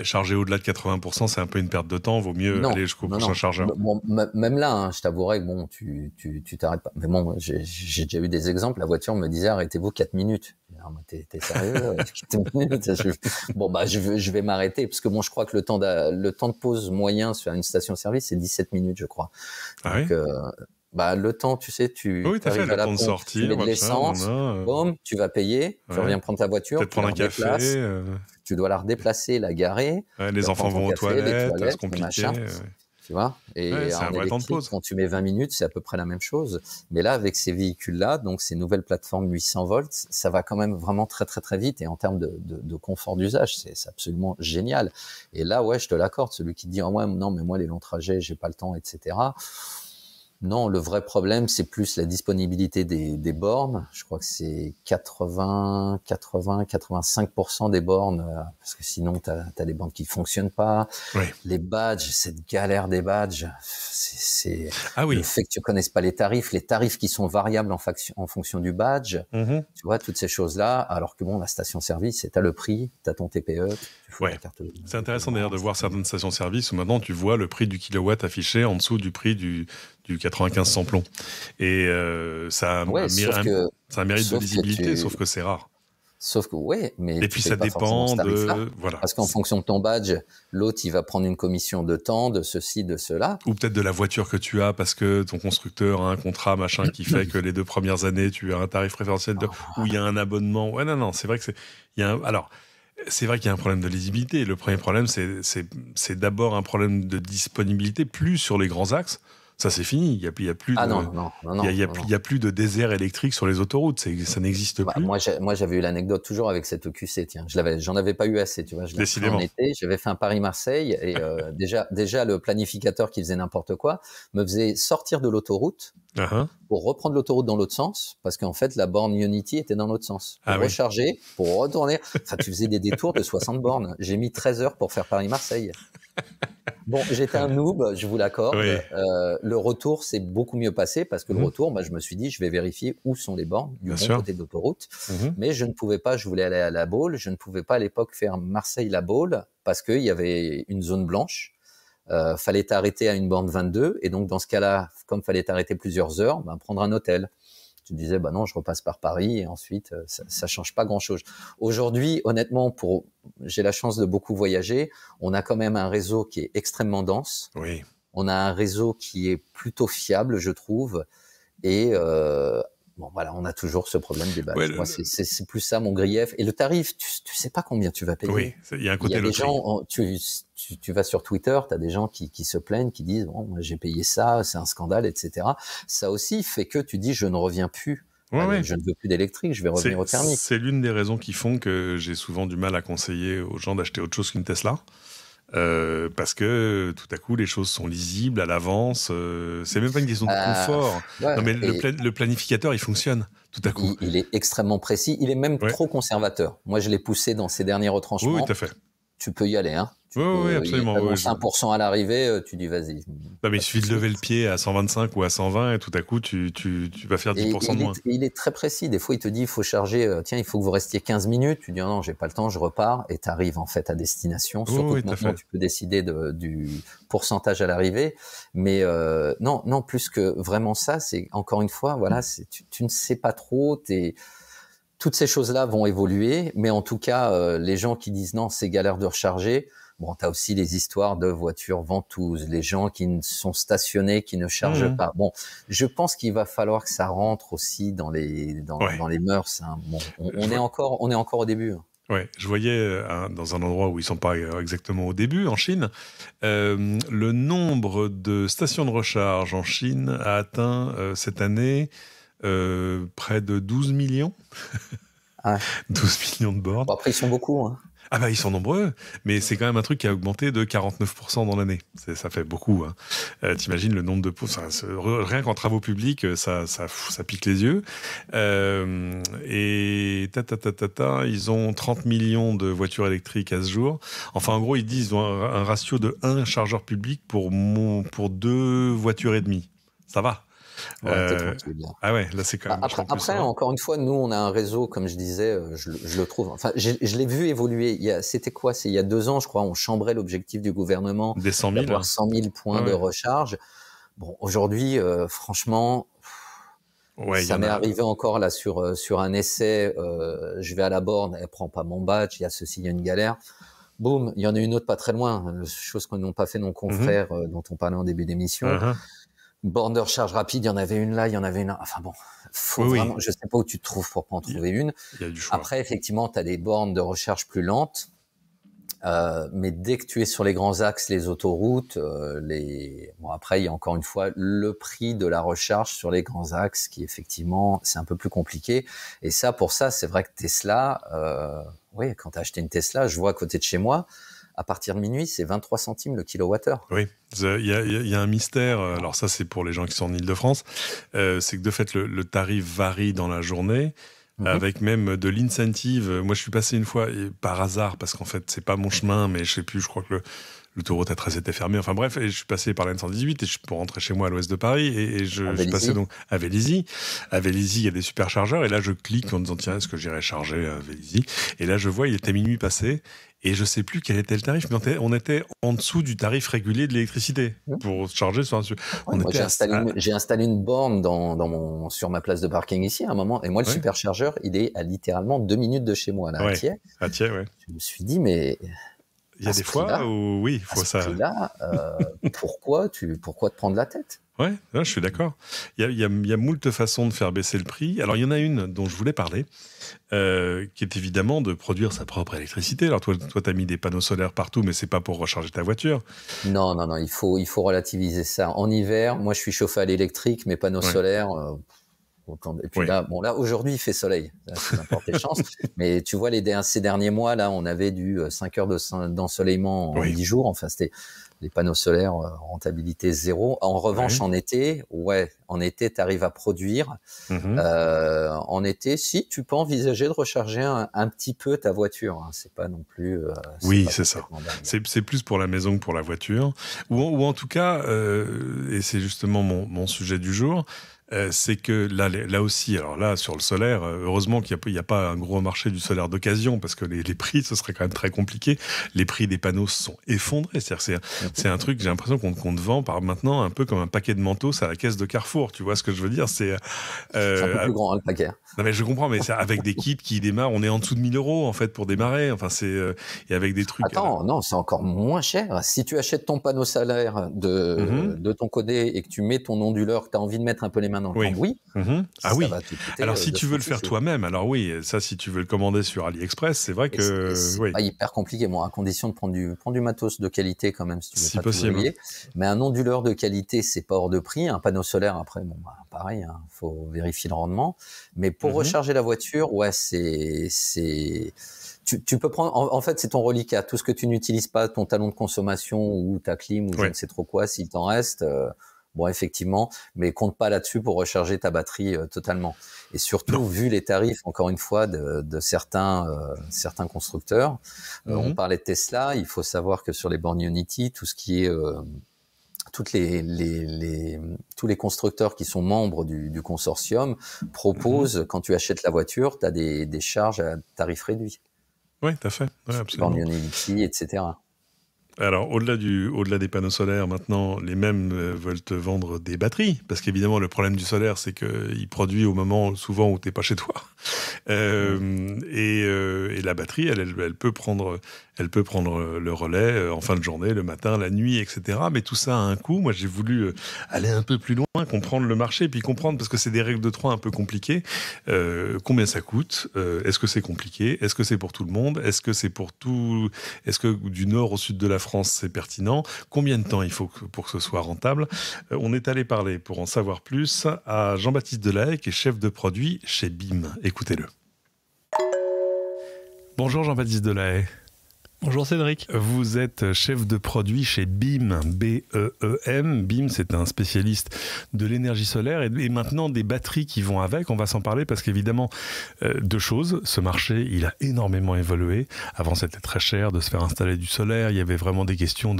charger au-delà de 80%, c'est un peu une perte de temps. Vaut mieux aller jusqu'au prochain chargeur. Bon, même là, je t'avouerais que bon, tu t'arrêtes pas. Mais bon, j'ai déjà eu des exemples. La voiture me disait arrêtez-vous 4 minutes. T'es sérieux? 4 minutes. Bon, bah, je vais m'arrêter parce que bon, je crois que le temps de pause moyen sur une station-service, c'est 17 minutes, je crois. Donc, le temps, tu sais, tu arrives à la pompe, sortir, tu mets de l'essence, boum, tu vas payer, tu reviens prendre ta voiture, peut-être prendre un café, tu dois la redéplacer, la garer. Les enfants vont aux toilettes, c'est compliqué. Tu vois, et c'est un vrai temps de pause. Quand tu mets 20 minutes, c'est à peu près la même chose. Mais là, avec ces véhicules-là, donc ces nouvelles plateformes 800 volts, ça va quand même vraiment très très très vite. Et en termes de confort d'usage, c'est absolument génial. Et là, ouais, je te l'accorde. Celui qui te dit ouais, non, mais moi les longs trajets, j'ai pas le temps, etc. Non, le vrai problème, c'est plus la disponibilité des bornes. Je crois que c'est 85% des bornes, parce que sinon, t'as des bornes qui fonctionnent pas. Oui. Les badges, cette galère des badges, c'est oui. Le fait que tu connaisses pas les tarifs qui sont variables en fonction du badge. Tu vois, toutes ces choses-là. Alors que bon, la station-service, t'as le prix, t'as ton TPE. C'est intéressant d'ailleurs de voir certaines stations-service où maintenant tu vois le prix du kilowatt affiché en dessous du prix du 95 sans plomb. Et ça a un mérite de lisibilité, sauf que c'est rare. Sauf que mais et puis ça dépend de parce qu'en fonction de ton badge, l'autre il va prendre une commission de temps, de ceci, de cela, ou peut-être de la voiture que tu as parce que ton constructeur a un contrat machin qui fait que les 2 premières années tu as un tarif préférentiel où il y a un abonnement. Ouais, non, c'est vrai que c'est vrai qu'il y a un problème de lisibilité. Le premier problème, c'est d'abord un problème de disponibilité, plus sur les grands axes. Ça, c'est fini. Il y a plus il y a plus de désert électrique sur les autoroutes. Ça n'existe plus. Moi, j'avais eu l'anecdote toujours avec cette EQC. Tiens, j'en avais pas eu assez. Tu vois, je l'ai fait en été. J'avais fait un Paris-Marseille et déjà le planificateur qui faisait n'importe quoi me faisait sortir de l'autoroute pour reprendre l'autoroute dans l'autre sens parce qu'en fait la borne Unity était dans l'autre sens. Pour recharger, pour retourner. Enfin, tu faisais des détours de 60 bornes. J'ai mis 13 heures pour faire Paris-Marseille. Bon, j'étais un noob, je vous l'accorde. Oui. Le retour s'est beaucoup mieux passé parce que le retour, je me suis dit, je vais vérifier où sont les bornes du côté de l'autoroute. Mais je ne pouvais pas, je voulais aller à La Baule, je ne pouvais pas à l'époque faire Marseille-La Baule parce qu'il y avait une zone blanche. Fallait t'arrêter à une borne 22 et donc dans ce cas-là, comme fallait t'arrêter plusieurs heures, prendre un hôtel. Tu disais, bah non, je repasse par Paris et ensuite, ça change pas grand-chose. Aujourd'hui, honnêtement, j'ai la chance de beaucoup voyager. On a quand même un réseau qui est extrêmement dense. Oui. On a un réseau qui est plutôt fiable, je trouve. Et bon, voilà, on a toujours ce problème des badges. Moi, c'est plus ça mon grief. Et le tarif, tu sais pas combien tu vas payer. Oui, il y a un côté loterie. Tu vas sur Twitter, tu as des gens qui se plaignent, qui disent bon, j'ai payé ça, c'est un scandale, etc. Ça aussi fait que tu dis je ne reviens plus. Je ne veux plus d'électrique, je vais revenir au thermique. C'est l'une des raisons qui font que j'ai souvent du mal à conseiller aux gens d'acheter autre chose qu'une Tesla. Parce que tout à coup les choses sont lisibles à l'avance, c'est même pas une question de confort. Non mais le planificateur il fonctionne tout à coup. Il est extrêmement précis, il est même trop conservateur. Moi je l'ai poussé dans ses derniers retranchements. Oui, tout à fait. Tu peux y aller, hein. Oui, absolument. Il 5% à l'arrivée, tu dis vas-y. Non, mais il suffit de lever le pied à 125 ou à 120 et tout à coup tu vas faire 10% de moins. Il est très précis. Des fois il te dit il faut charger, tiens il faut que vous restiez 15 minutes. Tu dis non j'ai pas le temps, je repars et tu arrives en fait à destination. Surtout que maintenant tu peux décider du pourcentage à l'arrivée. Mais non plus que vraiment ça, c'est encore une fois voilà, tu ne sais pas trop. Toutes ces choses-là vont évoluer, mais en tout cas les gens qui disent non c'est galère de recharger. Bon, t'as aussi les histoires de voitures ventouses, les gens qui sont stationnés, qui ne chargent pas. Bon, je pense qu'il va falloir que ça rentre aussi dans les mœurs. Hein. Bon, on est encore au début. Ouais, je voyais dans un endroit où ils sont pas exactement au début, en Chine, le nombre de stations de recharge en Chine a atteint cette année près de 12 millions. 12 millions de bornes. Bon, après, ils sont beaucoup, hein. Ah bah ils sont nombreux, mais c'est quand même un truc qui a augmenté de 49% dans l'année. Ça fait beaucoup. Hein. T'imagines le nombre de rien qu'en travaux publics, ça pique les yeux. Et ils ont 30 millions de voitures électriques à ce jour. Enfin en gros ils disent qu'ils ont un ratio de 1 chargeur public pour 2 voitures et demie. Ça va. Ah ouais, là c'est quand même. Après, encore une fois, nous on a un réseau, comme je disais, je le trouve. Enfin, je l'ai vu évoluer. C'était quoi ? C'est il y a 2 ans, je crois, on chambrait l'objectif du gouvernement des 100 000, d'avoir 100 000 points de recharge. Bon, aujourd'hui, franchement, ça m'est arrivé encore là sur un essai. Je vais à la borne, elle prend pas mon badge. Il y a ceci, il y a une galère. Boum, il y en a une autre pas très loin. Chose que n'ont pas fait nos confrères dont on parlait en début d'émission. Borne de recharge rapide, il y en avait une là, il y en avait une là. Enfin bon, vraiment, je sais pas où tu te trouves pour pas en trouver une. Il y a du choix. Après, effectivement, tu as des bornes de recharge plus lentes. Mais dès que tu es sur les grands axes, les autoroutes, après, il y a encore une fois le prix de la recharge sur les grands axes qui, effectivement, c'est un peu plus compliqué. Et pour ça, c'est vrai que Tesla, quand tu as acheté une Tesla, je vois à côté de chez moi, à partir de minuit, c'est 23 centimes le kilowattheure. Oui, il y a un mystère. Alors ça, c'est pour les gens qui sont en Ile-de-France. C'est que de fait, le tarif varie dans la journée, avec même de l'incentive. Moi, je suis passé une fois, et par hasard, parce qu'en fait, c'est pas mon chemin, mais je sais plus, je crois que l'autoroute à 13 était fermée. Enfin bref, et je suis passé par la N118 pour rentrer chez moi à l'ouest de Paris et je suis passé donc à Vélizy. À Vélizy, il y a des superchargeurs et là je clique en disant tiens, est-ce que j'irai charger à Vélizy ? Et là je vois, il était minuit passé et je sais plus quel était le tarif, mais on était en dessous du tarif régulier de l'électricité pour charger sur un. J'ai installé une borne sur ma place de parking ici à un moment et moi le superchargeur il est à littéralement 2 minutes de chez moi là, à Thiers. À Thiers, ouais. Je me suis dit mais il y a des fois où oui, il faut ça. Prix-là, pourquoi te prendre la tête ? Ouais, je suis d'accord. Il y a moult façons de faire baisser le prix. Alors, il y en a une dont je voulais parler, qui est évidemment de produire sa propre électricité. Alors, toi, tu as mis des panneaux solaires partout, mais c'est pas pour recharger ta voiture. Non, il faut relativiser ça. En hiver, moi, je suis chauffé à l'électrique, mes panneaux solaires... Et puis là aujourd'hui il fait soleil, c'est n'importe quelle chance. Mais tu vois ces derniers mois là, on avait du 5 heures d'ensoleillement en 10 jours. Enfin c'était les panneaux solaires rentabilité 0. En revanche en été, t'arrives à produire. En été, si tu peux envisager de recharger un petit peu ta voiture, hein. C'est pas non plus. C'est ça. C'est plus pour la maison que pour la voiture, ou en tout cas, et c'est justement mon sujet du jour. c'est que là aussi, alors là, sur le solaire, heureusement qu'il n'y a pas un gros marché du solaire d'occasion, parce que les prix, ce serait quand même très compliqué. Les prix des panneaux se sont effondrés. C'est un truc, j'ai l'impression qu'on te vend par maintenant un peu comme un paquet de Mentos à la caisse de Carrefour. Tu vois ce que je veux dire? C'est un peu plus grand, hein, le paquet. Non, mais je comprends, mais c'est avec des kits qui démarrent, on est en dessous de 1 000 € en fait pour démarrer. Enfin, et avec des trucs. Attends, non, c'est encore moins cher. Si tu achètes ton panneau solaire de ton côté et que tu mets ton onduleur, que tu as envie de mettre un peu les mains dans le cambouis, ah oui. Alors si tu veux le faire toi-même, alors oui, ça si tu veux le commander sur AliExpress, c'est vrai que c'est pas hyper compliqué, à condition de prendre du matos de qualité quand même, si tu veux, si pas possible. Tout griller. Mais un onduleur de qualité, c'est pas hors de prix. Un panneau solaire, après, pareil, faut vérifier le rendement. Mais pour recharger la voiture, tu peux prendre, en fait, c'est ton reliquat. Tout ce que tu n'utilises pas, ton talon de consommation ou ta clim ou je ne sais trop quoi, s'il t'en reste, effectivement, mais compte pas là-dessus pour recharger ta batterie totalement. Et surtout, vu les tarifs, encore une fois, de certains constructeurs, on parlait de Tesla, il faut savoir que sur les bornes Ionity, tout ce qui est tous les constructeurs qui sont membres du consortium proposent, quand tu achètes la voiture, tu as des charges à tarif réduit. Oui, tout à fait. Ouais, absolument. Ionity, etc. Alors, au-delà des panneaux solaires, maintenant, les mêmes veulent te vendre des batteries. Parce qu'évidemment, le problème du solaire, c'est qu'il produit au moment souvent où tu n'es pas chez toi. Et la batterie, elle peut prendre le relais en fin de journée, le matin, la nuit, etc. Mais tout ça a un coût. Moi, j'ai voulu aller un peu plus loin, comprendre le marché, puis comprendre, parce que c'est des règles de 3 un peu compliquées, combien ça coûte, est-ce que c'est compliqué, est-ce que c'est pour tout le monde, est-ce que c'est pour tout, est-ce que du nord au sud de la France, c'est pertinent, combien de temps il faut pour que ce soit rentable. On est allé parler, pour en savoir plus, à Jean-Baptiste Delahaye, qui est chef de produit chez BIM. Écoutez-le. Bonjour Jean-Baptiste Delahaye. Bonjour Cédric. Vous êtes chef de produit chez BIM, B-E-E-M. BIM, c'est un spécialiste de l'énergie solaire et maintenant des batteries qui vont avec. On va s'en parler parce qu'évidemment, deux choses. Ce marché, il a énormément évolué. Avant, c'était très cher de se faire installer du solaire. Il y avait vraiment des questions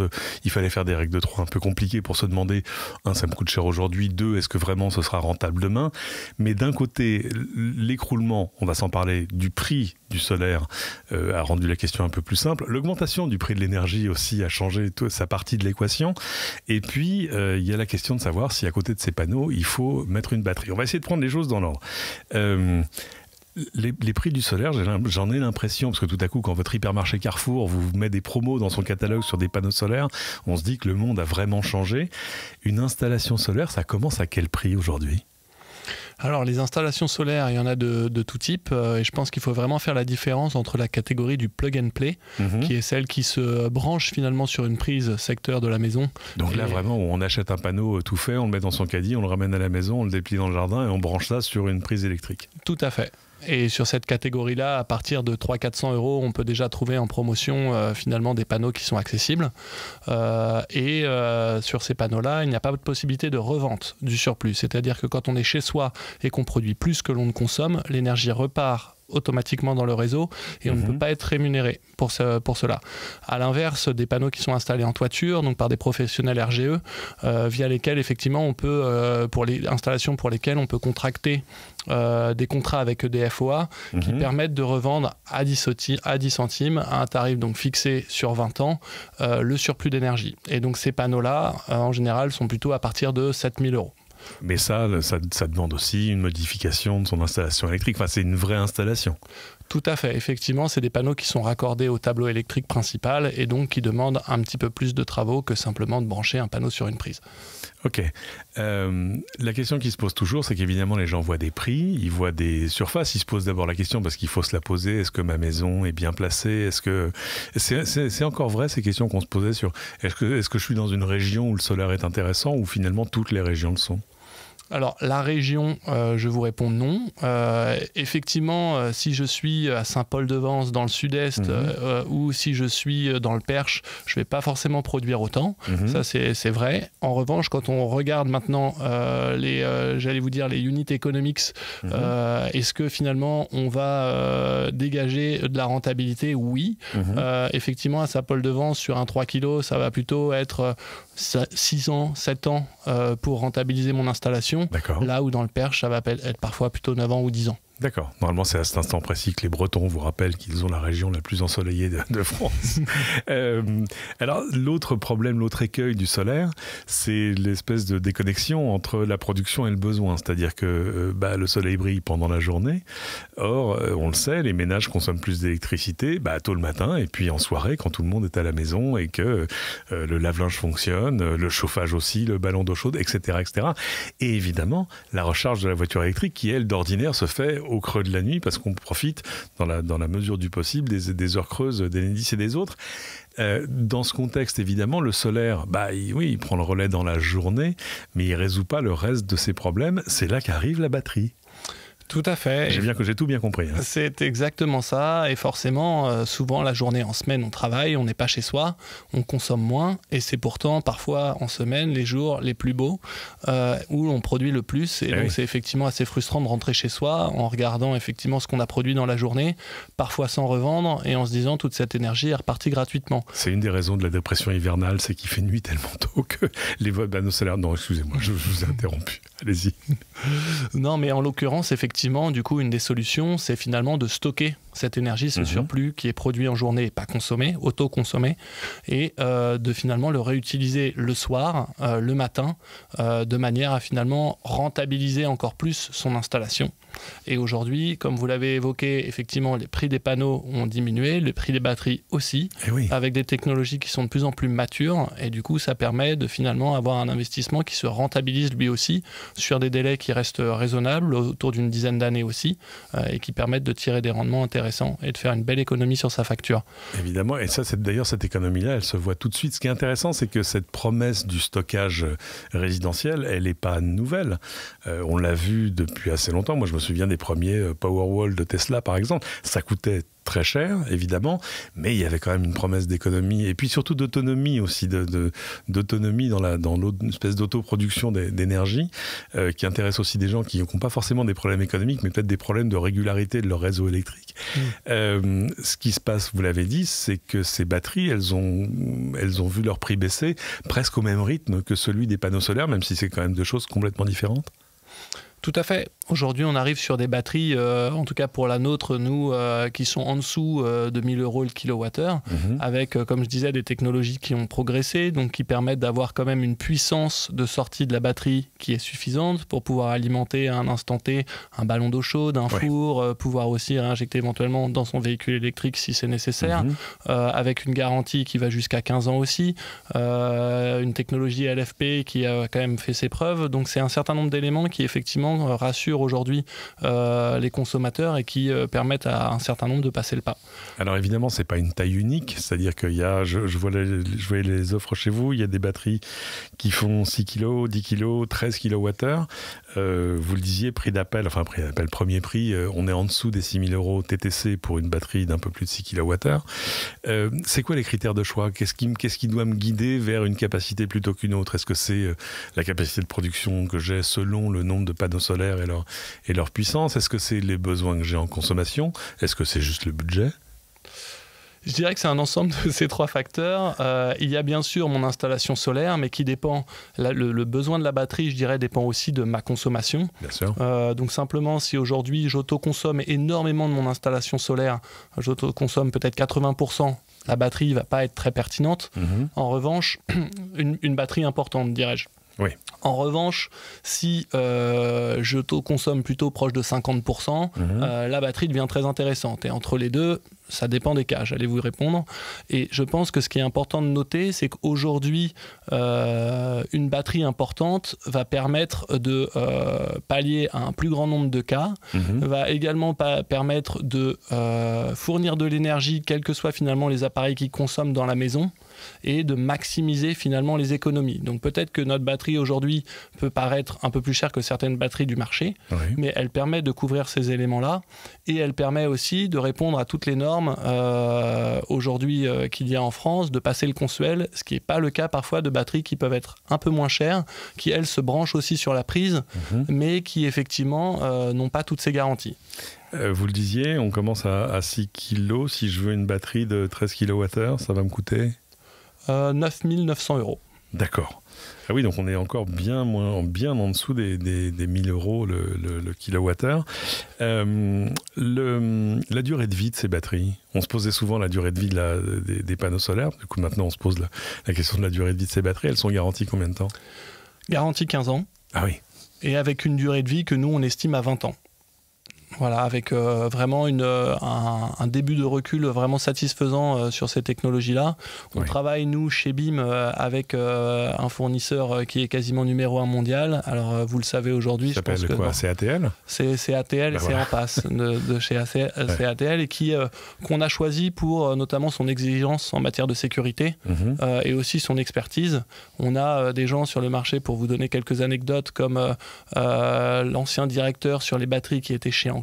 il fallait faire des règles de 3 un peu compliquées pour se demander, 1, ça me coûte cher aujourd'hui, 2, est-ce que vraiment ce sera rentable demain? Mais d'un côté, l'écroulement, on va s'en parler, du prix du solaire a rendu la question un peu plus simple. L'augmentation du prix de l'énergie aussi a changé sa partie de l'équation. Et puis, il y a la question de savoir si à côté de ces panneaux, il faut mettre une batterie. On va essayer de prendre les choses dans l'ordre. Les prix du solaire, j'en ai l'impression, parce que tout à coup, quand votre hypermarché Carrefour vous met des promos dans son catalogue sur des panneaux solaires, on se dit que le monde a vraiment changé. Une installation solaire, ça commence à quel prix aujourd'hui ? Alors, les installations solaires, il y en a de tout type. Et je pense qu'il faut vraiment faire la différence entre la catégorie du plug and play, qui est celle qui se branche finalement sur une prise secteur de la maison. Donc là, vraiment, on achète un panneau tout fait, on le met dans son caddie, on le ramène à la maison, on le déplie dans le jardin et on branche ça sur une prise électrique. Tout à fait. Et sur cette catégorie-là, à partir de 300-400 €, on peut déjà trouver en promotion finalement des panneaux qui sont accessibles. Et sur ces panneaux-là, il n'y a pas de possibilité de revente du surplus. C'est-à-dire que quand on est chez soi et qu'on produit plus que l'on ne consomme, l'énergie repart automatiquement dans le réseau et on ne peut pas être rémunéré pour cela. À l'inverse, des panneaux qui sont installés en toiture, donc par des professionnels RGE, via lesquels effectivement on peut, pour les installations pour lesquelles on peut contracter des contrats avec EDF-OA qui permettent de revendre à 10 centimes à un tarif donc fixé sur 20 ans le surplus d'énergie. Et donc ces panneaux-là, en général, sont plutôt à partir de 7 000 €. Mais ça demande aussi une modification de son installation électrique. Enfin, c'est une vraie installation. Tout à fait. Effectivement, c'est des panneaux qui sont raccordés au tableau électrique principal et donc qui demandent un petit peu plus de travaux que simplement de brancher un panneau sur une prise. Ok. La question qui se pose toujours, c'est qu'évidemment, les gens voient des prix, ils voient des surfaces. Ils se posent d'abord la question, parce qu'il faut se la poser, est-ce que ma maison est bien placée ? Est-ce que c'est encore vrai, ces questions qu'on se posait sur est-ce que je suis dans une région où le solaire est intéressant ou finalement toutes les régions le sont ? Alors, la région, je vous réponds non. Effectivement, si je suis à Saint-Paul-de-Vence dans le sud-est ou si je suis dans le Perche, je ne vais pas forcément produire autant. Ça, c'est vrai. En revanche, quand on regarde maintenant j'allais vous dire les unit economics, est-ce que finalement on va dégager de la rentabilité ? Oui. Effectivement, à Saint-Paul-de-Vence, sur un 3 kg, ça va plutôt être 6 ans, 7 ans pour rentabiliser mon installation. consommation. Là où dans le Perche, ça va être parfois plutôt 9 ans ou 10 ans. D'accord. Normalement, c'est à cet instant précis que les Bretons vous rappellent qu'ils ont la région la plus ensoleillée de France. Alors, l'autre problème, l'autre écueil du solaire, c'est l'espèce de déconnexion entre la production et le besoin. C'est-à-dire que le soleil brille pendant la journée. Or, on le sait, les ménages consomment plus d'électricité tôt le matin et puis en soirée quand tout le monde est à la maison et que le lave-linge fonctionne, le chauffage aussi, le ballon d'eau chaude, etc., etc. Et évidemment, la recharge de la voiture électrique qui, elle, d'ordinaire, se fait au creux de la nuit parce qu'on profite dans la mesure du possible des heures creuses d'Enedis et des autres. Dans ce contexte, évidemment, le solaire, il prend le relais dans la journée, mais il ne résout pas le reste de ses problèmes. C'est là qu'arrive la batterie. Tout à fait. J'ai tout bien compris. Hein. C'est exactement ça. Et forcément, souvent, la journée en semaine, on travaille, on n'est pas chez soi, on consomme moins. Et c'est pourtant, parfois, en semaine, les jours les plus beaux où on produit le plus. Et donc, c'est effectivement assez frustrant de rentrer chez soi en regardant effectivement ce qu'on a produit dans la journée, parfois sans revendre, et en se disant toute cette énergie est repartie gratuitement. C'est une des raisons de la dépression hivernale, c'est qu'il fait nuit tellement tôt que les panneaux solaires... Non, excusez-moi, je vous ai interrompu. Allez-y. Non, mais en l'occurrence, effectivement, du coup, une des solutions, c'est finalement de stocker cette énergie, ce surplus qui est produit en journée et pas consommé, auto-consommé, et de finalement le réutiliser le soir, le matin, de manière à finalement rentabiliser encore plus son installation. Et aujourd'hui, comme vous l'avez évoqué, effectivement, les prix des panneaux ont diminué, les prix des batteries aussi, avec des technologies qui sont de plus en plus matures, et du coup, ça permet de finalement avoir un investissement qui se rentabilise lui aussi, sur des délais qui restent raisonnables, autour d'une dizaine d'années aussi, et qui permettent de tirer des rendements intéressants et de faire une belle économie sur sa facture. Évidemment, et ça, d'ailleurs, cette économie-là, elle se voit tout de suite. Ce qui est intéressant, c'est que cette promesse du stockage résidentiel, elle n'est pas nouvelle. On l'a vu depuis assez longtemps. Moi, je me souviens des premiers Powerwall de Tesla, par exemple. Ça coûtait très cher, évidemment, mais il y avait quand même une promesse d'économie et puis surtout d'autonomie aussi, d'autonomie dans l'autre espèce d'autoproduction d'énergie qui intéresse aussi des gens qui n'ont pas forcément des problèmes économiques, mais peut-être des problèmes de régularité de leur réseau électrique. Ce qui se passe, vous l'avez dit, c'est que ces batteries, elles ont vu leur prix baisser presque au même rythme que celui des panneaux solaires, même si c'est quand même deux choses complètement différentes. Tout à fait. Aujourd'hui, on arrive sur des batteries, en tout cas pour la nôtre, nous, qui sont en dessous de 1 000 € le kilowattheure, avec, comme je disais, des technologies qui ont progressé, donc qui permettent d'avoir quand même une puissance de sortie de la batterie qui est suffisante pour pouvoir alimenter à un instant T un ballon d'eau chaude, un four, pouvoir aussi réinjecter éventuellement dans son véhicule électrique si c'est nécessaire, avec une garantie qui va jusqu'à 15 ans aussi, une technologie LFP qui a quand même fait ses preuves, donc c'est un certain nombre d'éléments qui effectivement rassurent aujourd'hui les consommateurs et qui permettent à un certain nombre de passer le pas. Alors évidemment, c'est pas une taille unique, c'est-à-dire qu'il y a, je voyais les offres chez vous, il y a des batteries qui font 6 kg, 10 kg, 13 kWh. Vous le disiez, prix d'appel, premier prix, on est en dessous des 6 000 € TTC pour une batterie d'un peu plus de 6 kWh. C'est quoi les critères de choix ? Qu'est-ce qui doit me guider vers une capacité plutôt qu'une autre ? Est-ce que c'est la capacité de production que j'ai selon le nombre de panneaux solaires et leur puissance ? Est-ce que c'est les besoins que j'ai en consommation ? Est-ce que c'est juste le budget ? Je dirais que c'est un ensemble de ces trois facteurs. Il y a bien sûr mon installation solaire, mais qui dépend, le besoin de la batterie, je dirais, dépend aussi de ma consommation. Bien sûr. Donc simplement, si aujourd'hui j'autoconsomme énormément de mon installation solaire, j'autoconsomme peut-être 80%, la batterie ne va pas être très pertinente. En revanche, une batterie importante, dirais-je. Oui. En revanche, si j'autoconsomme plutôt proche de 50%, la batterie devient très intéressante. Et entre les deux, ça dépend des cas, j'allais vous répondre. Et je pense que ce qui est important de noter, c'est qu'aujourd'hui, une batterie importante va permettre de pallier à un plus grand nombre de cas, va également permettre de fournir de l'énergie, quels que soient finalement les appareils qui consomment dans la maison, et de maximiser finalement les économies. Donc peut-être que notre batterie aujourd'hui peut paraître un peu plus chère que certaines batteries du marché, mais elle permet de couvrir ces éléments-là, et elle permet aussi de répondre à toutes les normes aujourd'hui qu'il y a en France, de passer le Consuel, ce qui n'est pas le cas parfois de batteries qui peuvent être un peu moins chères, qui elles se branchent aussi sur la prise, mais qui effectivement n'ont pas toutes ces garanties. Vous le disiez, on commence à 6 kg. Si je veux une batterie de 13 kWh, ça va me coûter 9 900 €. D'accord. Ah oui, donc on est encore bien en dessous des 1000 euros le kilowattheure. La durée de vie de ces batteries, on se posait souvent la durée de vie des panneaux solaires. Du coup, maintenant, on se pose la question de la durée de vie de ces batteries. Elles sont garanties combien de temps ? Garantie 15 ans. Ah oui. Et avec une durée de vie que nous, on estime à 20 ans. Voilà, avec vraiment un début de recul vraiment satisfaisant sur ces technologies-là. On travaille, nous, chez BIM, avec un fournisseur qui est quasiment numéro 1 mondial. Alors, vous le savez aujourd'hui. Ça s'appelle quoi ? C'est ATL ? C'est ATL, c'est en passe de chez ATL et qu'on a choisi pour notamment son exigence en matière de sécurité et aussi son expertise. On a des gens sur le marché, pour vous donner quelques anecdotes, comme l'ancien directeur sur les batteries qui était chez Anker,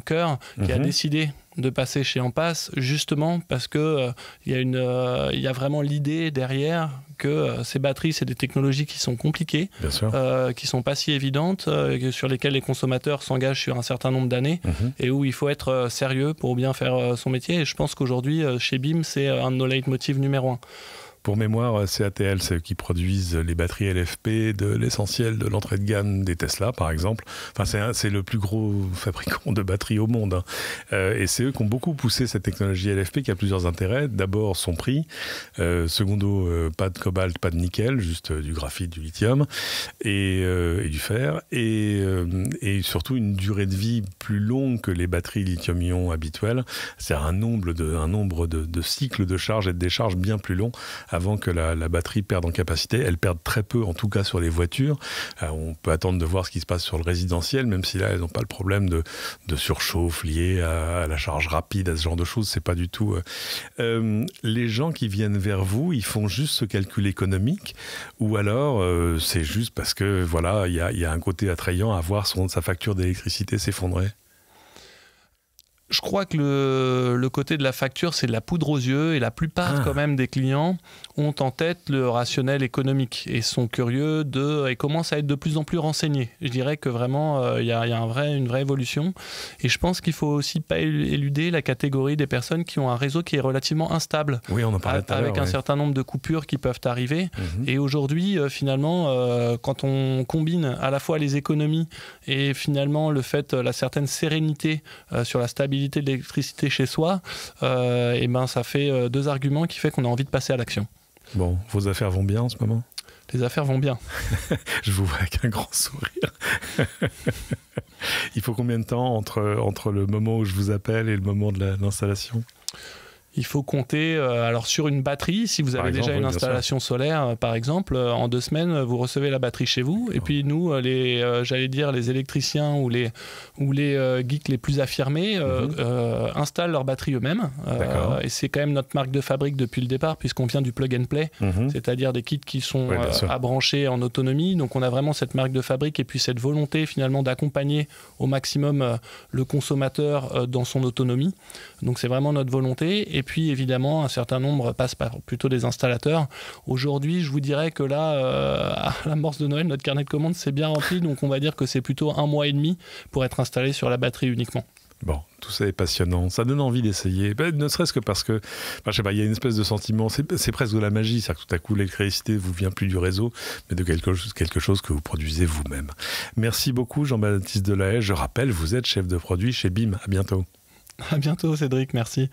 qui a décidé de passer chez Enpass, justement parce que il y a vraiment l'idée derrière que ces batteries, c'est des technologies qui sont compliquées, qui sont pas si évidentes, sur lesquelles les consommateurs s'engagent sur un certain nombre d'années et où il faut être sérieux pour bien faire son métier. Et je pense qu'aujourd'hui, chez BIM, c'est un de nos leitmotivs numéro 1. Pour mémoire, c'est ATL, c'est eux qui produisent les batteries LFP de l'essentiel de l'entrée de gamme des Tesla, par exemple. Enfin, c'est le plus gros fabricant de batteries au monde. Et c'est eux qui ont beaucoup poussé cette technologie LFP qui a plusieurs intérêts. D'abord, son prix. Secondo, pas de cobalt, pas de nickel, juste du graphite, du lithium et du fer. Et surtout, une durée de vie plus longue que les batteries lithium-ion habituelles. C'est un nombre de cycles de charge et de décharge bien plus long avant que la batterie perde en capacité. Elle perd très peu, en tout cas sur les voitures. On peut attendre de voir ce qui se passe sur le résidentiel, même si là, elles n'ont pas le problème de surchauffe lié à la charge rapide, à ce genre de choses. C'est pas du tout... les gens qui viennent vers vous, ils font juste ce calcul économique, ou alors c'est juste parce que voilà, il y a un côté attrayant à voir sa facture d'électricité s'effondrer. Je crois que le côté de la facture, c'est de la poudre aux yeux, et la plupart quand même des clients ont en tête le rationnel économique et sont curieux et commencent à être de plus en plus renseignés. Je dirais que vraiment, il y a une vraie évolution. Et je pense qu'il faut aussi pas éluder la catégorie des personnes qui ont un réseau qui est relativement instable. Oui, on en parlait tout à l'heure. Avec un certain nombre de coupures qui peuvent arriver. Et aujourd'hui, finalement, quand on combine à la fois les économies et finalement le fait, la certaine sérénité sur la stabilité de l'électricité chez soi, et ben ça fait deux arguments qui fait qu'on a envie de passer à l'action. Bon, vos affaires vont bien en ce moment ? Les affaires vont bien. Je vous vois avec un grand sourire. Il faut combien de temps entre le moment où je vous appelle et le moment de l'installation ? Il faut compter, alors sur une batterie, si vous avez déjà une installation solaire, par exemple, en 2 semaines, vous recevez la batterie chez vous. Et puis nous, j'allais dire, les électriciens ou les geeks les plus affirmés installent leur batterie eux-mêmes. Et c'est quand même notre marque de fabrique depuis le départ, puisqu'on vient du plug and play, c'est-à-dire des kits qui sont à brancher en autonomie. Donc on a vraiment cette marque de fabrique et puis cette volonté finalement d'accompagner au maximum le consommateur dans son autonomie. Donc c'est vraiment notre volonté. Et puis évidemment, un certain nombre passe par plutôt des installateurs. Aujourd'hui, je vous dirais que là, à l'amorce de Noël, notre carnet de commandes s'est bien rempli. Donc on va dire que c'est plutôt 1 mois et demi pour être installé sur la batterie uniquement. Bon, tout ça est passionnant. Ça donne envie d'essayer. Ne serait-ce que parce que, je sais pas, il y a une espèce de sentiment, c'est presque de la magie. C'est-à-dire que tout à coup, l'électricité vous vient plus du réseau, mais de quelque chose que vous produisez vous-même. Merci beaucoup, Jean-Baptiste Delahaye. Je rappelle, vous êtes chef de produit chez BIM. À bientôt. À bientôt, Cédric. Merci.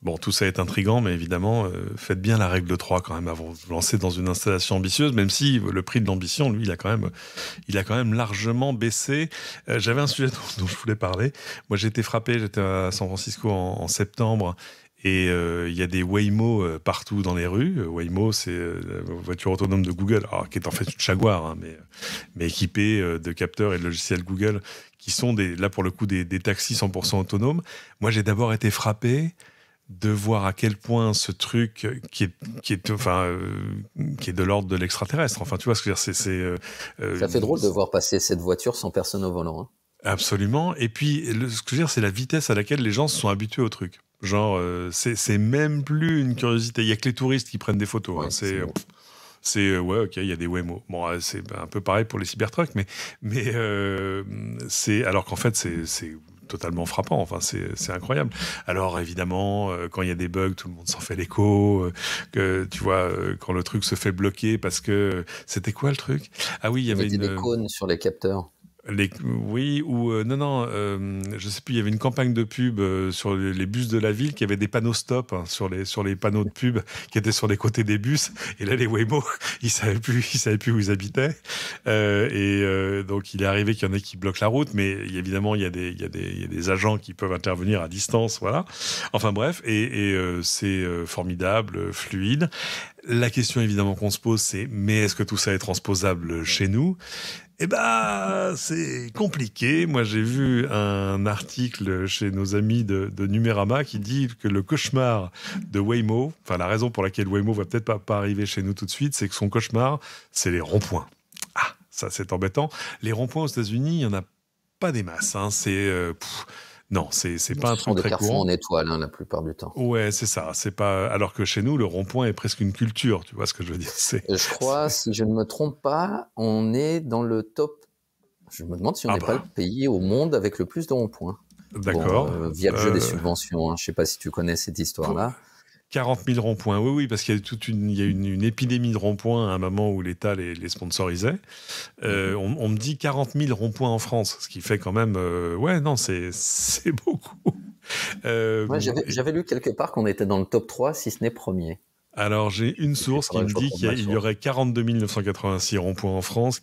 Bon, tout ça est intriguant, mais évidemment, faites bien la règle 3 quand même avant de vous lancer dans une installation ambitieuse, même si le prix de l'ambition, lui, il a quand même largement baissé. J'avais un sujet dont je voulais parler. Moi, j'ai été frappé, j'étais à San Francisco en septembre, et il y a des Waymo partout dans les rues. Waymo, c'est la voiture autonome de Google, alors, qui est en fait une Jaguar, hein, mais équipée de capteurs et de logiciels Google, qui sont là pour le coup des taxis 100% autonomes. Moi, j'ai d'abord été frappé de voir à quel point ce truc qui est de l'ordre de l'extraterrestre. Enfin, tu vois ce que je veux dire, ça fait drôle de voir passer cette voiture sans personne au volant. Hein. Absolument. Et puis, ce que je veux dire, c'est la vitesse à laquelle les gens se sont habitués au truc. Genre, c'est même plus une curiosité. Il y a que les touristes qui prennent des photos. Ouais, hein. Ok, il y a des Waymo. Bon, c'est un peu pareil pour les Cybertrucks, mais c'est alors qu'en fait, c'est totalement frappant. Enfin, c'est incroyable. Alors, évidemment, quand il y a des bugs, tout le monde s'en fait l'écho. Que, tu vois, quand le truc se fait bloquer parce que... C'était quoi le truc? Ah oui, il y avait des cônes sur les capteurs. Oui, ou je sais plus, il y avait une campagne de pub sur les bus de la ville qui avait des panneaux stop sur les panneaux de pub qui étaient sur les côtés des bus. Et là, les Waymo, ils savaient plus où ils habitaient. Donc, il est arrivé qu'il y en ait qui bloquent la route, mais évidemment, il y a des agents qui peuvent intervenir à distance, voilà. Enfin bref, c'est formidable, fluide. La question évidemment qu'on se pose, c'est mais est-ce que tout ça est transposable chez nous? Eh ben, c'est compliqué. Moi, j'ai vu un article chez nos amis de Numérama qui dit que le cauchemar de Waymo, enfin la raison pour laquelle Waymo va peut-être pas arriver chez nous tout de suite, c'est que son cauchemar, c'est les ronds-points. Ah, ça c'est embêtant. Les ronds-points aux États-Unis, il y en a pas des masses. Hein. Non, c'est pas un truc très courant. Ce sont des carrefours en étoile, la plupart du temps. Ouais, c'est ça. C'est pas. Alors que chez nous, le rond-point est presque une culture. Tu vois ce que je veux dire? Je crois, si je ne me trompe pas, on est dans le top. Je me demande si on n'est pas le pays au monde avec le plus de ronds-points. D'accord. Via le jeu des subventions. Hein. Je ne sais pas si tu connais cette histoire-là. 40 000 ronds-points, oui, parce qu'il y a une épidémie de ronds-points à un moment où l'État les sponsorisait. On me dit 40 000 ronds-points en France, ce qui fait quand même... c'est beaucoup. J'avais lu quelque part qu'on était dans le top 3, si ce n'est premier. Alors, j'ai une source qui me dit qu'il y aurait 42 986 ronds-points en France,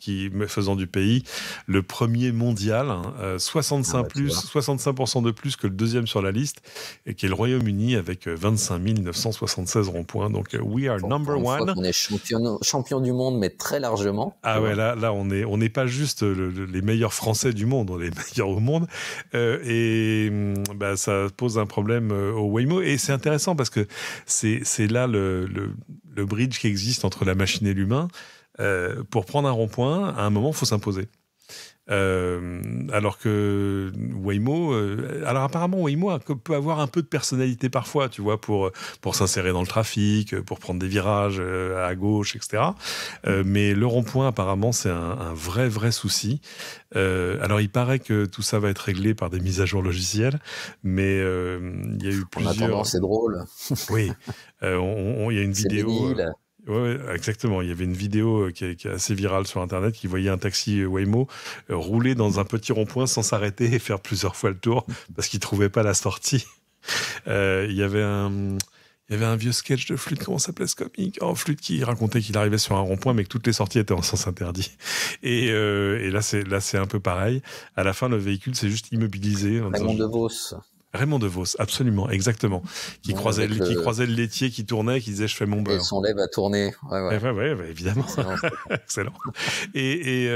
faisant du pays le premier mondial, 65% de plus que le deuxième sur la liste, et qui est le Royaume-Uni avec 25 976 ronds-points. Donc, we are number one. On est champion du monde, mais très largement. Ah ouais, là, on n'est pas juste les meilleurs Français du monde, on est les meilleurs au monde. Ça pose un problème au Waymo. Et c'est intéressant parce que c'est là le bridge qui existe entre la machine et l'humain. Pour prendre un rond-point, à un moment, il faut s'imposer. Alors que Waymo, alors apparemment Waymo peut avoir un peu de personnalité parfois, tu vois, pour s'insérer dans le trafic, pour prendre des virages à gauche, etc. Mais le rond-point, apparemment, c'est un vrai souci. Alors il paraît que tout ça va être réglé par des mises à jour logicielles, mais il y a eu plusieurs. En attendant, c'est drôle. Oui, il y a une vidéo. Ouais, exactement. Il y avait une vidéo qui est assez virale sur Internet qui voyait un taxi Waymo rouler dans un petit rond-point sans s'arrêter et faire plusieurs fois le tour parce qu'il trouvait pas la sortie. Il y avait un vieux sketch de Flûte, comment s'appelait ce comique? Flûte qui racontait qu'il arrivait sur un rond-point mais que toutes les sorties étaient en sens interdit. Et là c'est un peu pareil. À la fin, le véhicule s'est juste immobilisé. Raymond DeVos. Raymond DeVos, absolument, exactement. Qui croisait le laitier qui tournait, qui disait « je fais mon beurre ». Et son lait va tourner. Ouais, évidemment. Excellent. Et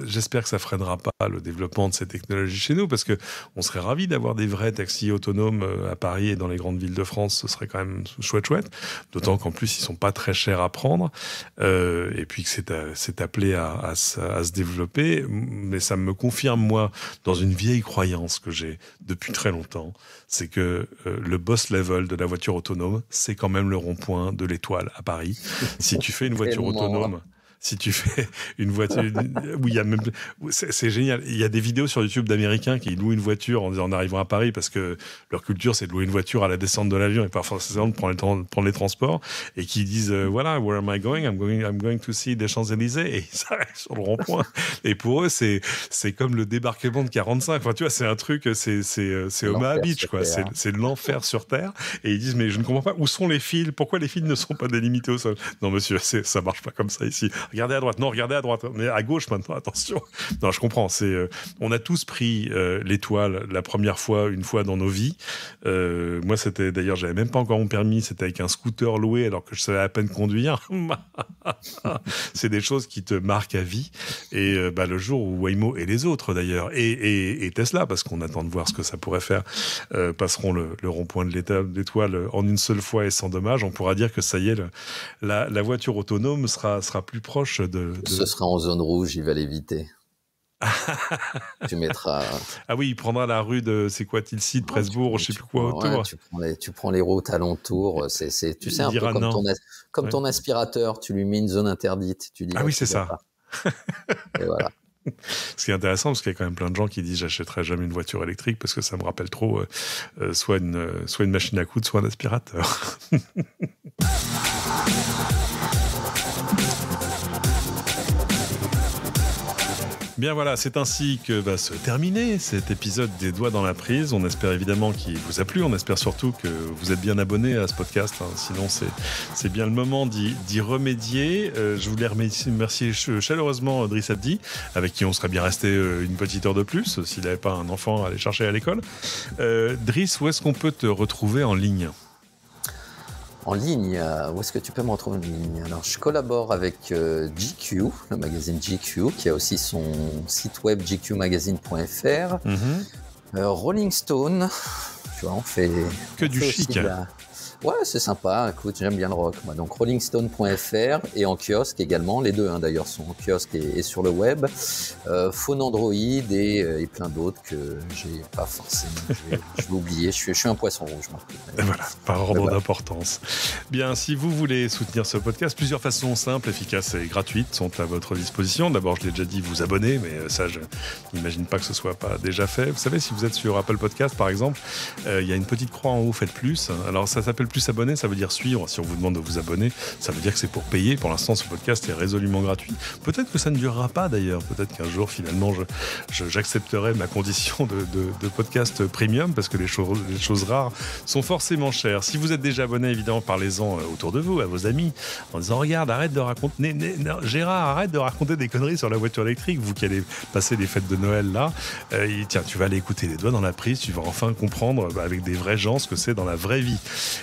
j'espère que ça freinera pas le développement de ces technologies chez nous, parce que on serait ravis d'avoir des vrais taxis autonomes à Paris et dans les grandes villes de France. Ce serait quand même chouette. D'autant qu'en plus, ils sont pas très chers à prendre. Et puis que c'est appelé à se développer. Mais ça me confirme, moi, dans une vieille croyance que j'ai depuis très longtemps, c'est que le boss level de la voiture autonome, c'est quand même le rond-point de l'Étoile à Paris. Si tu fais une voiture autonome, si tu fais une voiture où il y a même, c'est génial. Il y a des vidéos sur YouTube d'Américains qui louent une voiture en arrivant à Paris parce que leur culture c'est de louer une voiture à la descente de l'avion et pas forcément de prendre les transports, et qui disent voilà, where am I going? I'm going to see des Champs-Élysées, et ils s'arrêtent sur le rond-point. Et pour eux c'est comme le débarquement de 45. Enfin tu vois, c'est un truc, c'est Omaha Beach quoi. C'est l'enfer sur terre. Et ils disent mais je ne comprends pas, où sont les fils? Pourquoi les fils ne sont pas délimités au sol? Non monsieur, ça marche pas comme ça ici. Regardez à droite, non, regardez à droite, mais à gauche maintenant, attention. Non, je comprends. On a tous pris l'étoile la première fois, une fois dans nos vies. Moi, c'était d'ailleurs, j'avais même pas encore mon permis. C'était avec un scooter loué, alors que je savais à peine conduire. C'est des choses qui te marquent à vie. Et le jour où Waymo et les autres d'ailleurs, et Tesla, parce qu'on attend de voir ce que ça pourrait faire, passeront le rond-point de l'étoile en une seule fois et sans dommage, on pourra dire que ça y est, la voiture autonome sera plus proche de... Ce sera en zone rouge, il va l'éviter. Tu mettras... Ah oui, il prendra la rue de... C'est quoi, Tilsit, Presbourg, je sais plus quoi autour. Tu prends les routes alentours. Tu sais, un peu comme ton aspirateur. Tu lui mets une zone interdite. Tu dis, ah oui, c'est ça. Et voilà. Ce qui est intéressant, parce qu'il y a quand même plein de gens qui disent j'achèterai jamais une voiture électrique parce que ça me rappelle trop soit une machine à coudre, soit un aspirateur. Bien voilà, c'est ainsi que va se terminer cet épisode des Doigts dans la prise. On espère évidemment qu'il vous a plu, on espère surtout que vous êtes bien abonné à ce podcast, hein. Sinon c'est bien le moment d'y remédier. Je voulais remercier chaleureusement Driss Abdi, avec qui on serait bien resté une petite heure de plus, s'il n'avait pas un enfant à aller chercher à l'école. Driss, où est-ce qu'on peut te retrouver en ligne ? En ligne, où est-ce que tu peux me retrouver en ligne ? Alors, je collabore avec GQ, le magazine GQ, qui a aussi son site web gqmagazine.fr. Rolling Stone, tu vois, on fait... Que du chic. Ouais, c'est sympa, écoute, j'aime bien le rock. Moi. Donc, rollingstone.fr et en kiosque également. Les deux, d'ailleurs, sont en kiosque et sur le web. Phone Android et plein d'autres que j'ai pas forcément. Je vais oublier. Je suis un poisson rouge, Marc. Et voilà, par ordre d'importance. Bien, si vous voulez soutenir ce podcast, plusieurs façons simples, efficaces et gratuites sont à votre disposition. D'abord, je l'ai déjà dit, vous abonner, mais ça, je n'imagine pas que ce soit pas déjà fait. Vous savez, si vous êtes sur Apple Podcast, par exemple, il y a une petite croix en haut, faites plus. Alors, ça s'appelle plus abonner, ça veut dire suivre. Si on vous demande de vous abonner, ça veut dire que c'est pour payer. Pour l'instant, ce podcast est résolument gratuit. Peut-être que ça ne durera pas d'ailleurs. Peut-être qu'un jour, finalement, j'accepterai ma condition de podcast premium, parce que les choses rares sont forcément chères. Si vous êtes déjà abonné, évidemment, parlez-en autour de vous, à vos amis, en disant regarde, arrête de raconter, Gérard, arrête de raconter des conneries sur la voiture électrique, vous qui allez passer les fêtes de Noël là. Tiens, tu vas aller écouter les Doigts dans la prise, tu vas enfin comprendre avec des vrais gens ce que c'est dans la vraie vie.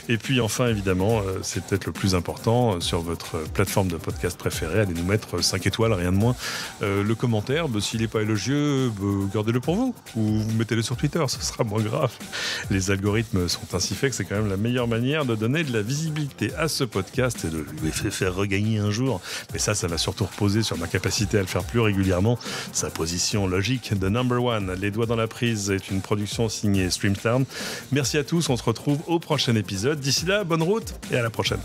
Et puis enfin, évidemment, c'est peut-être le plus important, sur votre plateforme de podcast préférée, allez nous mettre 5 étoiles, rien de moins. Le commentaire, s'il n'est pas élogieux, gardez-le pour vous, ou mettez-le sur Twitter, ce sera moins grave. Les algorithmes sont ainsi faits que c'est quand même la meilleure manière de donner de la visibilité à ce podcast et de lui faire regagner un jour. Mais ça va surtout reposer sur ma capacité à le faire plus régulièrement. Sa position logique de number one. Les Doigts dans la prise est une production signée Streamtown. Merci à tous, on se retrouve au prochain épisode. D'ici là, bonne route et à la prochaine.